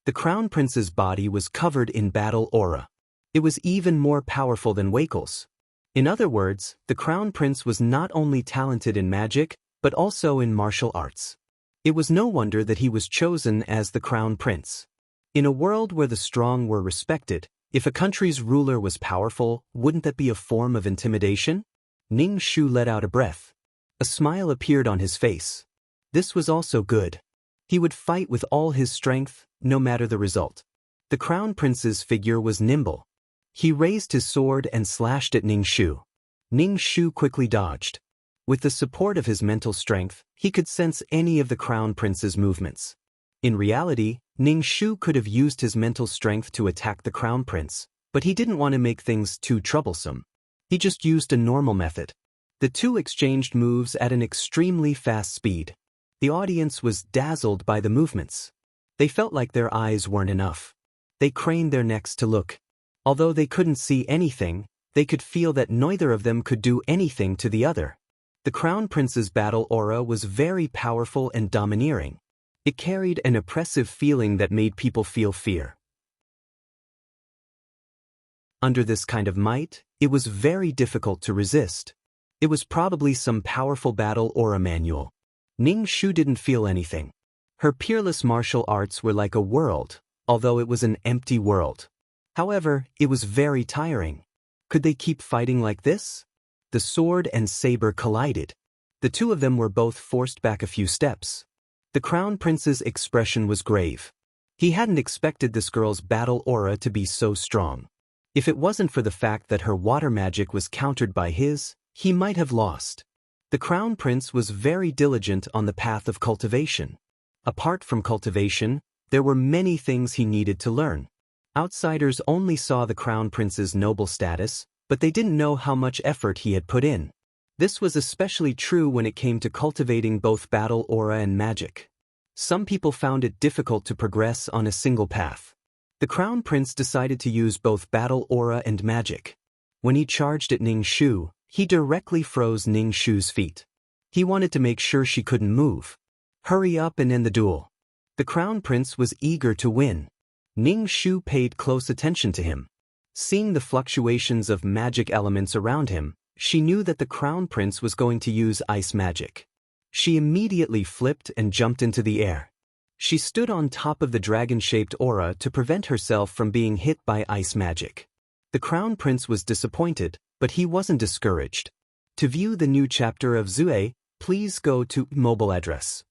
The Crown Prince's body was covered in battle aura. It was even more powerful than Weikel's. In other words, the Crown Prince was not only talented in magic, but also in martial arts. It was no wonder that he was chosen as the Crown Prince. In a world where the strong were respected, If a country's ruler was powerful, wouldn't that be a form of intimidation? Ning Shu let out a breath. A smile appeared on his face. This was also good. He would fight with all his strength, no matter the result. The Crown Prince's figure was nimble. He raised his sword and slashed at Ning Shu. Ning Shu quickly dodged. With the support of his mental strength, he could sense any of the Crown Prince's movements. In reality, Ning Shu could have used his mental strength to attack the Crown Prince, but he didn't want to make things too troublesome. He just used a normal method. The two exchanged moves at an extremely fast speed. The audience was dazzled by the movements. They felt like their eyes weren't enough. They craned their necks to look. Although they couldn't see anything, they could feel that neither of them could do anything to the other. The Crown Prince's battle aura was very powerful and domineering. It carried an oppressive feeling that made people feel fear. Under this kind of might, it was very difficult to resist. It was probably some powerful battle aura manual. Ning Shu didn't feel anything. Her peerless martial arts were like a world, although it was an empty world. However, it was very tiring. Could they keep fighting like this? The sword and saber collided. The two of them were both forced back a few steps. The Crown Prince's expression was grave. He hadn't expected this girl's battle aura to be so strong. If it wasn't for the fact that her water magic was countered by his, he might have lost. The Crown Prince was very diligent on the path of cultivation. Apart from cultivation, there were many things he needed to learn. Outsiders only saw the Crown Prince's noble status, but they didn't know how much effort he had put in. This was especially true when it came to cultivating both battle aura and magic. Some people found it difficult to progress on a single path. The Crown Prince decided to use both battle aura and magic. When he charged at Ning Shu, he directly froze Ning Shu's feet. He wanted to make sure she couldn't move. Hurry up and end the duel. The Crown Prince was eager to win. Ning Shu paid close attention to him. Seeing the fluctuations of magic elements around him, she knew that the Crown Prince was going to use ice magic. She immediately flipped and jumped into the air. She stood on top of the dragon-shaped aura to prevent herself from being hit by ice magic. The Crown Prince was disappointed, but he wasn't discouraged. To view the new chapter of Zue, please go to mobile address.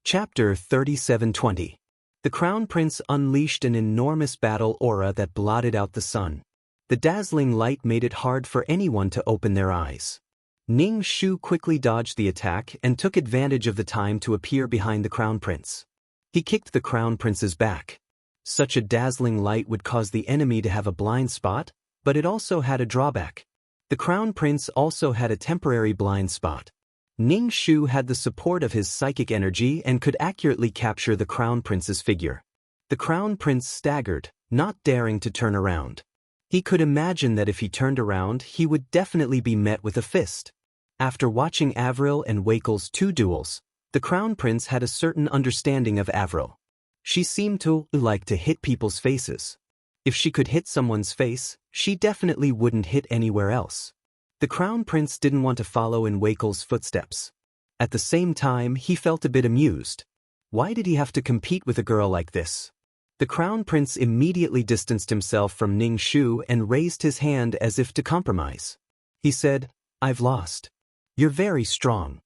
Chapter 3720. The Crown Prince unleashed an enormous battle aura that blotted out the sun. The dazzling light made it hard for anyone to open their eyes. Ning Shu quickly dodged the attack and took advantage of the time to appear behind the Crown Prince. He kicked the Crown Prince's back. Such a dazzling light would cause the enemy to have a blind spot, but it also had a drawback. The Crown Prince also had a temporary blind spot. Ning Shu had the support of his psychic energy and could accurately capture the Crown Prince's figure. The Crown Prince staggered, not daring to turn around. He could imagine that if he turned around, he would definitely be met with a fist. After watching Avril and Wakel's 2 duels, the Crown Prince had a certain understanding of Avril. She seemed to like to hit people's faces. If she could hit someone's face, she definitely wouldn't hit anywhere else. The Crown Prince didn't want to follow in Wakel's footsteps. At the same time, he felt a bit amused. Why did he have to compete with a girl like this? The Crown Prince immediately distanced himself from Ning Shu and raised his hand as if to compromise. He said, "I've lost. You're very strong."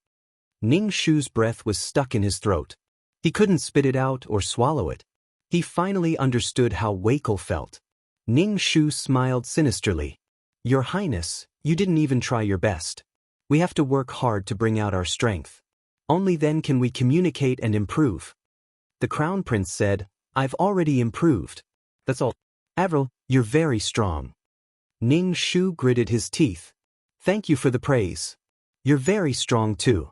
Ning Shu's breath was stuck in his throat. He couldn't spit it out or swallow it. He finally understood how Wakel felt. Ning Shu smiled sinisterly. "Your Highness, you didn't even try your best. We have to work hard to bring out our strength. Only then can we communicate and improve." The Crown Prince said, "I've already improved. That's all. Avril, you're very strong." Ning Shu gritted his teeth. "Thank you for the praise. You're very strong too."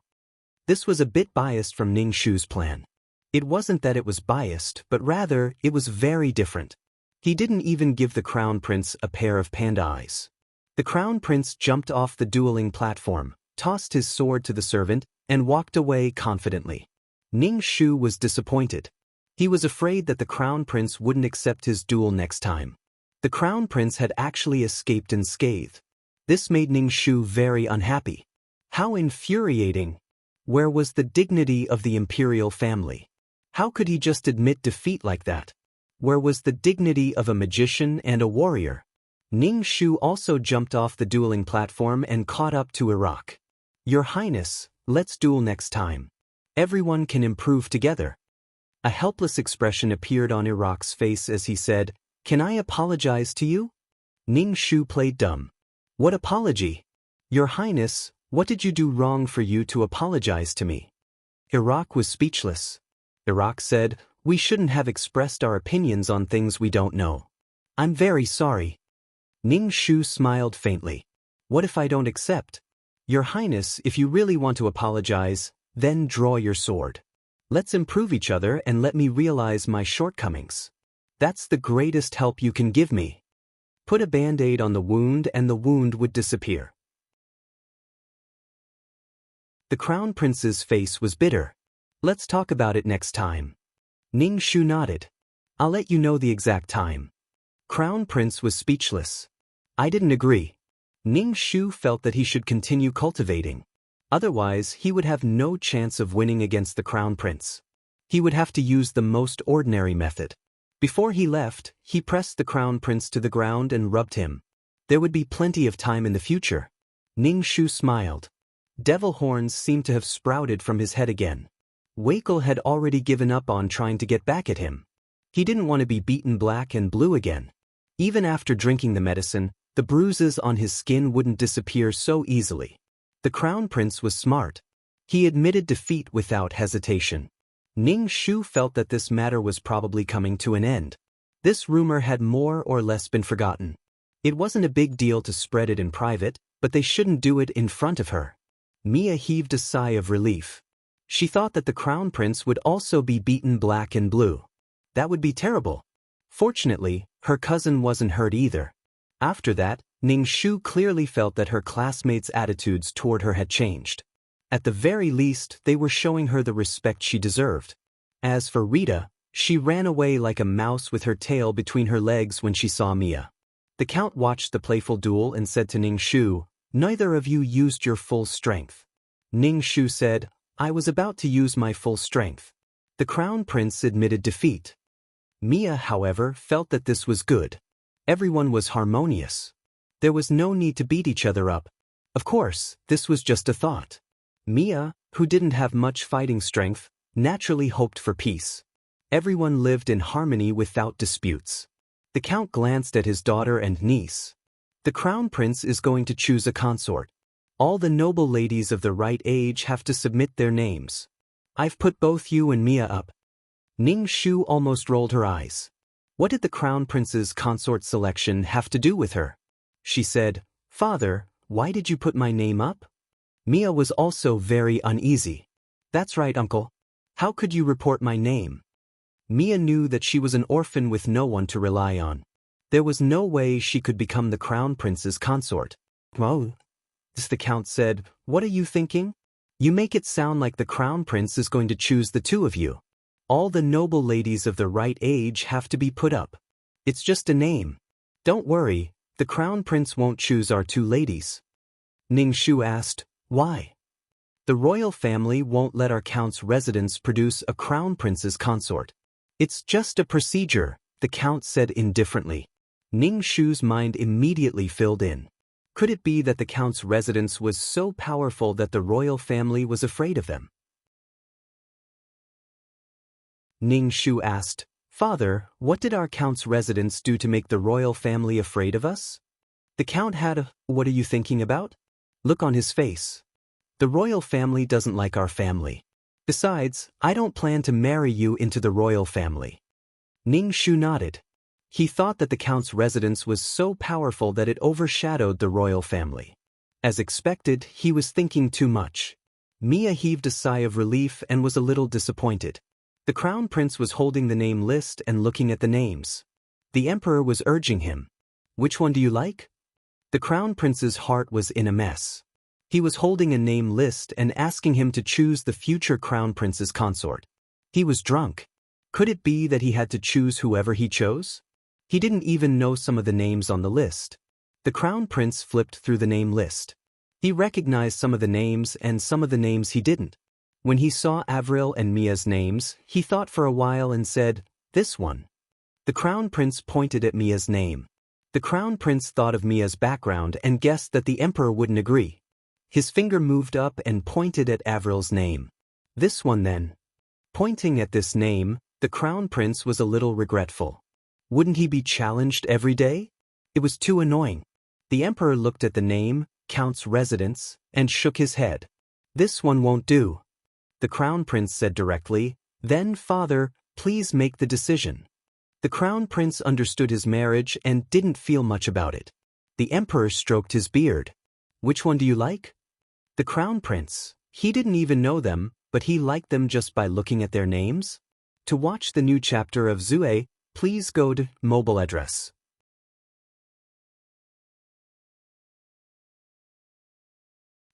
This was a bit biased from Ning Shu's plan. It wasn't that it was biased, but rather, it was very different. He didn't even give the Crown Prince a pair of panda eyes. The Crown Prince jumped off the dueling platform, tossed his sword to the servant, and walked away confidently. Ning Shu was disappointed. He was afraid that the Crown Prince wouldn't accept his duel next time. The Crown Prince had actually escaped unscathed. This made Ning Shu very unhappy. How infuriating! Where was the dignity of the imperial family? How could he just admit defeat like that? Where was the dignity of a magician and a warrior? Ning Shu also jumped off the dueling platform and caught up to Iraq. Your Highness, let's duel next time. Everyone can improve together. A helpless expression appeared on Iraq's face as he said, Can I apologize to you? Ning Shu played dumb. What apology? Your Highness, what did you do wrong for you to apologize to me? Iraq was speechless. Iraq said, We shouldn't have expressed our opinions on things we don't know. I'm very sorry. Ning Shu smiled faintly. What if I don't accept? Your Highness, if you really want to apologize, then draw your sword. Let's improve each other and let me realize my shortcomings. That's the greatest help you can give me. Put a band-aid on the wound and the wound would disappear. The Crown Prince's face was bitter. Let's talk about it next time. Ning Shu nodded. I'll let you know the exact time. Crown Prince was speechless. I didn't agree. Ning Shu felt that he should continue cultivating. Otherwise, he would have no chance of winning against the Crown Prince. He would have to use the most ordinary method. Before he left, he pressed the Crown Prince to the ground and rubbed him. There would be plenty of time in the future. Ning Shu smiled. Devil horns seemed to have sprouted from his head again. Weikel had already given up on trying to get back at him. He didn't want to be beaten black and blue again. Even after drinking the medicine, the bruises on his skin wouldn't disappear so easily. The Crown Prince was smart. He admitted defeat without hesitation. Ning Shu felt that this matter was probably coming to an end. This rumor had more or less been forgotten. It wasn't a big deal to spread it in private, but they shouldn't do it in front of her. Mia heaved a sigh of relief. She thought that the Crown Prince would also be beaten black and blue. That would be terrible. Fortunately, her cousin wasn't hurt either. After that, Ning Shu clearly felt that her classmates' attitudes toward her had changed. At the very least, they were showing her the respect she deserved. As for Rita, she ran away like a mouse with her tail between her legs when she saw Mia. The Count watched the playful duel and said to Ning Shu, Neither of you used your full strength. Ning Shu said, I was about to use my full strength. The Crown Prince admitted defeat. Mia, however, felt that this was good. Everyone was harmonious. There was no need to beat each other up. Of course, this was just a thought. Mia, who didn't have much fighting strength, naturally hoped for peace. Everyone lived in harmony without disputes. The Count glanced at his daughter and niece. The Crown Prince is going to choose a consort. All the noble ladies of the right age have to submit their names. I've put both you and Mia up. Ning Shu almost rolled her eyes. What did the Crown Prince's consort selection have to do with her? She said, Father, why did you put my name up? Mia was also very uneasy. That's right, Uncle. How could you report my name? Mia knew that she was an orphan with no one to rely on. There was no way she could become the Crown Prince's consort. Well, the Count said, What are you thinking? You make it sound like the Crown Prince is going to choose the two of you. All the noble ladies of the right age have to be put up. It's just a name. Don't worry, the Crown Prince won't choose our two ladies. Ning Shu asked, Why? The royal family won't let our Count's residence produce a Crown Prince's consort. It's just a procedure, the Count said indifferently. Ning Shu's mind immediately filled in. Could it be that the Count's residence was so powerful that the royal family was afraid of them? Ning Shu asked, Father, what did our Count's residence do to make the royal family afraid of us? The Count had a, what are you thinking about? Look on his face. The royal family doesn't like our family. Besides, I don't plan to marry you into the royal family. Ning Shu nodded. He thought that the Count's residence was so powerful that it overshadowed the royal family. As expected, he was thinking too much. Mia heaved a sigh of relief and was a little disappointed. The Crown Prince was holding the name list and looking at the names. The Emperor was urging him. Which one do you like? The Crown Prince's heart was in a mess. He was holding a name list and asking him to choose the future Crown Prince's consort. He was drunk. Could it be that he had to choose whoever he chose? He didn't even know some of the names on the list. The Crown Prince flipped through the name list. He recognized some of the names and some of the names he didn't. When he saw Avril and Mia's names, he thought for a while and said, "This one." The Crown Prince pointed at Mia's name. The Crown Prince thought of Mia's background and guessed that the Emperor wouldn't agree. His finger moved up and pointed at Avril's name. "This one then." Pointing at this name, the Crown Prince was a little regretful. Wouldn't he be challenged every day? It was too annoying. The Emperor looked at the name, Count's residence, and shook his head. "This one won't do." The Crown Prince said directly, "Then, Father, please make the decision." The Crown Prince understood his marriage and didn't feel much about it. The Emperor stroked his beard. "Which one do you like?" The Crown Prince. He didn't even know them, but he liked them just by looking at their names. To watch the new chapter of Zue, please go to mobile address.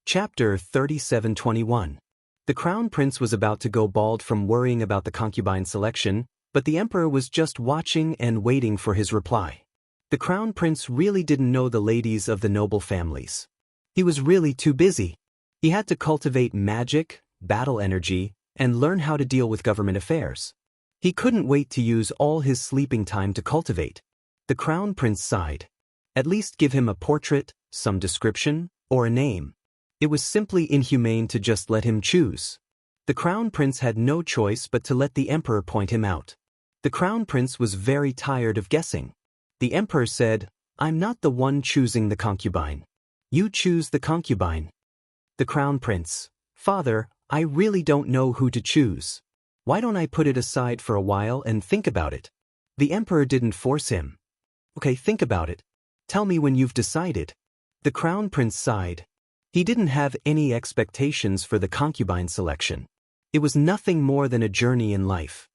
Chapter 3721. The Crown Prince was about to go bald from worrying about the concubine selection, but the Emperor was just watching and waiting for his reply. The Crown Prince really didn't know the ladies of the noble families. He was really too busy. He had to cultivate magic, battle energy, and learn how to deal with government affairs. He couldn't wait to use all his sleeping time to cultivate. The Crown Prince sighed. At least give him a portrait, some description, or a name. It was simply inhumane to just let him choose. The Crown Prince had no choice but to let the Emperor point him out. The Crown Prince was very tired of guessing. The Emperor said, "I'm not the one choosing the concubine. You choose the concubine." The Crown Prince. "Father, I really don't know who to choose. Why don't I put it aside for a while and think about it?" The Emperor didn't force him. "Okay, think about it. Tell me when you've decided." The Crown Prince sighed. He didn't have any expectations for the concubine selection. It was nothing more than a journey in life.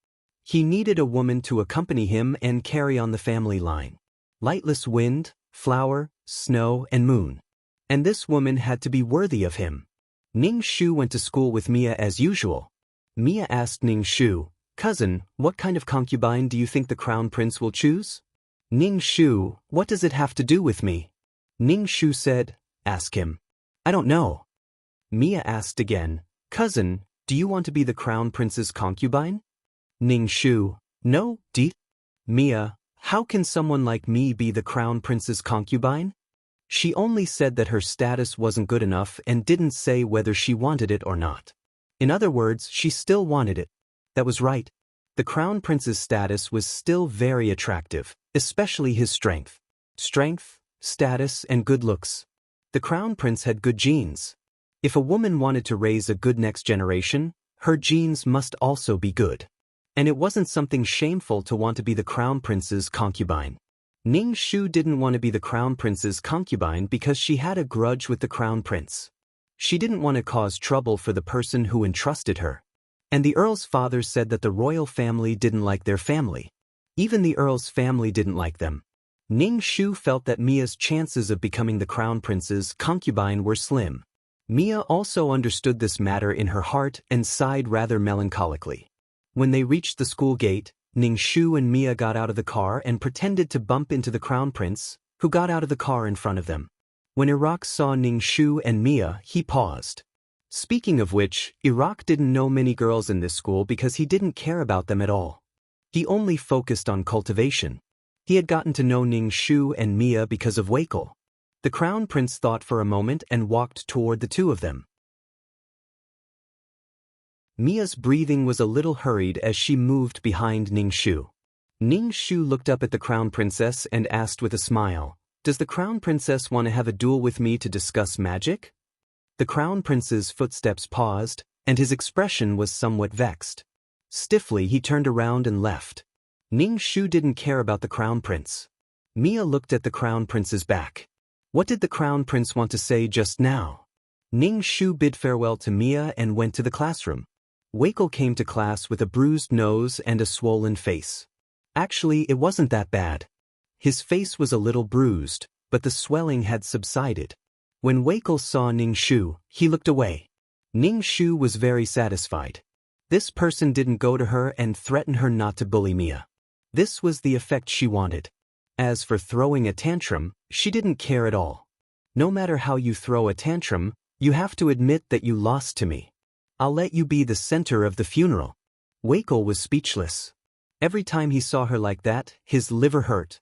He needed a woman to accompany him and carry on the family line. Lightless wind, flower, snow, and moon. And this woman had to be worthy of him. Ning Shu went to school with Mia as usual. Mia asked Ning Shu, "Cousin, what kind of concubine do you think the Crown Prince will choose?" Ning Shu, "What does it have to do with me?" Ning Shu said, "Ask him." "I don't know." Mia asked again, "Cousin, do you want to be the Crown Prince's concubine?" Ning Shu, "No, Mia, how can someone like me be the Crown Prince's concubine?" She only said that her status wasn't good enough and didn't say whether she wanted it or not. In other words, she still wanted it. That was right. The Crown Prince's status was still very attractive, especially his strength. Strength, status, and good looks. The Crown Prince had good genes. If a woman wanted to raise a good next generation, her genes must also be good. And it wasn't something shameful to want to be the Crown Prince's concubine. Ning Shu didn't want to be the Crown Prince's concubine because she had a grudge with the Crown Prince. She didn't want to cause trouble for the person who entrusted her. And the Earl's father said that the royal family didn't like their family. Even the Earl's family didn't like them. Ning Shu felt that Mia's chances of becoming the Crown Prince's concubine were slim. Mia also understood this matter in her heart and sighed rather melancholically. When they reached the school gate, Ning Shu and Mia got out of the car and pretended to bump into the Crown Prince, who got out of the car in front of them. When Iraq saw Ning Shu and Mia, he paused. Speaking of which, Iraq didn't know many girls in this school because he didn't care about them at all. He only focused on cultivation. He had gotten to know Ning Shu and Mia because of Weikel. The Crown Prince thought for a moment and walked toward the two of them. Mia's breathing was a little hurried as she moved behind Ning Shu. Ning Shu looked up at the Crown Princess and asked with a smile, "Does the Crown Princess want to have a duel with me to discuss magic?" The Crown Prince's footsteps paused, and his expression was somewhat vexed. Stiffly he turned around and left. Ning Shu didn't care about the Crown Prince. Mia looked at the Crown Prince's back. What did the Crown Prince want to say just now? Ning Shu bid farewell to Mia and went to the classroom. Weikel came to class with a bruised nose and a swollen face. Actually, it wasn't that bad. His face was a little bruised, but the swelling had subsided. When Weikel saw Ning Shu, he looked away. Ning Shu was very satisfied. This person didn't go to her and threaten her not to bully Mia. This was the effect she wanted. As for throwing a tantrum, she didn't care at all. No matter how you throw a tantrum, you have to admit that you lost to me. I'll let you be the center of the funeral. Wakel was speechless. Every time he saw her like that, his liver hurt.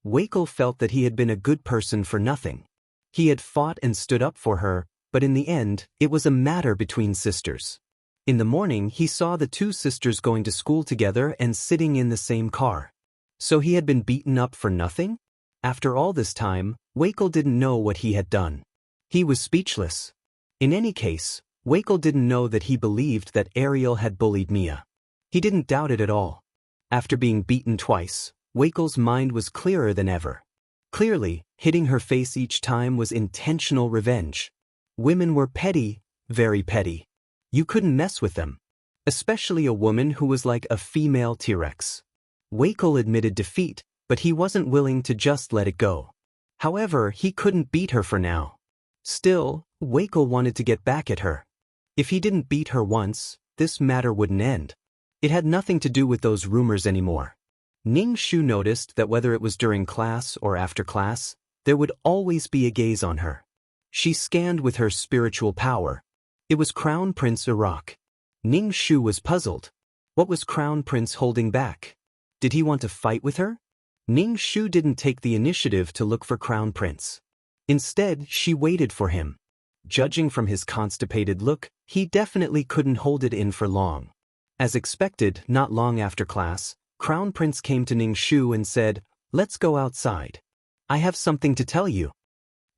Wakel felt that he had been a good person for nothing. He had fought and stood up for her, but in the end, it was a matter between sisters. In the morning, he saw the two sisters going to school together and sitting in the same car. So he had been beaten up for nothing? After all this time, Wakel didn't know what he had done. He was speechless. In any case, Wakel didn't know that he believed that Ariel had bullied Mia. He didn't doubt it at all. After being beaten twice, Wakel's mind was clearer than ever. Clearly, hitting her face each time was intentional revenge. Women were petty, very petty. You couldn't mess with them. Especially a woman who was like a female T-Rex. Wakel admitted defeat, but he wasn't willing to just let it go. However, he couldn't beat her for now. Still, Wakel wanted to get back at her. If he didn't beat her once, this matter wouldn't end. It had nothing to do with those rumors anymore. Ning Shu noticed that whether it was during class or after class, there would always be a gaze on her. She scanned with her spiritual power. It was Crown Prince Iraq. Ning Shu was puzzled. What was Crown Prince holding back? Did he want to fight with her? Ning Shu didn't take the initiative to look for Crown Prince. Instead, she waited for him. Judging from his constipated look, he definitely couldn't hold it in for long. As expected, not long after class, Crown Prince came to Ning Shu and said, "Let's go outside. I have something to tell you."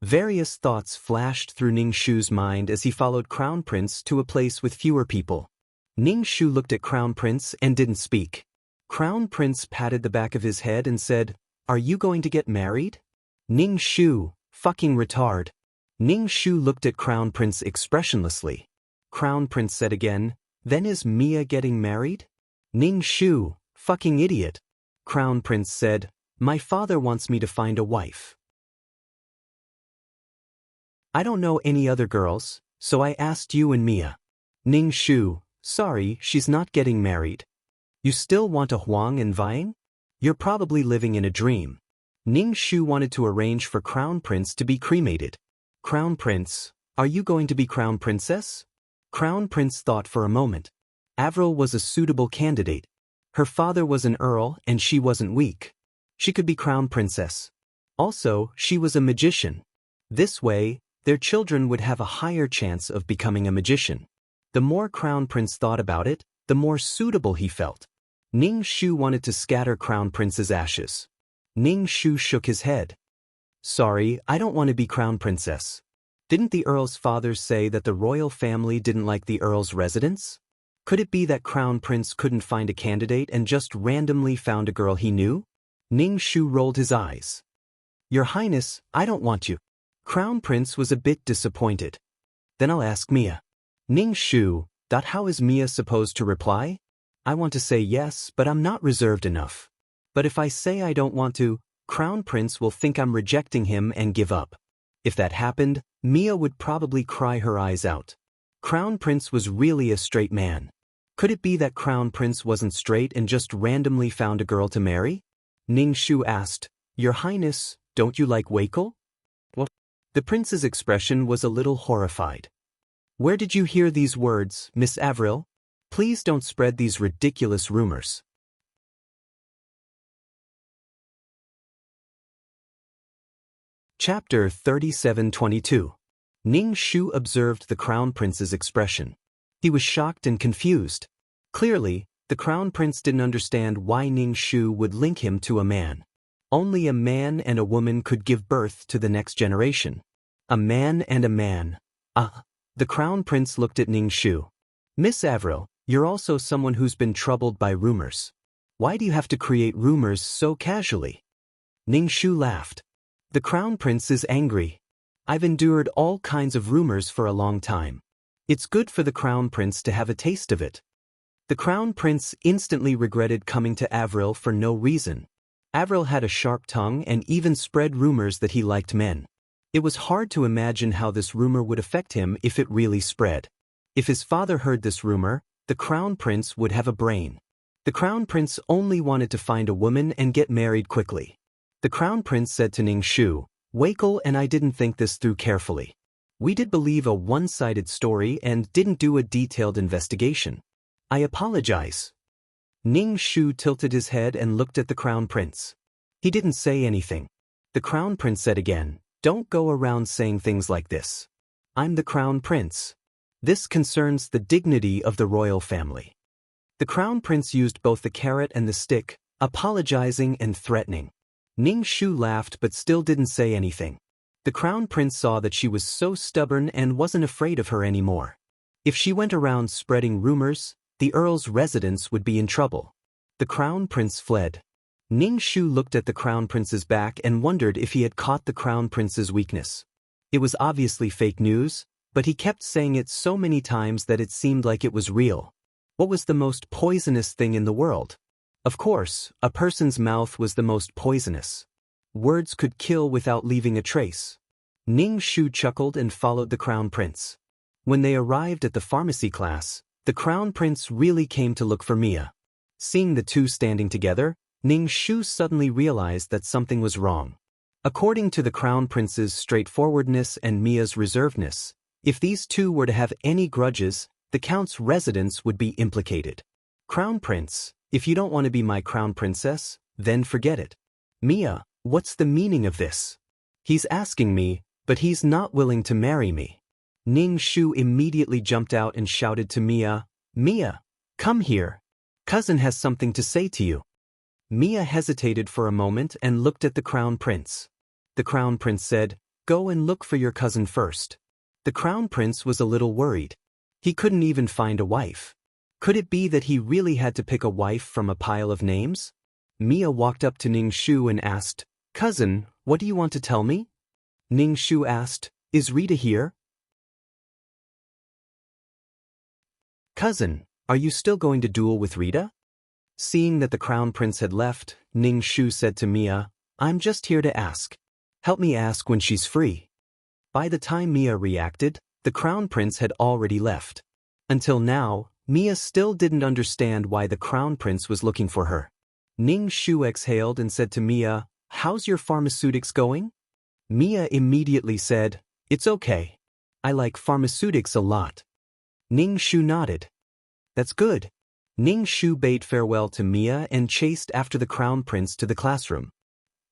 Various thoughts flashed through Ning Shu's mind as he followed Crown Prince to a place with fewer people. Ning Shu looked at Crown Prince and didn't speak. Crown Prince patted the back of his head and said, "Are you going to get married?" Ning Shu, fucking retard. Ning Shu looked at Crown Prince expressionlessly. Crown Prince said again, "Then is Mia getting married?" Ning Shu, fucking idiot. Crown Prince said, "My father wants me to find a wife. I don't know any other girls, so I asked you and Mia." Ning Shu, "Sorry, she's not getting married. You still want a Huang and Vine? You're probably living in a dream." Ning Shu wanted to arrange for Crown Prince to be cremated. "Crown Prince, are you going to be Crown Princess?" Crown Prince thought for a moment. Avril was a suitable candidate. Her father was an earl and she wasn't weak. She could be Crown Princess. Also, she was a magician. This way, their children would have a higher chance of becoming a magician. The more Crown Prince thought about it, the more suitable he felt. Ning Shu wanted to scatter Crown Prince's ashes. Ning Shu shook his head. "Sorry, I don't want to be Crown Princess. Didn't the Earl's father say that the royal family didn't like the Earl's residence? Could it be that Crown Prince couldn't find a candidate and just randomly found a girl he knew?" Ning Shu rolled his eyes. "Your Highness, I don't want you." Crown Prince was a bit disappointed. "Then I'll ask Mia." Ning Shu, how is Mia supposed to reply? "I want to say yes, but I'm not reserved enough. But if I say I don't want to, Crown Prince will think I'm rejecting him and give up. If that happened, Mia would probably cry her eyes out." Crown Prince was really a straight man. Could it be that Crown Prince wasn't straight and just randomly found a girl to marry? Ning Shu asked, "Your Highness, don't you like Wakel?" What? The prince's expression was a little horrified. "Where did you hear these words, Miss Avril? Please don't spread these ridiculous rumors." Chapter 3722. Ning Shu observed the Crown Prince's expression. He was shocked and confused. Clearly, the Crown Prince didn't understand why Ning Shu would link him to a man. Only a man and a woman could give birth to the next generation. A man and a man. The Crown Prince looked at Ning Shu. "Miss Avril, you're also someone who's been troubled by rumors. Why do you have to create rumors so casually?" Ning Shu laughed. "The Crown Prince is angry. I've endured all kinds of rumors for a long time. It's good for the Crown Prince to have a taste of it." The Crown Prince instantly regretted coming to Avril for no reason. Avril had a sharp tongue and even spread rumors that he liked men. It was hard to imagine how this rumor would affect him if it really spread. If his father heard this rumor, the Crown Prince would have a brain. The Crown Prince only wanted to find a woman and get married quickly. The Crown Prince said to Ning Shu, "Wakel and I didn't think this through carefully. We did believe a one-sided story and didn't do a detailed investigation. I apologize. Ning Shu tilted his head and looked at the Crown Prince. He didn't say anything. The Crown Prince said again, "Don't go around saying things like this. I'm the Crown Prince. This concerns the dignity of the royal family." The Crown Prince used both the carrot and the stick, apologizing and threatening. Ning Shu laughed but still didn't say anything. The Crown Prince saw that she was so stubborn and wasn't afraid of her anymore. If she went around spreading rumors, the Earl's residence would be in trouble. The Crown Prince fled. Ning Shu looked at the Crown Prince's back and wondered if he had caught the Crown Prince's weakness. It was obviously fake news, but he kept saying it so many times that it seemed like it was real. What was the most poisonous thing in the world? Of course, a person's mouth was the most poisonous. Words could kill without leaving a trace. Ning Shu chuckled and followed the Crown Prince. When they arrived at the pharmacy class, the Crown Prince really came to look for Mia. Seeing the two standing together, Ning Shu suddenly realized that something was wrong. According to the Crown Prince's straightforwardness and Mia's reservedness, if these two were to have any grudges, the Count's residence would be implicated. "Crown Prince, if you don't want to be my Crown Princess, then forget it." "Mia, what's the meaning of this?" "He's asking me, but he's not willing to marry me." Ning Shu immediately jumped out and shouted to Mia, "Mia, come here. Cousin has something to say to you." Mia hesitated for a moment and looked at the Crown Prince. The Crown Prince said, "Go and look for your cousin first." The Crown Prince was a little worried. He couldn't even find a wife. Could it be that he really had to pick a wife from a pile of names? Mia walked up to Ning Shu and asked, "Cousin, what do you want to tell me?" Ning Shu asked, "Is Rita here?" "Cousin, are you still going to duel with Rita?" Seeing that the Crown Prince had left, Ning Shu said to Mia, "I'm just here to ask. Help me ask when she's free." By the time Mia reacted, the Crown Prince had already left. Until now, Mia still didn't understand why the Crown Prince was looking for her. Ning Shu exhaled and said to Mia, "How's your pharmaceutics going?" Mia immediately said, "It's okay. I like pharmaceutics a lot." Ning Shu nodded. "That's good." Ning Shu bade farewell to Mia and chased after the Crown Prince to the classroom.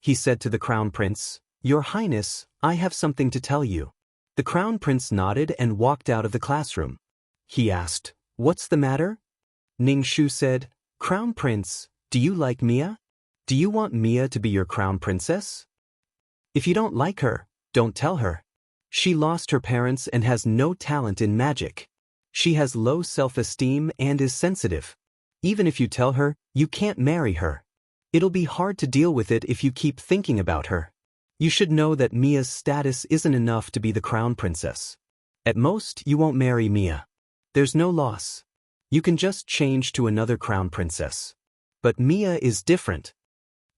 He said to the Crown Prince, "Your Highness, I have something to tell you." The Crown Prince nodded and walked out of the classroom. He asked, "What's the matter?" Ning Shu said, "Crown Prince, do you like Mia? Do you want Mia to be your Crown Princess? If you don't like her, don't tell her. She lost her parents and has no talent in magic. She has low self-esteem and is sensitive. Even if you tell her, you can't marry her. It'll be hard to deal with it if you keep thinking about her. You should know that Mia's status isn't enough to be the Crown Princess. At most, you won't marry Mia. There's no loss. You can just change to another Crown Princess. But Mia is different."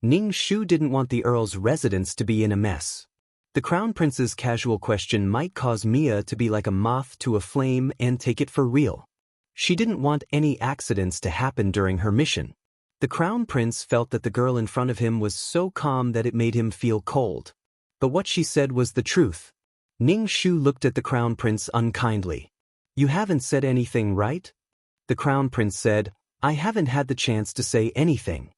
Ning Shu didn't want the Earl's residence to be in a mess. The Crown Prince's casual question might cause Mia to be like a moth to a flame and take it for real. She didn't want any accidents to happen during her mission. The Crown Prince felt that the girl in front of him was so calm that it made him feel cold. But what she said was the truth. Ning Shu looked at the Crown Prince unkindly. "You haven't said anything, right?" The Crown Prince said, "I haven't had the chance to say anything."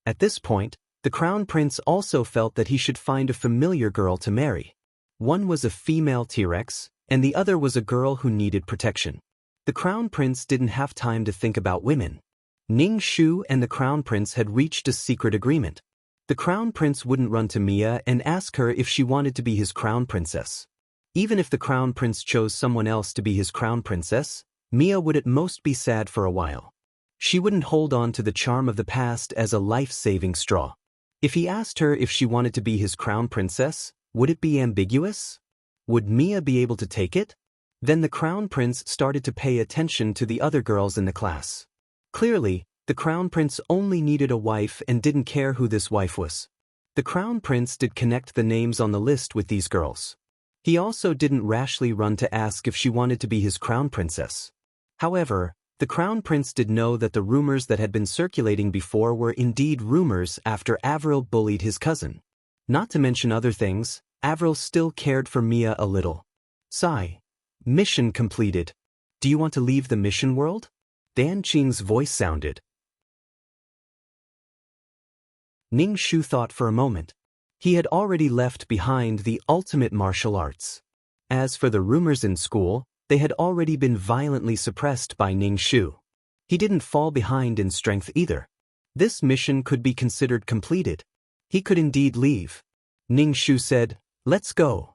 At this point, the Crown Prince also felt that he should find a familiar girl to marry. One was a female T-Rex, and the other was a girl who needed protection. The Crown Prince didn't have time to think about women. Ning Shu and the Crown Prince had reached a secret agreement. The Crown Prince wouldn't run to Mia and ask her if she wanted to be his Crown Princess. Even if the Crown Prince chose someone else to be his Crown Princess, Mia would at most be sad for a while. She wouldn't hold on to the charm of the past as a life-saving straw. If he asked her if she wanted to be his Crown Princess, would it be ambiguous? Would Mia be able to take it? Then the Crown Prince started to pay attention to the other girls in the class. Clearly, the Crown Prince only needed a wife and didn't care who this wife was. The Crown Prince did connect the names on the list with these girls. He also didn't rashly run to ask if she wanted to be his Crown Princess. However, the Crown Prince did know that the rumors that had been circulating before were indeed rumors after Avril bullied his cousin. Not to mention other things, Avril still cared for Mia a little. Sigh. Mission completed. Do you want to leave the mission world? Dan Qing's voice sounded. Ning Shu thought for a moment. He had already left behind the ultimate martial arts. As for the rumors in school, they had already been violently suppressed by Ning Shu. He didn't fall behind in strength either. This mission could be considered completed. He could indeed leave. Ning Shu said, "Let's go."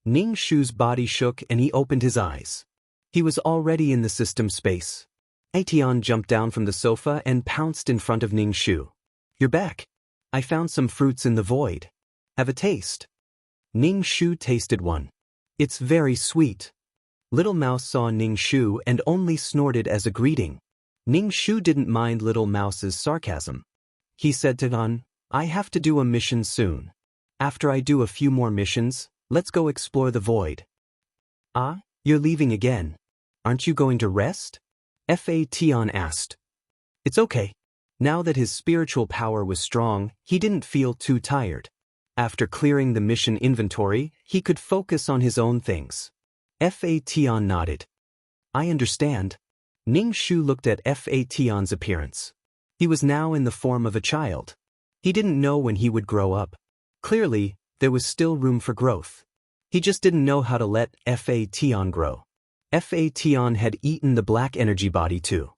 Ning Shu's body shook and he opened his eyes. He was already in the system space. Atian jumped down from the sofa and pounced in front of Ning Shu. "You're back. I found some fruits in the void. Have a taste." Ning Shu tasted one. "It's very sweet." Little Mouse saw Ning Shu and only snorted as a greeting. Ning Shu didn't mind Little Mouse's sarcasm. He said to Gon, "I have to do a mission soon. After I do a few more missions, let's go explore the void." "Ah, you're leaving again. Aren't you going to rest?" Fatian asked. "It's okay." Now that his spiritual power was strong, he didn't feel too tired. After clearing the mission inventory, he could focus on his own things. Fatian nodded. "I understand." Ning Shu looked at Fatian's appearance. He was now in the form of a child. He didn't know when he would grow up. Clearly, there was still room for growth. He just didn't know how to let Fatian grow. Fatian had eaten the black energy body too.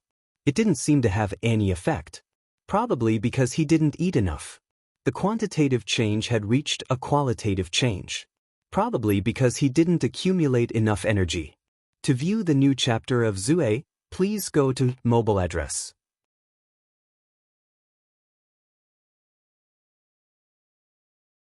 It didn't seem to have any effect. Probably because he didn't eat enough. The quantitative change had reached a qualitative change. Probably because he didn't accumulate enough energy. To view the new chapter of Zue, please go to mobile address.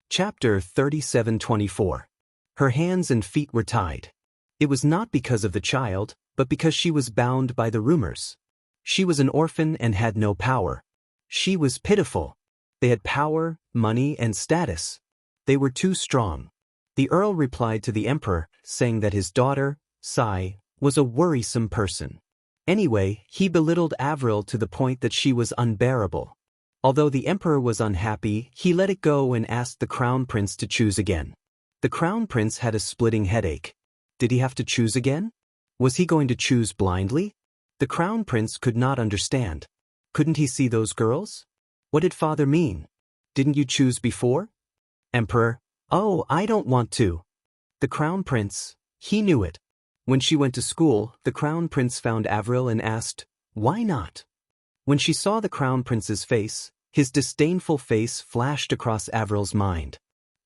Chapter 3724. Her hands and feet were tied. It was not because of the child, but because she was bound by the rumors. She was an orphan and had no power. She was pitiful. They had power, money, and status. They were too strong. The Earl replied to the Emperor, saying that his daughter, Sai, was a worrisome person. Anyway, he belittled Avril to the point that she was unbearable. Although the Emperor was unhappy, he let it go and asked the Crown Prince to choose again. The Crown Prince had a splitting headache. Did he have to choose again? Was he going to choose blindly? The Crown Prince could not understand. Couldn't he see those girls? What did Father mean? Didn't you choose before? Emperor, oh, I don't want to. The Crown Prince, he knew it. When she went to school, the Crown Prince found Avril and asked, why not? When she saw the Crown Prince's face, his disdainful face flashed across Avril's mind.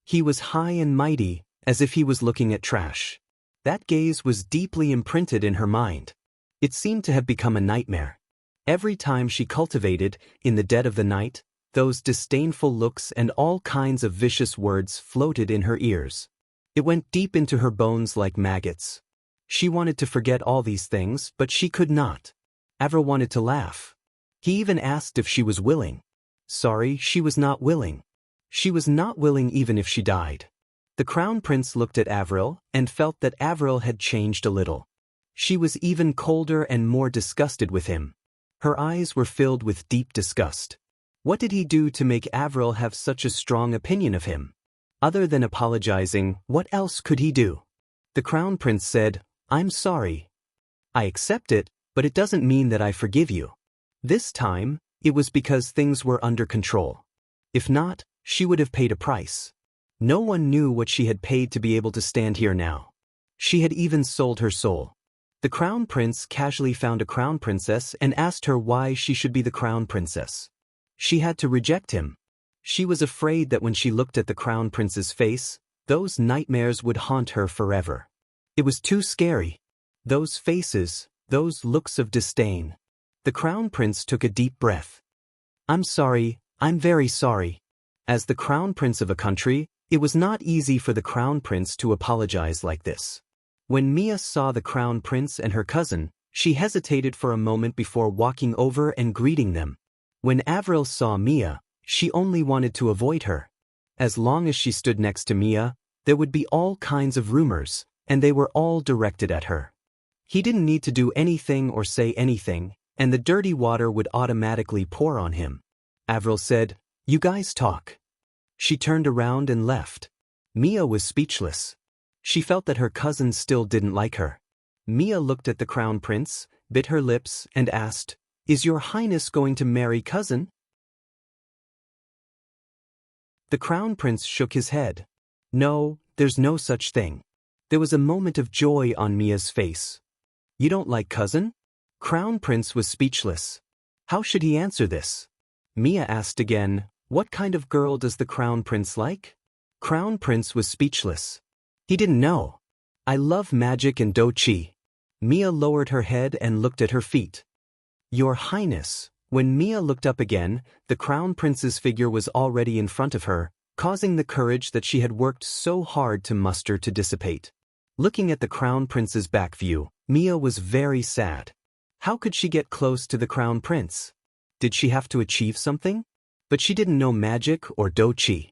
He was high and mighty, as if he was looking at trash. That gaze was deeply imprinted in her mind. It seemed to have become a nightmare. Every time she cultivated, in the dead of the night, those disdainful looks and all kinds of vicious words floated in her ears. It went deep into her bones like maggots. She wanted to forget all these things, but she could not. Avril wanted to laugh. He even asked if she was willing. Sorry, she was not willing. She was not willing even if she died. The Crown Prince looked at Avril and felt that Avril had changed a little. She was even colder and more disgusted with him. Her eyes were filled with deep disgust. What did he do to make Avril have such a strong opinion of him? Other than apologizing, what else could he do? The Crown Prince said, I'm sorry. I accept it, but it doesn't mean that I forgive you. This time, it was because things were under control. If not, she would have paid a price. No one knew what she had paid to be able to stand here now. She had even sold her soul. The Crown Prince casually found a Crown Princess and asked her why she should be the Crown Princess. She had to reject him. She was afraid that when she looked at the Crown Prince's face, those nightmares would haunt her forever. It was too scary. Those faces, those looks of disdain. The Crown Prince took a deep breath. I'm sorry, I'm very sorry. As the Crown Prince of a country, it was not easy for the Crown Prince to apologize like this. When Mia saw the Crown Prince and her cousin, she hesitated for a moment before walking over and greeting them. When Avril saw Mia, she only wanted to avoid her. As long as she stood next to Mia, there would be all kinds of rumors, and they were all directed at her. He didn't need to do anything or say anything, and the dirty water would automatically pour on him. Avril said, You guys talk. She turned around and left. Mia was speechless. She felt that her cousin still didn't like her. Mia looked at the crown prince, bit her lips, and asked, "Is your highness going to marry cousin?" The crown prince shook his head. "No, there's no such thing." There was a moment of joy on Mia's face. "You don't like cousin?" Crown prince was speechless. How should he answer this? Mia asked again, "What kind of girl does the crown prince like?" Crown prince was speechless. He didn't know. "I love magic and do-chi." Mia lowered her head and looked at her feet. "Your highness." When Mia looked up again, the crown prince's figure was already in front of her, causing the courage that she had worked so hard to muster to dissipate. Looking at the crown prince's back view, Mia was very sad. How could she get close to the crown prince? Did she have to achieve something? But she didn't know magic or do-chi.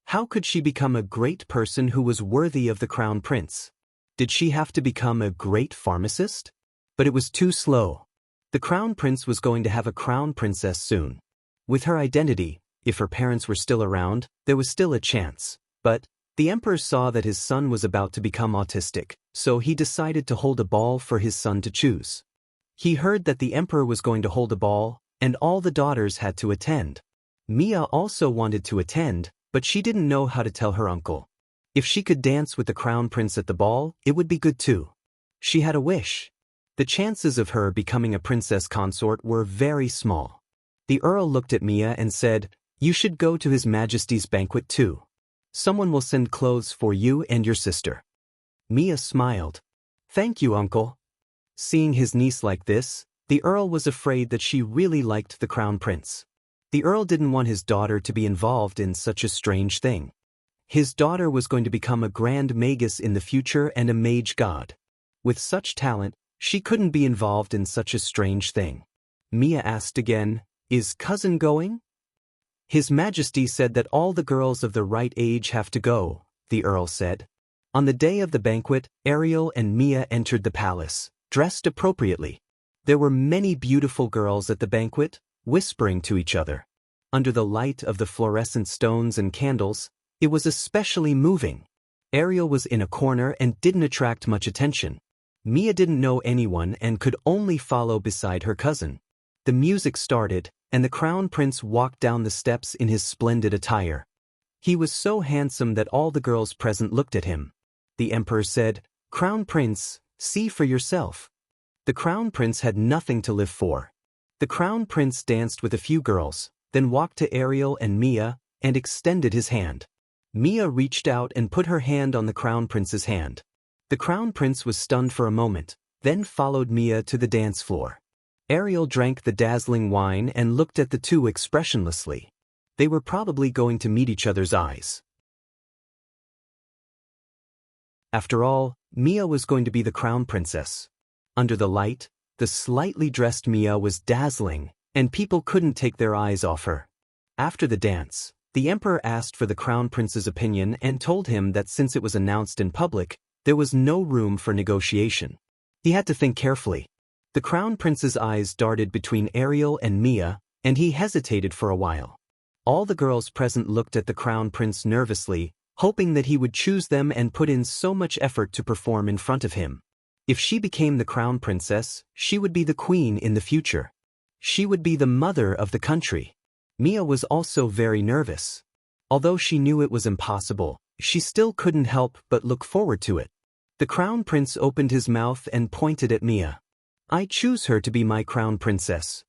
How could she become a great person who was worthy of the crown prince? Did she have to become a great pharmacist? But it was too slow. The crown prince was going to have a crown princess soon. With her identity, if her parents were still around, there was still a chance. But the emperor saw that his son was about to become autistic, so he decided to hold a ball for his son to choose. He heard that the emperor was going to hold a ball, and all the daughters had to attend. Mia also wanted to attend, but she didn't know how to tell her uncle. If she could dance with the crown prince at the ball, it would be good too. She had a wish. The chances of her becoming a princess consort were very small. The earl looked at Mia and said, "You should go to His Majesty's banquet too. Someone will send clothes for you and your sister." Mia smiled. "Thank you, uncle." Seeing his niece like this, the earl was afraid that she really liked the crown prince. The earl didn't want his daughter to be involved in such a strange thing. His daughter was going to become a grand magus in the future and a mage god. With such talent, she couldn't be involved in such a strange thing. Mia asked again, "Is cousin going?" "His Majesty said that all the girls of the right age have to go," the earl said. On the day of the banquet, Ariel and Mia entered the palace, dressed appropriately. There were many beautiful girls at the banquet, whispering to each other. Under the light of the fluorescent stones and candles, it was especially moving. Ariel was in a corner and didn't attract much attention. Mia didn't know anyone and could only follow beside her cousin. The music started, and the crown prince walked down the steps in his splendid attire. He was so handsome that all the girls present looked at him. The emperor said, "Crown prince, see for yourself." The crown prince had nothing to live for. The crown prince danced with a few girls, then walked to Ariel and Mia, and extended his hand. Mia reached out and put her hand on the crown prince's hand. The crown prince was stunned for a moment, then followed Mia to the dance floor. Ariel drank the dazzling wine and looked at the two expressionlessly. They were probably going to meet each other's eyes. After all, Mia was going to be the crown princess. Under the light, the slightly dressed Mia was dazzling, and people couldn't take their eyes off her. After the dance, the emperor asked for the crown prince's opinion and told him that since it was announced in public, there was no room for negotiation. He had to think carefully. The crown prince's eyes darted between Ariel and Mia, and he hesitated for a while. All the girls present looked at the crown prince nervously, hoping that he would choose them and put in so much effort to perform in front of him. If she became the crown princess, she would be the queen in the future. She would be the mother of the country. Mia was also very nervous. Although she knew it was impossible, she still couldn't help but look forward to it. The crown prince opened his mouth and pointed at Mia. "I choose her to be my crown princess."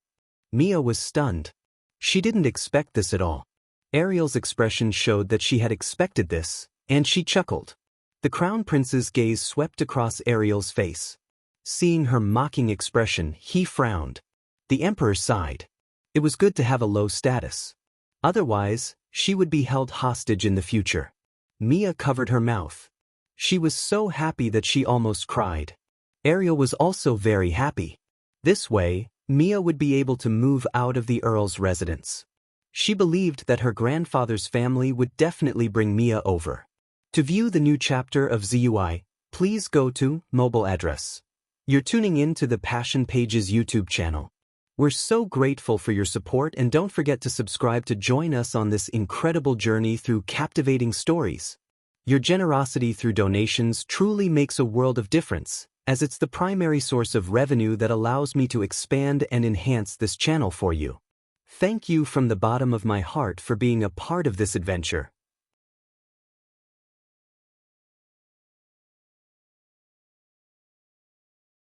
Mia was stunned. She didn't expect this at all. Ariel's expression showed that she had expected this, and she chuckled. The crown prince's gaze swept across Ariel's face. Seeing her mocking expression, he frowned. The emperor sighed. It was good to have a low status. Otherwise, she would be held hostage in the future. Mia covered her mouth. She was so happy that she almost cried. Ariel was also very happy. This way, Mia would be able to move out of the earl's residence. She believed that her grandfather's family would definitely bring Mia over. To view the new chapter of ZUI, please go to mobile address. You're tuning in to the Passion Pages YouTube channel. We're so grateful for your support, and don't forget to subscribe to join us on this incredible journey through captivating stories. Your generosity through donations truly makes a world of difference, as it's the primary source of revenue that allows me to expand and enhance this channel for you. Thank you from the bottom of my heart for being a part of this adventure.